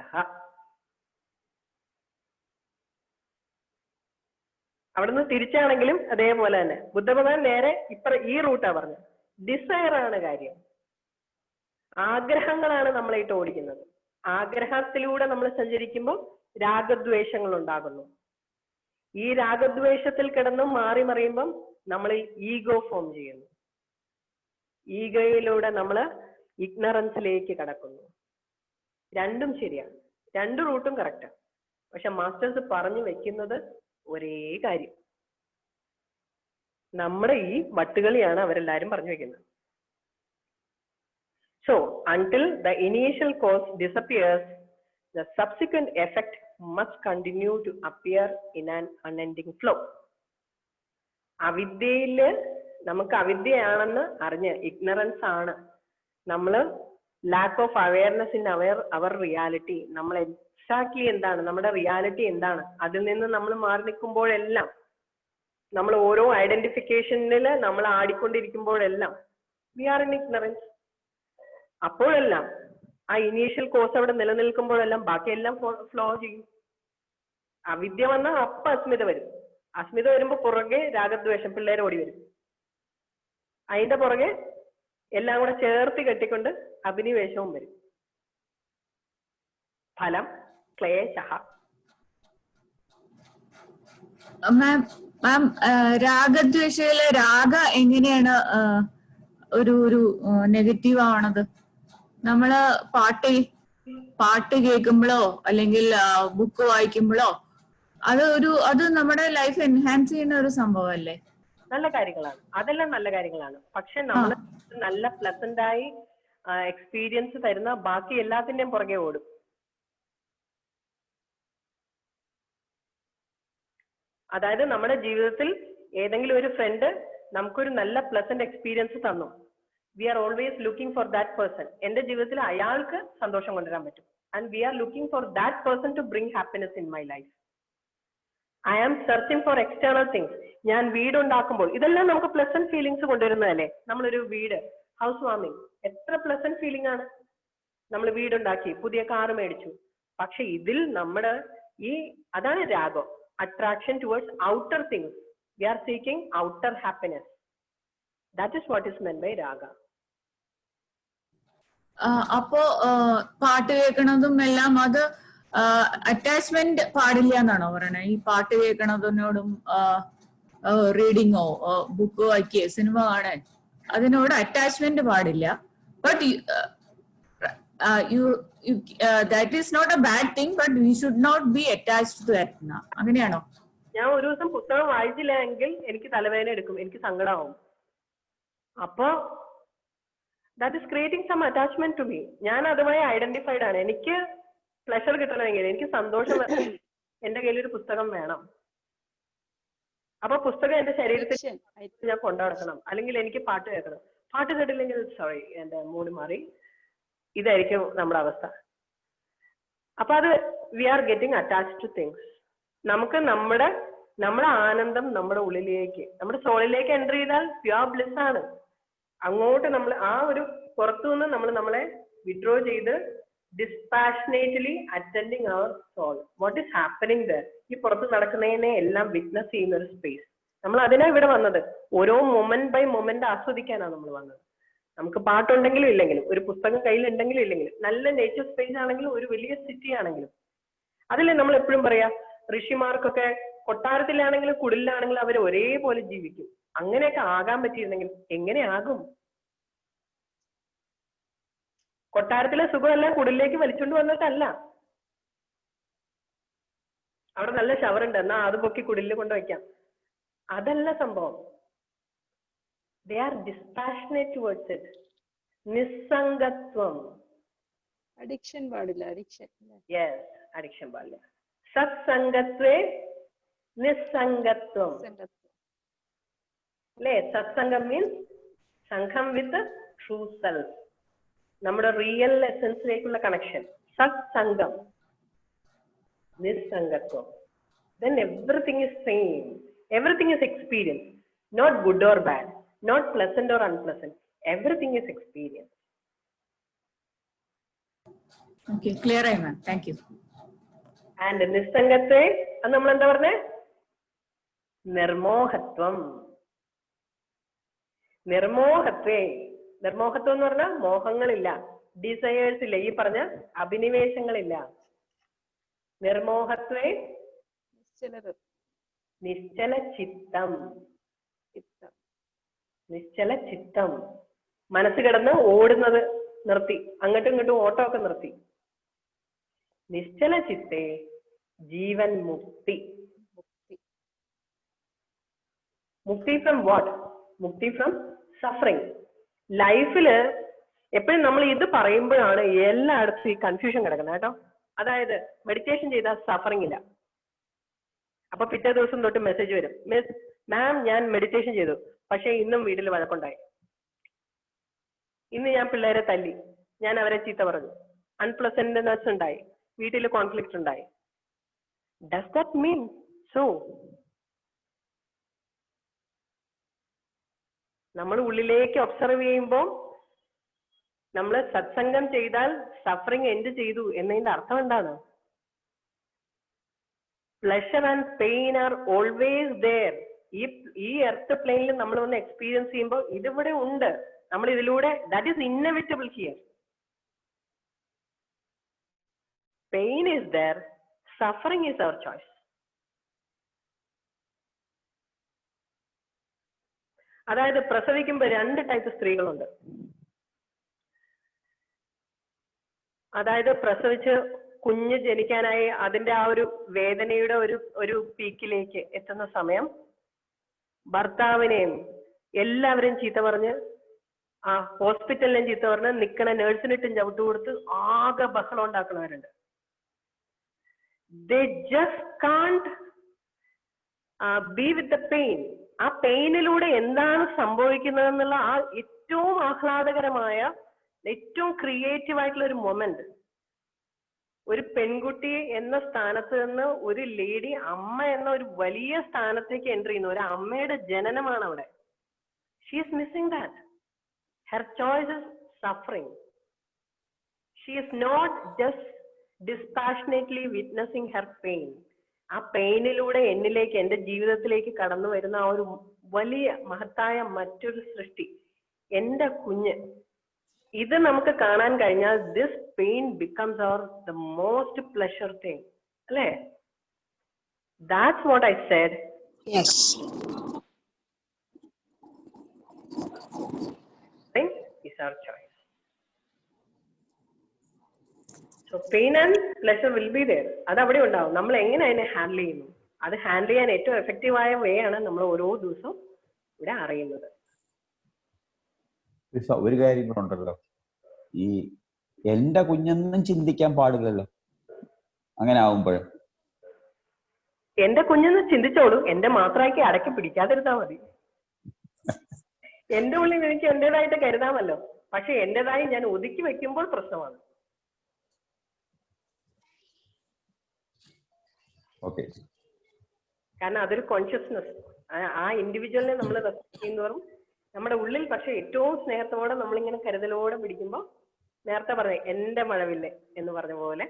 A: അവിടുന്ന് തിരിച്ചാണെങ്കിലും അതേപോലെ തന്നെ ബുദ്ധഭഗവാൻ നേരെ ഈ റൂട്ടാ പറഞ്ഞത്. ഡിസയർ ആണ് കാര്യം, ആഗ്രഹങ്ങളാണ് നമ്മളായിട്ട് ഓടിക്കുന്നത്. ആഗ്രഹത്തിലൂടെ നമ്മൾ സഞ്ചരിക്കുമ്പോൾ രാഗദ്വേഷങ്ങൾ ഉണ്ടാകുന്നു. ഈ രാഗദ്വേഷത്തിൽ കിടന്നും മാറി മറിയുമ്പം നമ്മൾ ഈഗോ ഫോം ചെയ്യുന്നു. ഈഗോയിലൂടെ നമ്മൾ ഇഗ്നറൻസിലേക്ക് കടക്കുന്നു. രണ്ടും ശരിയാണ്, രണ്ട് റൂട്ടും കറക്റ്റാണ്. പക്ഷെ മാസ്റ്റേഴ്സ് പറഞ്ഞു വെക്കുന്നത് ഒരേ കാര്യം. നമ്മുടെ ഈ വട്ടുകളിയാണ് അവരെല്ലാരും പറഞ്ഞു വെക്കുന്നത്. So until the initial cause disappears, the subsequent effect must continue to appear in an unending flow. അവിദ്യയില് നമുക്ക് അവിദ്യയാണെന്ന് അറിഞ്ഞ്, ഇഗ്നറൻസ് ആണ്, നമ്മൾ lack of awareness in our reality, നമ്മൾ എക്സാക്ട്ലി എന്താണ് നമ്മുടെ റിയാലിറ്റി എന്താണ്, അതിൽ നിന്ന് നമ്മൾ മാറി നിൽക്കുമ്പോഴെല്ലാം, നമ്മൾ ഓരോ ഐഡന്റിഫിക്കേഷനിൽ നമ്മൾ ആടിക്കൊണ്ടിരിക്കുമ്പോഴെല്ലാം വി ആർ ഇൻ ഇഗ്നറൻസ്. അപ്പോഴെല്ലാം ആ ഇനീഷ്യൽ കോഴ്സ് അവിടെ നിലനിൽക്കുമ്പോഴെല്ലാം ബാക്കിയെല്ലാം ഫ്ലോ ചെയ്യും. അവിദ്യ വന്നാൽ അപ്പൊ അസ്മിത വരും. അസ്മിത വരുമ്പോ പുറകെ രാഗദ്വേഷം, പിള്ളേരെ ഓടി വരും. അതിന്റെ പുറകെ എല്ലാം കൂടെ ചേർത്ത് കെട്ടിക്കൊണ്ട് അഭിനിവേശവും വരും. ഫലം ക്ലേശ.
D: മാം, രാഗദ്വേഷയിലെ രാഗ എങ്ങനെയാണ് ഒരു നെഗറ്റീവ് ആവണത്? നമ്മള് പാട്ട് കേൾക്കുമ്പോഴോ അല്ലെങ്കിൽ ബുക്ക് വായിക്കുമ്പോഴോ അത് നമ്മുടെ ലൈഫ് എൻഹാൻസ് ചെയ്യുന്ന ഒരു സംഭവമല്ലേ?
A: നല്ല കാര്യങ്ങളാണ്, അതെല്ലാം നല്ല കാര്യങ്ങളാണ്. പക്ഷെ നമ്മൾ നല്ല പ്ലസന്റ് ആയി എക്സ്പീരിയൻസ് തരുന്ന ബാക്കി എല്ലാത്തിന്റെയും പുറകെ ഓടും. അതായത് നമ്മുടെ ജീവിതത്തിൽ ഏതെങ്കിലും ഒരു ഫ്രണ്ട് നമുക്കൊരു നല്ല പ്ലസന്റ് എക്സ്പീരിയൻസ് തന്നു, we are always looking for that person. എന്റെ ജീവിതത്തിൽ അയാൾക്ക് സന്തോഷം കൊണ്ടുവരാൻ പറ്റും. And we are looking for that person to bring happiness in my life. I am searching for external things. ഞാൻ വീടുണ്ടാക്കുമ്പോൾ ഇതെല്ലാം നമുക്ക് പ്ലസന്റ് ഫീലിങ്സ് കൊണ്ടുവരുന്നതല്ലേ? നമ്മളൊരു വീട്, ഹൗസ് വാമിങ്, എത്ര പ്ലസന്റ് ഫീലിംഗ് ആണ്. നമ്മൾ വീടുണ്ടാക്കി, പുതിയ കാറ് മേടിച്ചു. പക്ഷെ ഇതിൽ നമ്മുടെ അതാണ് രാഗം, attraction towards outer things. We are seeking outer happiness. That is what is meant by raga.
D: അപ്പോ പാട്ട് കേൾക്കണതും എല്ലാം അത് അറ്റാച്ച്മെന്റ് പാടില്ല എന്നാണോ പറയണേ? ഈ പാട്ട് കേൾക്കണതിനോടും റീഡിങ്ങോ ബുക്ക് വായിക്കേ സിനിമ കാണാൻ അതിനോട് അറ്റാച്ച്മെന്റ് പാടില്ല. But that is not a bad thing, but we should not be attached to that. അങ്ങനെയാണോ?
A: ഞാൻ ഒരു ദിവസം പുസ്തകം വായിച്ചില്ല എങ്കിൽ എനിക്ക് തലവേദന എടുക്കും, എനിക്ക് സങ്കടമാവും. അപ്പൊ that is creating some attachment to me. ഞാൻ അതുമായി ഐഡന്റിഫൈഡ് ആണ്. എനിക്ക് പ്ലഷർ കിട്ടണമെങ്കിൽ, എനിക്ക് സന്തോഷം എന്റെ കയ്യിലൊരു പുസ്തകം വേണം. അപ്പൊ പുസ്തകം എന്റെ ശരീരത്തിൽ ഞാൻ കൊണ്ടുനടക്കണം, അല്ലെങ്കിൽ എനിക്ക് പാട്ട് കേൾക്കണം. പാട്ട് കേട്ടില്ലെങ്കിൽ സോറി, എന്റെ മൂഡ് മാറി. ഇതായിരിക്കും നമ്മുടെ അവസ്ഥ. അപ്പൊ അത് we are getting attached to things. നമുക്ക് നമ്മുടെ നമ്മുടെ ആനന്ദം നമ്മുടെ ഉള്ളിലേക്ക്, നമ്മുടെ സോളിലേക്ക് എൻ്റർ ചെയ്താൽ പ്യുവർ ബ്ലിസ് ആണ്. അങ്ങോട്ട് നമ്മൾ ആ ഒരു പുറത്തുനിന്ന് നമ്മൾ നമ്മളെ വിഡ്രോ ചെയ്ത് dispassionately attending our soul, what is happening there, ഈ പുറത്ത് നടക്കുന്നതിനെ എല്ലാം വിറ്റ്നസ് ചെയ്യുന്ന ഒരു സ്പേസ്. നമ്മൾ അതിനാ ഇവിടെ വന്നത്. ഓരോ മൊമെന്റ് ബൈ മൊമെന്റ് ആസ്വദിക്കാനാണ് നമ്മൾ വന്നത്. നമുക്ക് പാട്ടുണ്ടെങ്കിലും ഇല്ലെങ്കിലും, ഒരു പുസ്തകം കയ്യിൽ ഉണ്ടെങ്കിലും ഇല്ലെങ്കിലും, നല്ല നേച്ചർ സ്പേസ് ആണെങ്കിലും, ഒരു വലിയ സിറ്റി ആണെങ്കിലും, അതില്ലേ നമ്മൾ എപ്പോഴും പറയാ ഋഷിമാർക്കൊക്കെ കൊട്ടാരത്തിലാണെങ്കിലും കുടിലാണെങ്കിലും അവർ ഒരേപോലെ ജീവിക്കും. അങ്ങനെയൊക്കെ ആകാൻ പറ്റിയിരുന്നെങ്കിൽ എങ്ങനെയാകും? കൊട്ടാരത്തിലെ സുഖമെല്ലാം കുടിലേക്ക് വലിച്ചുകൊണ്ട് വന്നിട്ടല്ല. അവിടെ നല്ല ഷവർ ഉണ്ട്, എന്നാ അത് പൊക്കി കുടിലിൽ കൊണ്ടുവയ്ക്കാം, അതല്ല സംഭവം. They are dispassionate towards it. നിസ്സംഗത്വം.
E: Addiction പാടില്ല, addiction.
A: Yes, addiction പാടില്ല. സത്സംഗത്വേ നിസ്സംഗത്വം. അല്ലേ? സത്സംഗം മീൻസ് സംഘം വിത്ത് ട്രൂ സെൽഫ്, നമ്മുടെ റിയൽ എസൻസിലേക്കുള്ള കണക്ഷൻ. സത്സംഗം, നിസ്സംഗത്വം. Then everything is same. Everything is experience, not good or bad, not pleasant or unpleasant. Everything is experience.
D: Okay, clear ആയി മാം. Thank you.
A: And നിസ്സംഗത്തെ അത് നമ്മൾ എന്താ പറഞ്ഞേ? നിർമോഹത്വം. നിർമോഹത്വേ, നിർമോഹത്വം എന്ന് പറഞ്ഞാൽ മോഹങ്ങളില്ല, ഡിസയേഴ്സ് ഇല്ല, ഈ പറഞ്ഞ അഭിനിവേശങ്ങളില്ല. നിർമോഹത്വേ നിശ്ചല ചിത്തം. നിശ്ചല ചിത്തം, മനസ്സ് കിടന്ന് ഓടുന്നത് നിർത്തി, അങ്ങോട്ടും ഇങ്ങോട്ടും ഓട്ടമൊക്കെ നിർത്തി. നിശ്ചല ചിത്തേ ജീവൻ മുക്തി. മുക്തി ഫ്രം വാട്ട്? മുക്തി ഫ്രം സഫറിങ്. ലൈഫില് എപ്പോഴും നമ്മൾ ഇത് പറയുമ്പോഴാണ് എല്ലായിടത്തും ഈ കൺഫ്യൂഷൻ കിടക്കുന്നത് കേട്ടോ. അതായത് മെഡിറ്റേഷൻ ചെയ്താൽ സഫറിങ് ഇല്ല. അപ്പൊ പിറ്റേ ദിവസം തൊട്ട് മെസ്സേജ് വരും, മിസ് മാം ഞാൻ മെഡിറ്റേഷൻ ചെയ്തു, പക്ഷെ ഇന്നും വീട്ടിൽ വഴക്കുണ്ടായി, ഇന്ന് ഞാൻ പിള്ളേരെ തല്ലി, ഞാൻ അവരെ ചീത്ത പറഞ്ഞു, അൺപ്ലസന്റ്നെസ് ഉണ്ടായി, വീട്ടിൽ കോൺഫ്ലിക്റ്റ് ഉണ്ടായി. Does that mean so? നമ്മൾ ഉള്ളിലേക്ക് ഒബ്സർവ് ചെയ്യുമ്പോൾ നമ്മൾ സത്സംഗം ചെയ്താൽ സഫറിങ് എൻഡ് ചെയ്തു എന്നതിന്റെ അർത്ഥം എന്താണ്? Pleasure and pain are always there. ഈ എർത്ത് പ്ലെയിനിൽ നമ്മൾ ഒന്ന് എക്സ്പീരിയൻസ് ചെയ്യുമ്പോൾ ഇതിവിടെ ഉണ്ട്, നമ്മൾ ഇതിലൂടെ, that is inevitable here. Pain is there, suffering is our choice. അതായത് പ്രസവിക്കുമ്പോൾ 2 ടൈപ്പ് സ്ത്രീകളുണ്ട്. അതായത് പ്രസവിച്ച് കുഞ്ഞ് ജനിക്കാനായി അതിന്റെ ആ ഒരു വേദനയുടെ ഒരു പീക്കിലേക്ക് എത്തുന്ന സമയം ഭർത്താവിനെയും എല്ലാവരും ചീത്ത പറഞ്ഞ്, ആ ഹോസ്പിറ്റലിനെയും ചീത്ത പറഞ്ഞ്, നിക്കണ നേഴ്സിനിട്ടും ചവിട്ട് കൊടുത്ത് ആകെ ബഹളം ഉണ്ടാക്കുന്നവരുണ്ട്. They just can't be with the pain. ആ പെയിനിലൂടെ എന്താണ് സംഭവിക്കുന്നതെന്നുള്ള ആ ഏറ്റവും ആഹ്ലാദകരമായ, ഏറ്റവും ക്രിയേറ്റീവ് ആയിട്ടുള്ള ഒരു മൊമെന്റ്. ഒരു പെൺകുട്ടി എന്ന സ്ഥാനത്ത് നിന്ന് ഒരു ലേഡി അമ്മ എന്ന ഒരു വലിയ സ്ഥാനത്തേക്ക് എൻ്റർ ചെയ്യുന്നു. ഒരു അമ്മയുടെ ജനനമാണ് അവിടെ. She is missing that. Her choice is suffering. She is not just dispassionately witnessing her pain. ആ പെയിനിലൂടെ എന്നിലേക്ക്, എൻ്റെ ജീവിതത്തിലേക്ക് കടന്നു വരുന്ന ആ ഒരു വലിയ മഹത്തായ മറ്റൊരു സൃഷ്ടി, എൻ്റെ കുഞ്ഞ്. ഇത് നമുക്ക് കാണാൻ കഴിഞ്ഞാൽ this pain becomes our the most pleasure thing, അല്ലേ? That's what I said.
E: Yes.
A: Is our choice. So pain and pleasure will be there. അത് അവിടെ ഉണ്ടാവും. നമ്മൾ എങ്ങനെ അതിനെ ഹാൻഡിൽ ചെയ്യുന്നു, അത് ഹാൻഡിൽ ചെയ്യാൻ ഏറ്റവും എഫക്റ്റീവായ വേ ആണ് നമ്മൾ ഓരോ ദിവസവും ഇവിടെ അറിയുന്നത്.
H: ഒരു കാര്യം കൂടെ ഉണ്ടല്ലോ, ഈ എന്റെ കുഞ്ഞൊന്നും ചിന്തിക്കാൻ പാടില്ലല്ലോ അങ്ങനെ ആവുമ്പോൾ.
A: എന്റെ കുഞ്ഞെന്ന് ചിന്തിച്ചോളൂ, എന്റെ മാത്രമാക്കി അടക്കി പിടിക്കാതിരുന്നാ മതി. എന്റെ ഉള്ളിൽ എനിക്ക് എന്റേതായിട്ട് കരുതാമല്ലോ, പക്ഷെ എന്റേതായി ഞാൻ ഒതുക്കി വെക്കുമ്പോൾ പ്രശ്നമാണ്.
H: Okay.
A: കാരണം അതൊരു കോൺഷ്യസ്നെസ്. ആ ഇൻഡിവിജ്വലിനെ നമ്മൾ റെസ്പെക്ട് ചെയ്യുന്നവരും നമ്മുടെ ഉള്ളിൽ പക്ഷെ ഏറ്റവും സ്നേഹത്തോടെ നമ്മളിങ്ങനെ കരുതലോടെ പിടിക്കുമ്പോൾ, നേരത്തെ പറഞ്ഞ എന്റെ മഴവില്ല് എന്ന് പറഞ്ഞ പോലെ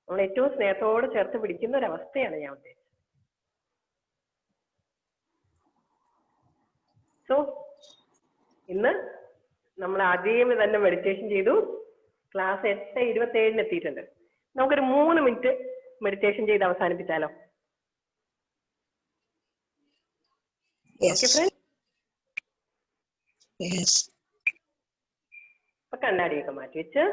A: നമ്മൾ ഏറ്റവും സ്നേഹത്തോടെ ചേർത്ത് പിടിക്കുന്ന ഒരവസ്ഥയാണ് ഞാൻ ഉദ്ദേശിച്ചത്. സോ ഇന്ന് നമ്മൾ ആദ്യം തന്നെ മെഡിറ്റേഷൻ ചെയ്തു. ക്ലാസ് 8:27 എത്തിയിട്ടുണ്ട്. നമുക്കൊരു 3 മിനിറ്റ് മെഡിറ്റേഷൻ ചെയ്ത് അവസാനിപ്പിച്ചാലോ? Okay friends? അപ്പൊ കണ്ണാടിയൊക്കെ മാറ്റി വെച്ച്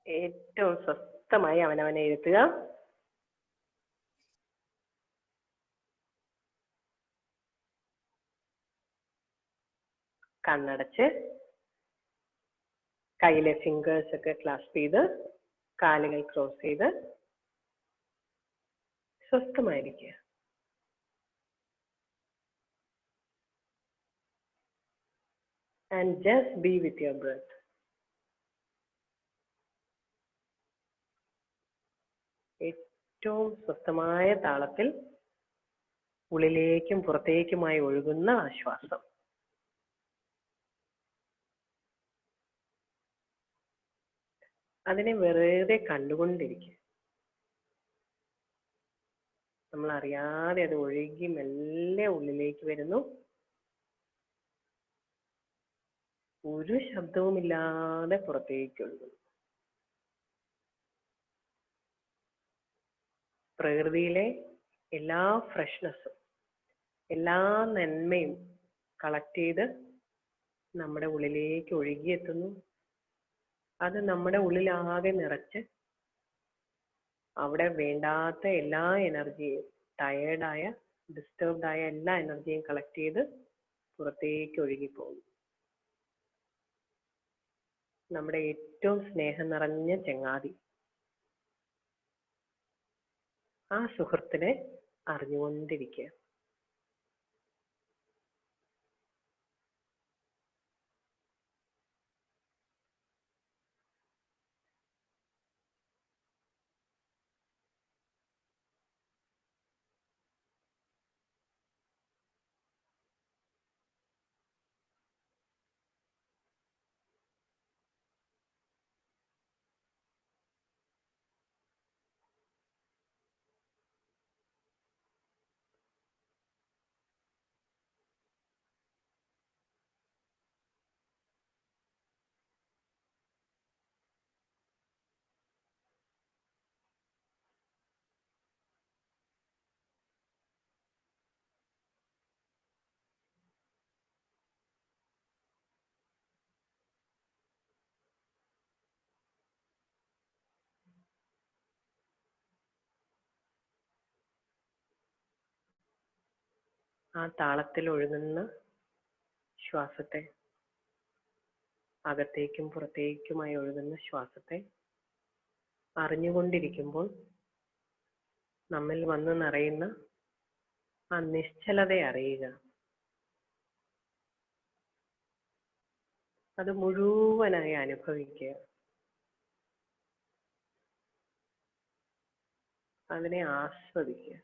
A: ഏറ്റവും സ്വസ്ഥമായി അവനവനെ ഇരുത്തുക. കണ്ണടച്ച് കയ്യിലെ ഫിംഗേഴ്സ് ഒക്കെ ക്ലാസ്പ് ചെയ്ത് കാലുകൾ ക്രോസ് ചെയ്ത് സ്വസ്ഥമായിരിക്കുക. And just be with your breath. ഏറ്റവും സ്വസ്ഥമായ താളത്തിൽ ഉള്ളിലേക്കും പുറത്തേക്കുമായി ഒഴുകുന്ന ആശ്വാസം. അതിനെ വെറുതെ കണ്ടുകൊണ്ടിരിക്കുക. നമ്മൾ അറിയാതെ അത് ഒഴുകി മെല്ലെ ഉള്ളിലേക്ക് വരുന്നു. ഒരു ശബ്ദവുമില്ലാതെ പുറത്തേക്ക് ഒഴുകുന്നു. പ്രകൃതിയിലെ എല്ലാ ഫ്രഷ്നെസ്സും എല്ലാ നന്മയും കളക്ട് ചെയ്ത് നമ്മുടെ ഉള്ളിലേക്ക് ഒഴുകിയെത്തുന്നു. അത് നമ്മുടെ ഉള്ളിലാകെ നിറച്ച് അവിടെ വേണ്ടാത്ത എല്ലാ എനർജിയും, ടയേർഡായ ഡിസ്റ്റർബ്ഡ് ആയ എല്ലാ എനർജിയും കളക്ട് ചെയ്ത് പുറത്തേക്ക് ഒഴുകിപ്പോകുന്നു. നമ്മുടെ ഏറ്റവും സ്നേഹം നിറഞ്ഞ ചങ്ങാതി, ആ സുഹൃത്തിനെ അറിഞ്ഞുകൊണ്ടിരിക്കുക. ആ താളത്തിൽ ഒഴുകുന്ന ശ്വാസത്തെ, അകത്തേക്കും പുറത്തേക്കുമായി ഒഴുകുന്ന ശ്വാസത്തെ അറിഞ്ഞുകൊണ്ടിരിക്കുമ്പോൾ നമ്മിൽ വന്ന് നിറയുന്ന ആ നിശ്ചലതയെ അറിയുക. അത് മുഴുവനായി അനുഭവിക്കുക. അതിനെ ആസ്വദിക്കുക.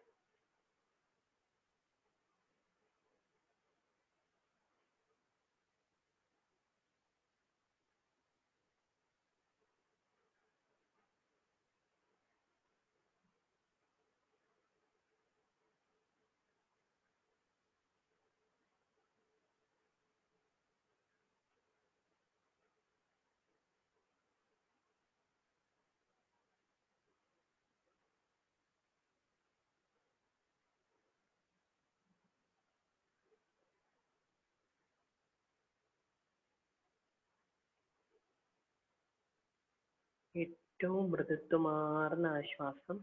A: ഏറ്റവും മൃദുത്വമാർന്ന ആശ്വാസം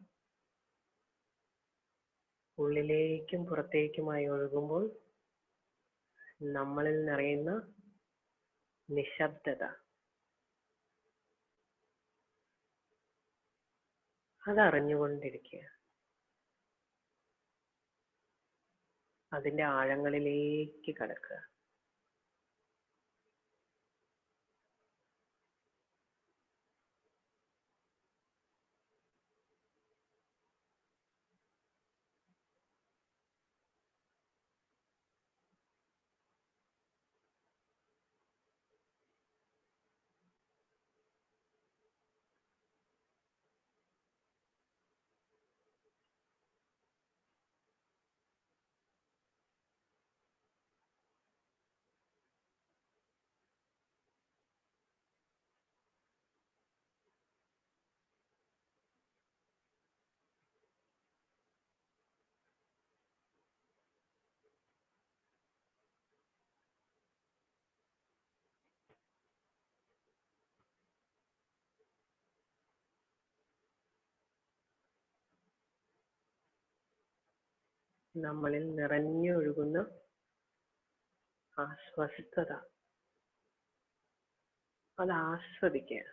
A: ഉള്ളിലേക്കും പുറത്തേക്കുമായി ഒഴുകുമ്പോൾ നമ്മളിൽ നിറയുന്ന നിശബ്ദത, അതറിഞ്ഞുകൊണ്ടിരിക്കുക. അതിന്റെ ആഴങ്ങളിലേക്ക് കടക്കുക. നമ്മളിൽ നിറഞ്ഞൊഴുകുന്ന ആ സ്വസ്ഥത അത് ആസ്വദിക്കുക.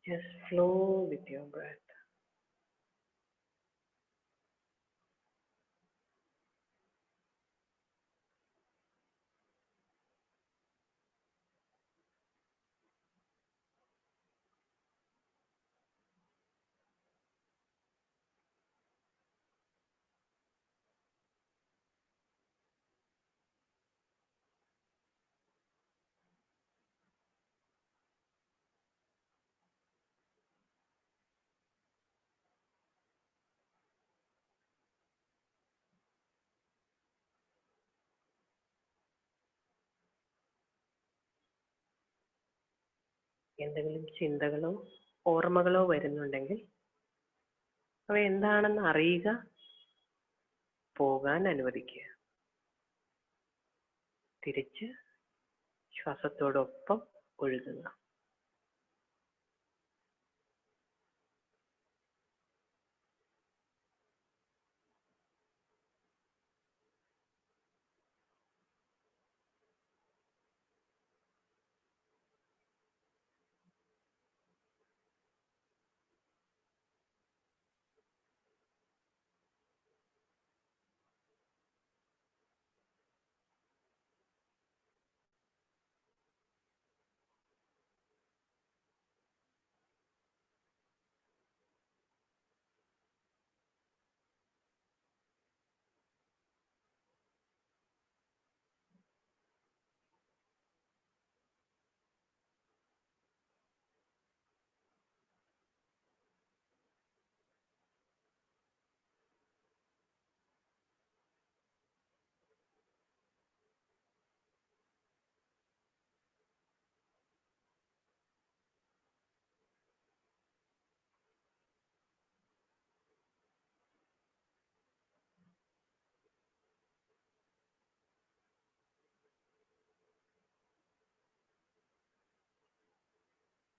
A: Just flow with your breath. എന്തെങ്കിലും ചിന്തകളോ ഓർമ്മകളോ വരുന്നുണ്ടെങ്കിൽ അവ എന്താണെന്ന് അറിയുക, പോകാൻ അനുവദിക്കുക. തിരിച്ച് ശ്വാസത്തോടൊപ്പം ഒഴുകുക.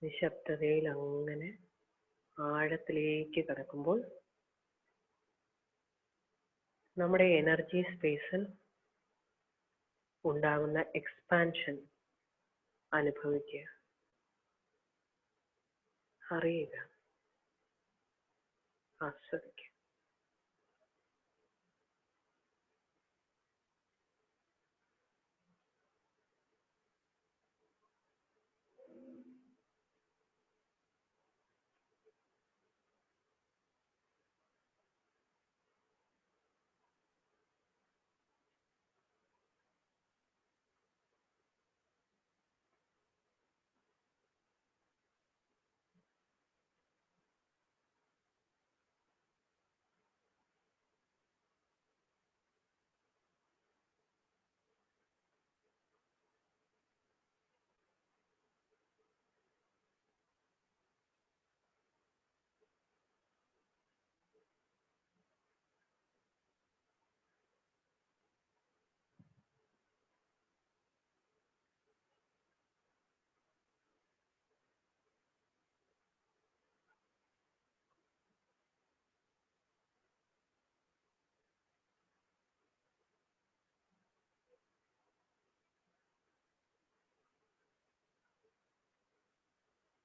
A: നിശബ്ദതയിൽ അങ്ങനെ ആഴത്തിലേക്ക് കടക്കുമ്പോൾ നമ്മുടെ എനർജി സ്പേസിൽ ഉണ്ടാകുന്ന എക്സ്പാൻഷൻ അനുഭവിക്കുക, അറിയുക, ആസ്വദിക്കുക.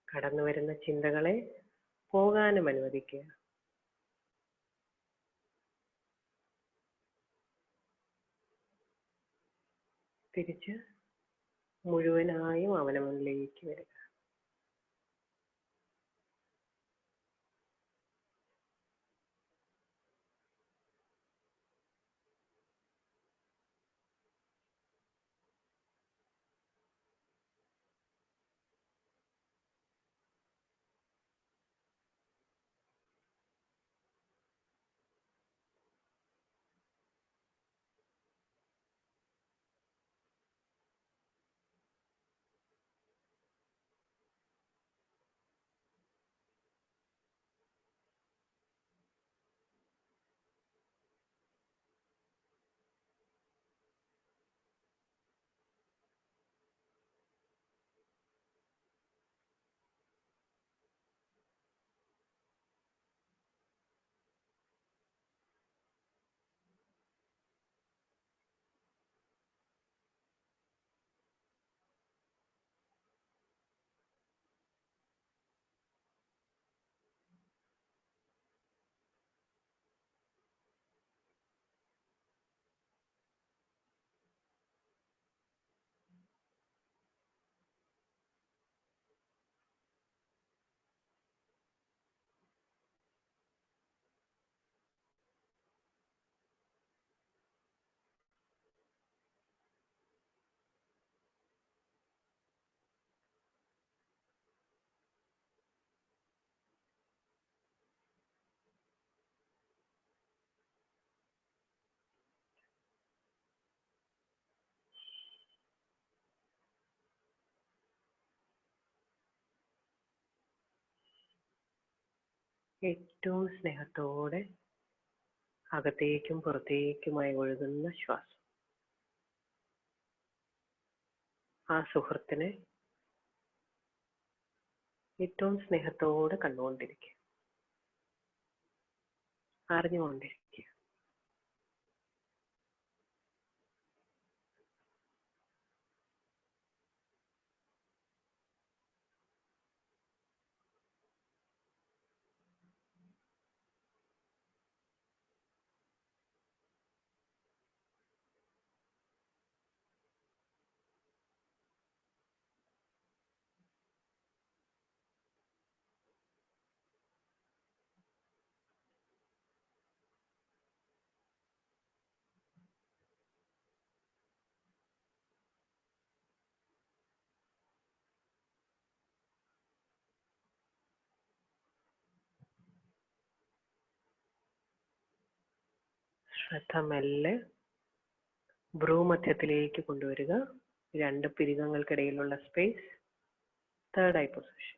A: കടന്നു വരുന്ന ചിന്തകളെ പോകാനും അനുവദിക്കുക. തിരിച്ച് മുഴുവനായും അവനവനിലേക്ക് വരിക. ഏറ്റവും സ്നേഹത്തോടെ അകത്തേക്കും പുറത്തേക്കുമായി ഒഴുകുന്ന ശ്വാസം. ആ സുഹൃത്തിനെ ഏറ്റവും സ്നേഹത്തോടെ കണ്ടുകൊണ്ടിരിക്കുക, അറിഞ്ഞുകൊണ്ടിരിക്കുക. ശ്രദ്ധ മെല്ലെ ഭ്രൂമധ്യത്തിലേക്ക് കൊണ്ടുവരിക. രണ്ട് പിരികങ്ങൾക്കിടയിലുള്ള space, third eye position.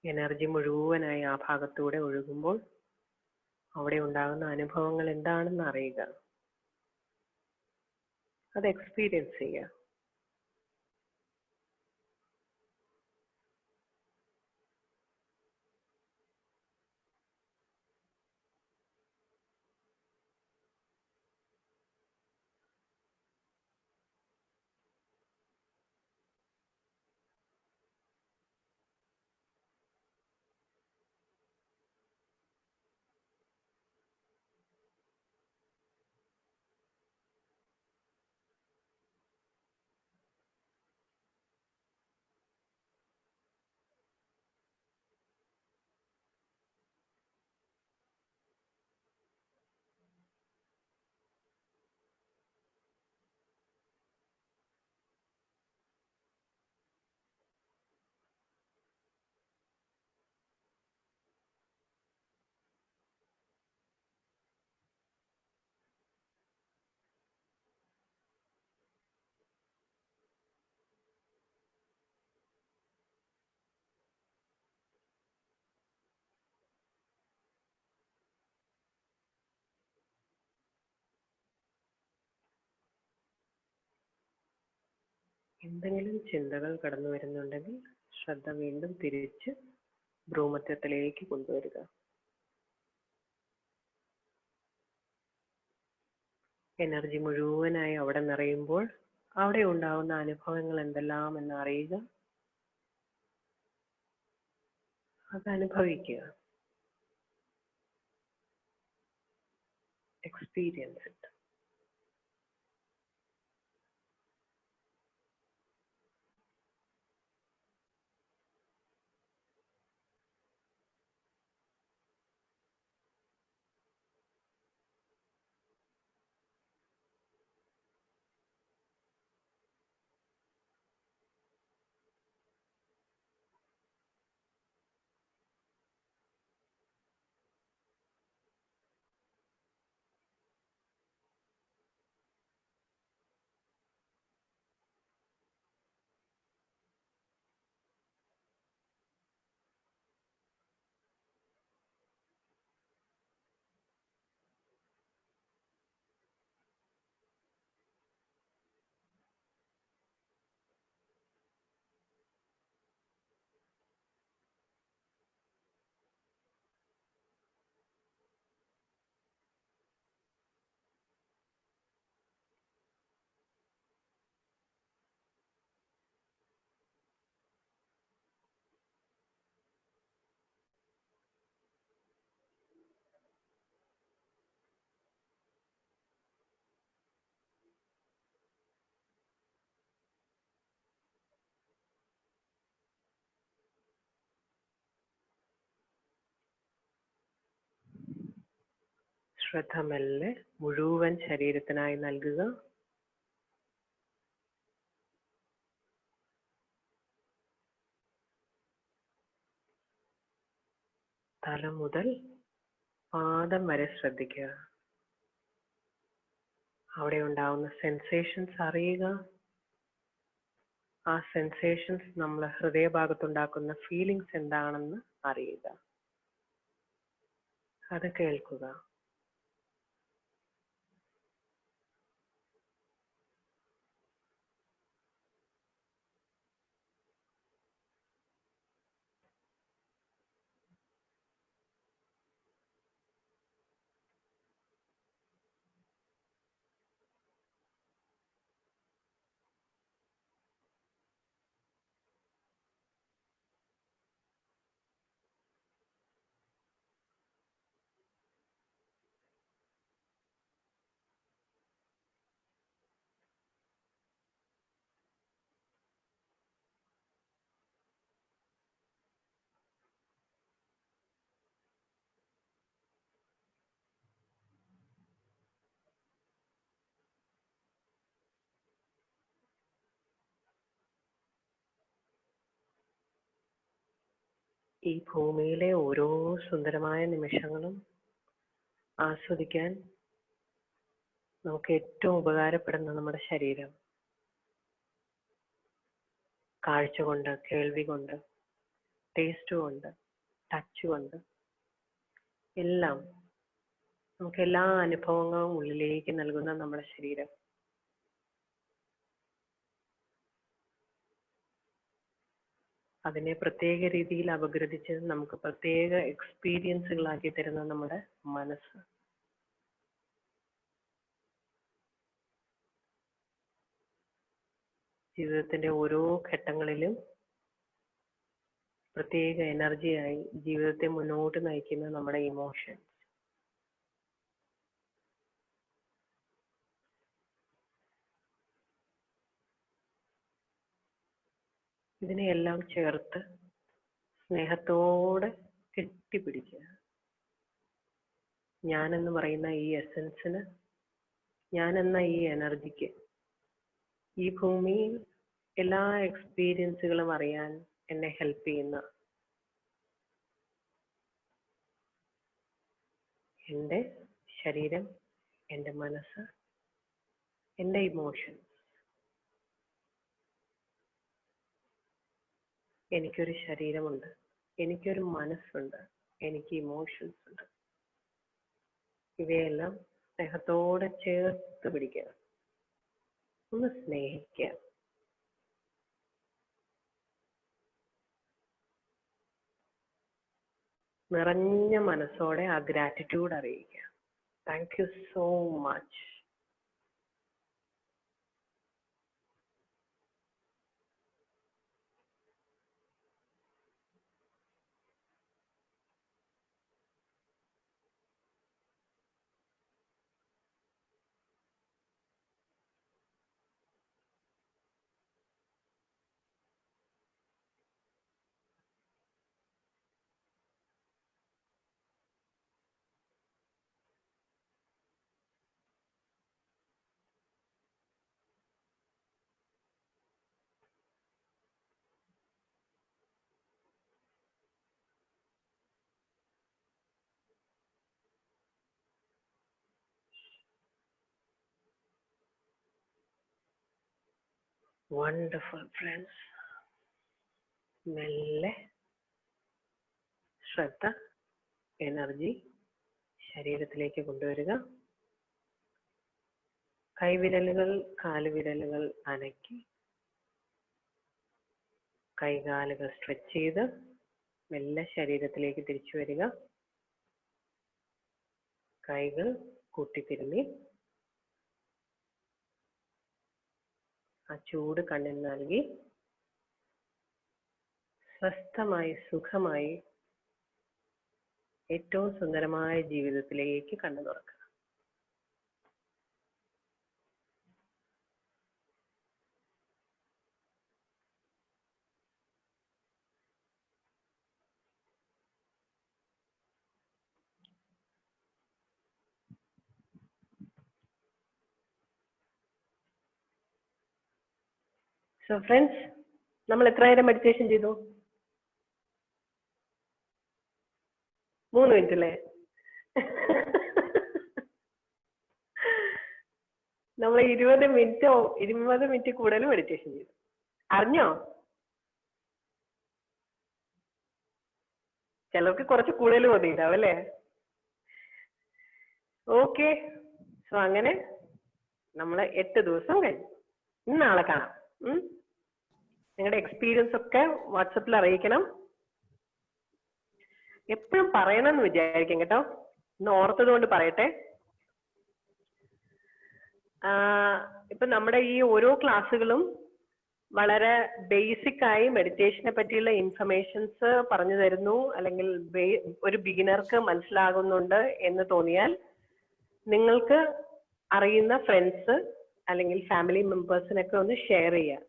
A: Energy മുഴുവനായി ആ ഭാഗത്തൂടെ ഒഴുകുമ്പോൾ അവിടെ ഉണ്ടാകുന്ന അനുഭവങ്ങൾ എന്താണെന്ന് അറിയുക, അത് എക്സ്പീരിയൻസ് ചെയ്യുക. എന്തെങ്കിലും ചിന്തകൾ കടന്നു വരുന്നുണ്ടെങ്കിൽ ശ്രദ്ധ വീണ്ടും തിരിച്ച് ഭ്രൂമധ്യത്തിലേക്ക് കൊണ്ടുവരിക. എനർജി മുഴുവനായി അവിടെ നിറയുമ്പോൾ അവിടെ ഉണ്ടാവുന്ന അനുഭവങ്ങൾ എന്തെല്ലാം എന്ന് അറിയുക, അത് അനുഭവിക്കുക, എക്സ്പീരിയൻസ് ഇറ്റ്. ശ്രദ്ധ മെല്ലെ മുഴുവൻ ശരീരത്തിനായി നൽകുക. തല മുതൽ പാദം വരെ ശ്രദ്ധിക്കുക. അവിടെ ഉണ്ടാവുന്ന സെൻസേഷൻസ് അറിയുക. ആ സെൻസേഷൻസ് നമ്മളെ ഹൃദയഭാഗത്തുണ്ടാക്കുന്ന ഫീലിങ്സ് എന്താണെന്ന് അറിയുക. അത് കേൾക്കുക. ഈ ഭൂമിയിലെ ഓരോ സുന്ദരമായ നിമിഷങ്ങളും ആസ്വദിക്കാൻ നമുക്ക് ഏറ്റവും ഉപകാരപ്പെടുന്ന നമ്മുടെ ശരീരം. കാഴ്ച കൊണ്ട്, കേൾവി കൊണ്ട്, ടേസ്റ്റ് കൊണ്ട്, ടച്ച് കൊണ്ട് എല്ലാം നമുക്ക് എല്ലാ അനുഭവങ്ങളും ഉള്ളിലേക്ക് നൽകുന്ന നമ്മുടെ ശരീരം. അതിനെ പ്രത്യേക രീതിയിൽ അപഗ്രഥിച്ച് നമുക്ക് പ്രത്യേക എക്സ്പീരിയൻസുകളാക്കി തരുന്ന നമ്മുടെ മനസ്സ്. ജീവിതത്തിന്റെ ഓരോ ഘട്ടങ്ങളിലും പ്രത്യേക എനർജിയായി ജീവിതത്തെ മുന്നോട്ട് നയിക്കുന്ന നമ്മുടെ ഇമോഷൻ. ഇതിനെയെല്ലാം ചേർത്ത് സ്നേഹത്തോടെ കെട്ടിപ്പിടിക്കുക. ഞാനെന്ന് പറയുന്ന ഈ എസൻസിന്, ഞാനെന്ന ഈ എനർജിക്ക്, ഈ ഭൂമിയിൽ എല്ലാ എക്സ്പീരിയൻസുകളും അറിയാൻ എന്നെ ഹെൽപ്പ് ചെയ്യുന്ന എൻ്റെ ശരീരം, എൻ്റെ മനസ്സ്, എൻ്റെ ഇമോഷൻ. എനിക്കൊരു ശരീരമുണ്ട്, എനിക്കൊരു മനസ്സുണ്ട്, എനിക്ക് ഇമോഷൻസ് ഉണ്ട്. ഇവയെല്ലാം സ്നേഹത്തോടെ ചേർത്ത് പിടിക്കുക. ഒന്ന് സ്നേഹിക്കുക. നിറഞ്ഞ മനസ്സോടെ ആ ഗ്രാറ്റിറ്റ്യൂഡ് അറിയിക്കുക. Thank you so much. Wonderful friends. മെല്ലെ ശ്രദ്ധ, എനർജി ശരീരത്തിലേക്ക് കൊണ്ടുവരിക. കൈവിരലുകൾ, കാലുവിരലുകൾ അനക്കി കൈകാലുകൾ സ്ട്രെച്ച് ചെയ്ത് മെല്ലെ ശരീരത്തിലേക്ക് തിരിച്ചു വരിക. കൈകൾ കൂട്ടിത്തിരുമ്മി ആ ചൂട് കണ്ണിൽ നൽകി സ്വസ്ഥമായി സുഖമായി ഏറ്റവും സുന്ദരമായ ജീവിതത്തിലേക്ക് കണ്ണു തുറക്കുക. സോ ഫ്രണ്ട്സ്, നമ്മൾ എത്ര നേരം മെഡിറ്റേഷൻ ചെയ്തു? 3 മിനിറ്റ് അല്ലേ? നമ്മൾ 20 മിനിറ്റ് കൂടുതൽ മെഡിറ്റേഷൻ ചെയ്തു. അറിഞ്ഞോ? ചിലർക്ക് കുറച്ച് കൂടുതൽ മതിയിട്ടാവും അല്ലേ? ഓക്കെ. സോ അങ്ങനെ നമ്മൾ 8 ദിവസം കഴിഞ്ഞു. നാളെ കാണാം. നിങ്ങളുടെ എക്സ്പീരിയൻസ് ഒക്കെ വാട്സപ്പിൽ അറിയിക്കണം. എപ്പോഴും പറയണമെന്ന് വിചാരിക്കും കേട്ടോ. ഇന്ന് ഓർത്തത് കൊണ്ട് പറയട്ടെ. ഇപ്പൊ നമ്മുടെ ഈ ഓരോ ക്ലാസ്സുകളും വളരെ ബേസിക് ആയി മെഡിറ്റേഷനെ പറ്റിയുള്ള ഇൻഫർമേഷൻസ് പറഞ്ഞു തരുന്നു, അല്ലെങ്കിൽ ഒരു ബിഗിനർക്ക് മനസ്സിലാകുന്നുണ്ട് എന്ന് തോന്നിയാൽ നിങ്ങൾക്ക് അറിയുന്ന ഫ്രണ്ട്സ് അല്ലെങ്കിൽ ഫാമിലി മെമ്പേഴ്സിനൊക്കെ ഒന്ന് ഷെയർ ചെയ്യുക.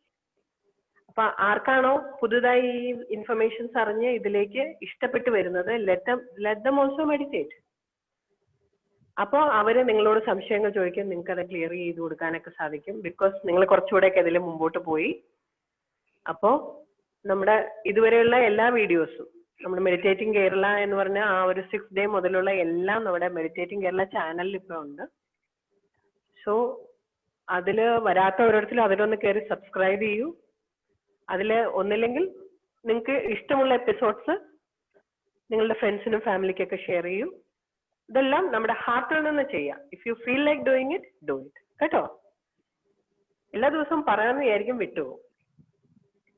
A: അപ്പൊ ആർക്കാണോ പുതുതായി ഈ ഇൻഫർമേഷൻസ് അറിഞ്ഞ് ഇതിലേക്ക് ഇഷ്ടപ്പെട്ട് വരുന്നത്, ലെറ്റ് ദം ഓൾസോ മെഡിറ്റേറ്റ്. അപ്പോൾ അവര് നിങ്ങളോട് സംശയങ്ങൾ ചോദിക്കും, നിങ്ങൾക്ക് അത് ക്ലിയർ ചെയ്ത് കൊടുക്കാനൊക്കെ സാധിക്കും. ബിക്കോസ് നിങ്ങൾ കുറച്ചുകൂടെയൊക്കെ അതിൽ മുമ്പോട്ട് പോയി. അപ്പോൾ നമ്മുടെ ഇതുവരെയുള്ള എല്ലാ വീഡിയോസും നമ്മുടെ മെഡിറ്റേറ്റിംഗ് കേരള എന്ന് പറഞ്ഞ ആ ഒരു 6 ഡേ മുതലുള്ള എല്ലാം നമ്മുടെ മെഡിറ്റേറ്റിംഗ് കേരള ചാനലിൽ ഇപ്പോൾ ഉണ്ട്. സോ അതിൽ വരാത്ത ഓരോരുത്തരും അതിലൊന്ന് കയറി സബ്സ്ക്രൈബ് ചെയ്യൂ. അതിൽ ഒന്നില്ലെങ്കിൽ നിങ്ങൾക്ക് ഇഷ്ടമുള്ള എപ്പിസോഡ്സ് നിങ്ങളുടെ ഫ്രണ്ട്സിനും ഫാമിലിക്കൊക്കെ ഷെയർ ചെയ്യൂ. ഇതെല്ലാം നമ്മുടെ ഹാർട്ടിൽ നിന്ന് ചെയ്യാം. If you feel like doing it, do it കേട്ടോ. എല്ലാ ദിവസവും പറയാമെന്ന് വിചാരിക്കും, വിട്ടുപോകും.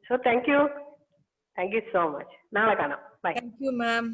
A: So thank you so much. നാളെ കാണാം. ബൈ.
D: Thank you, ma'am.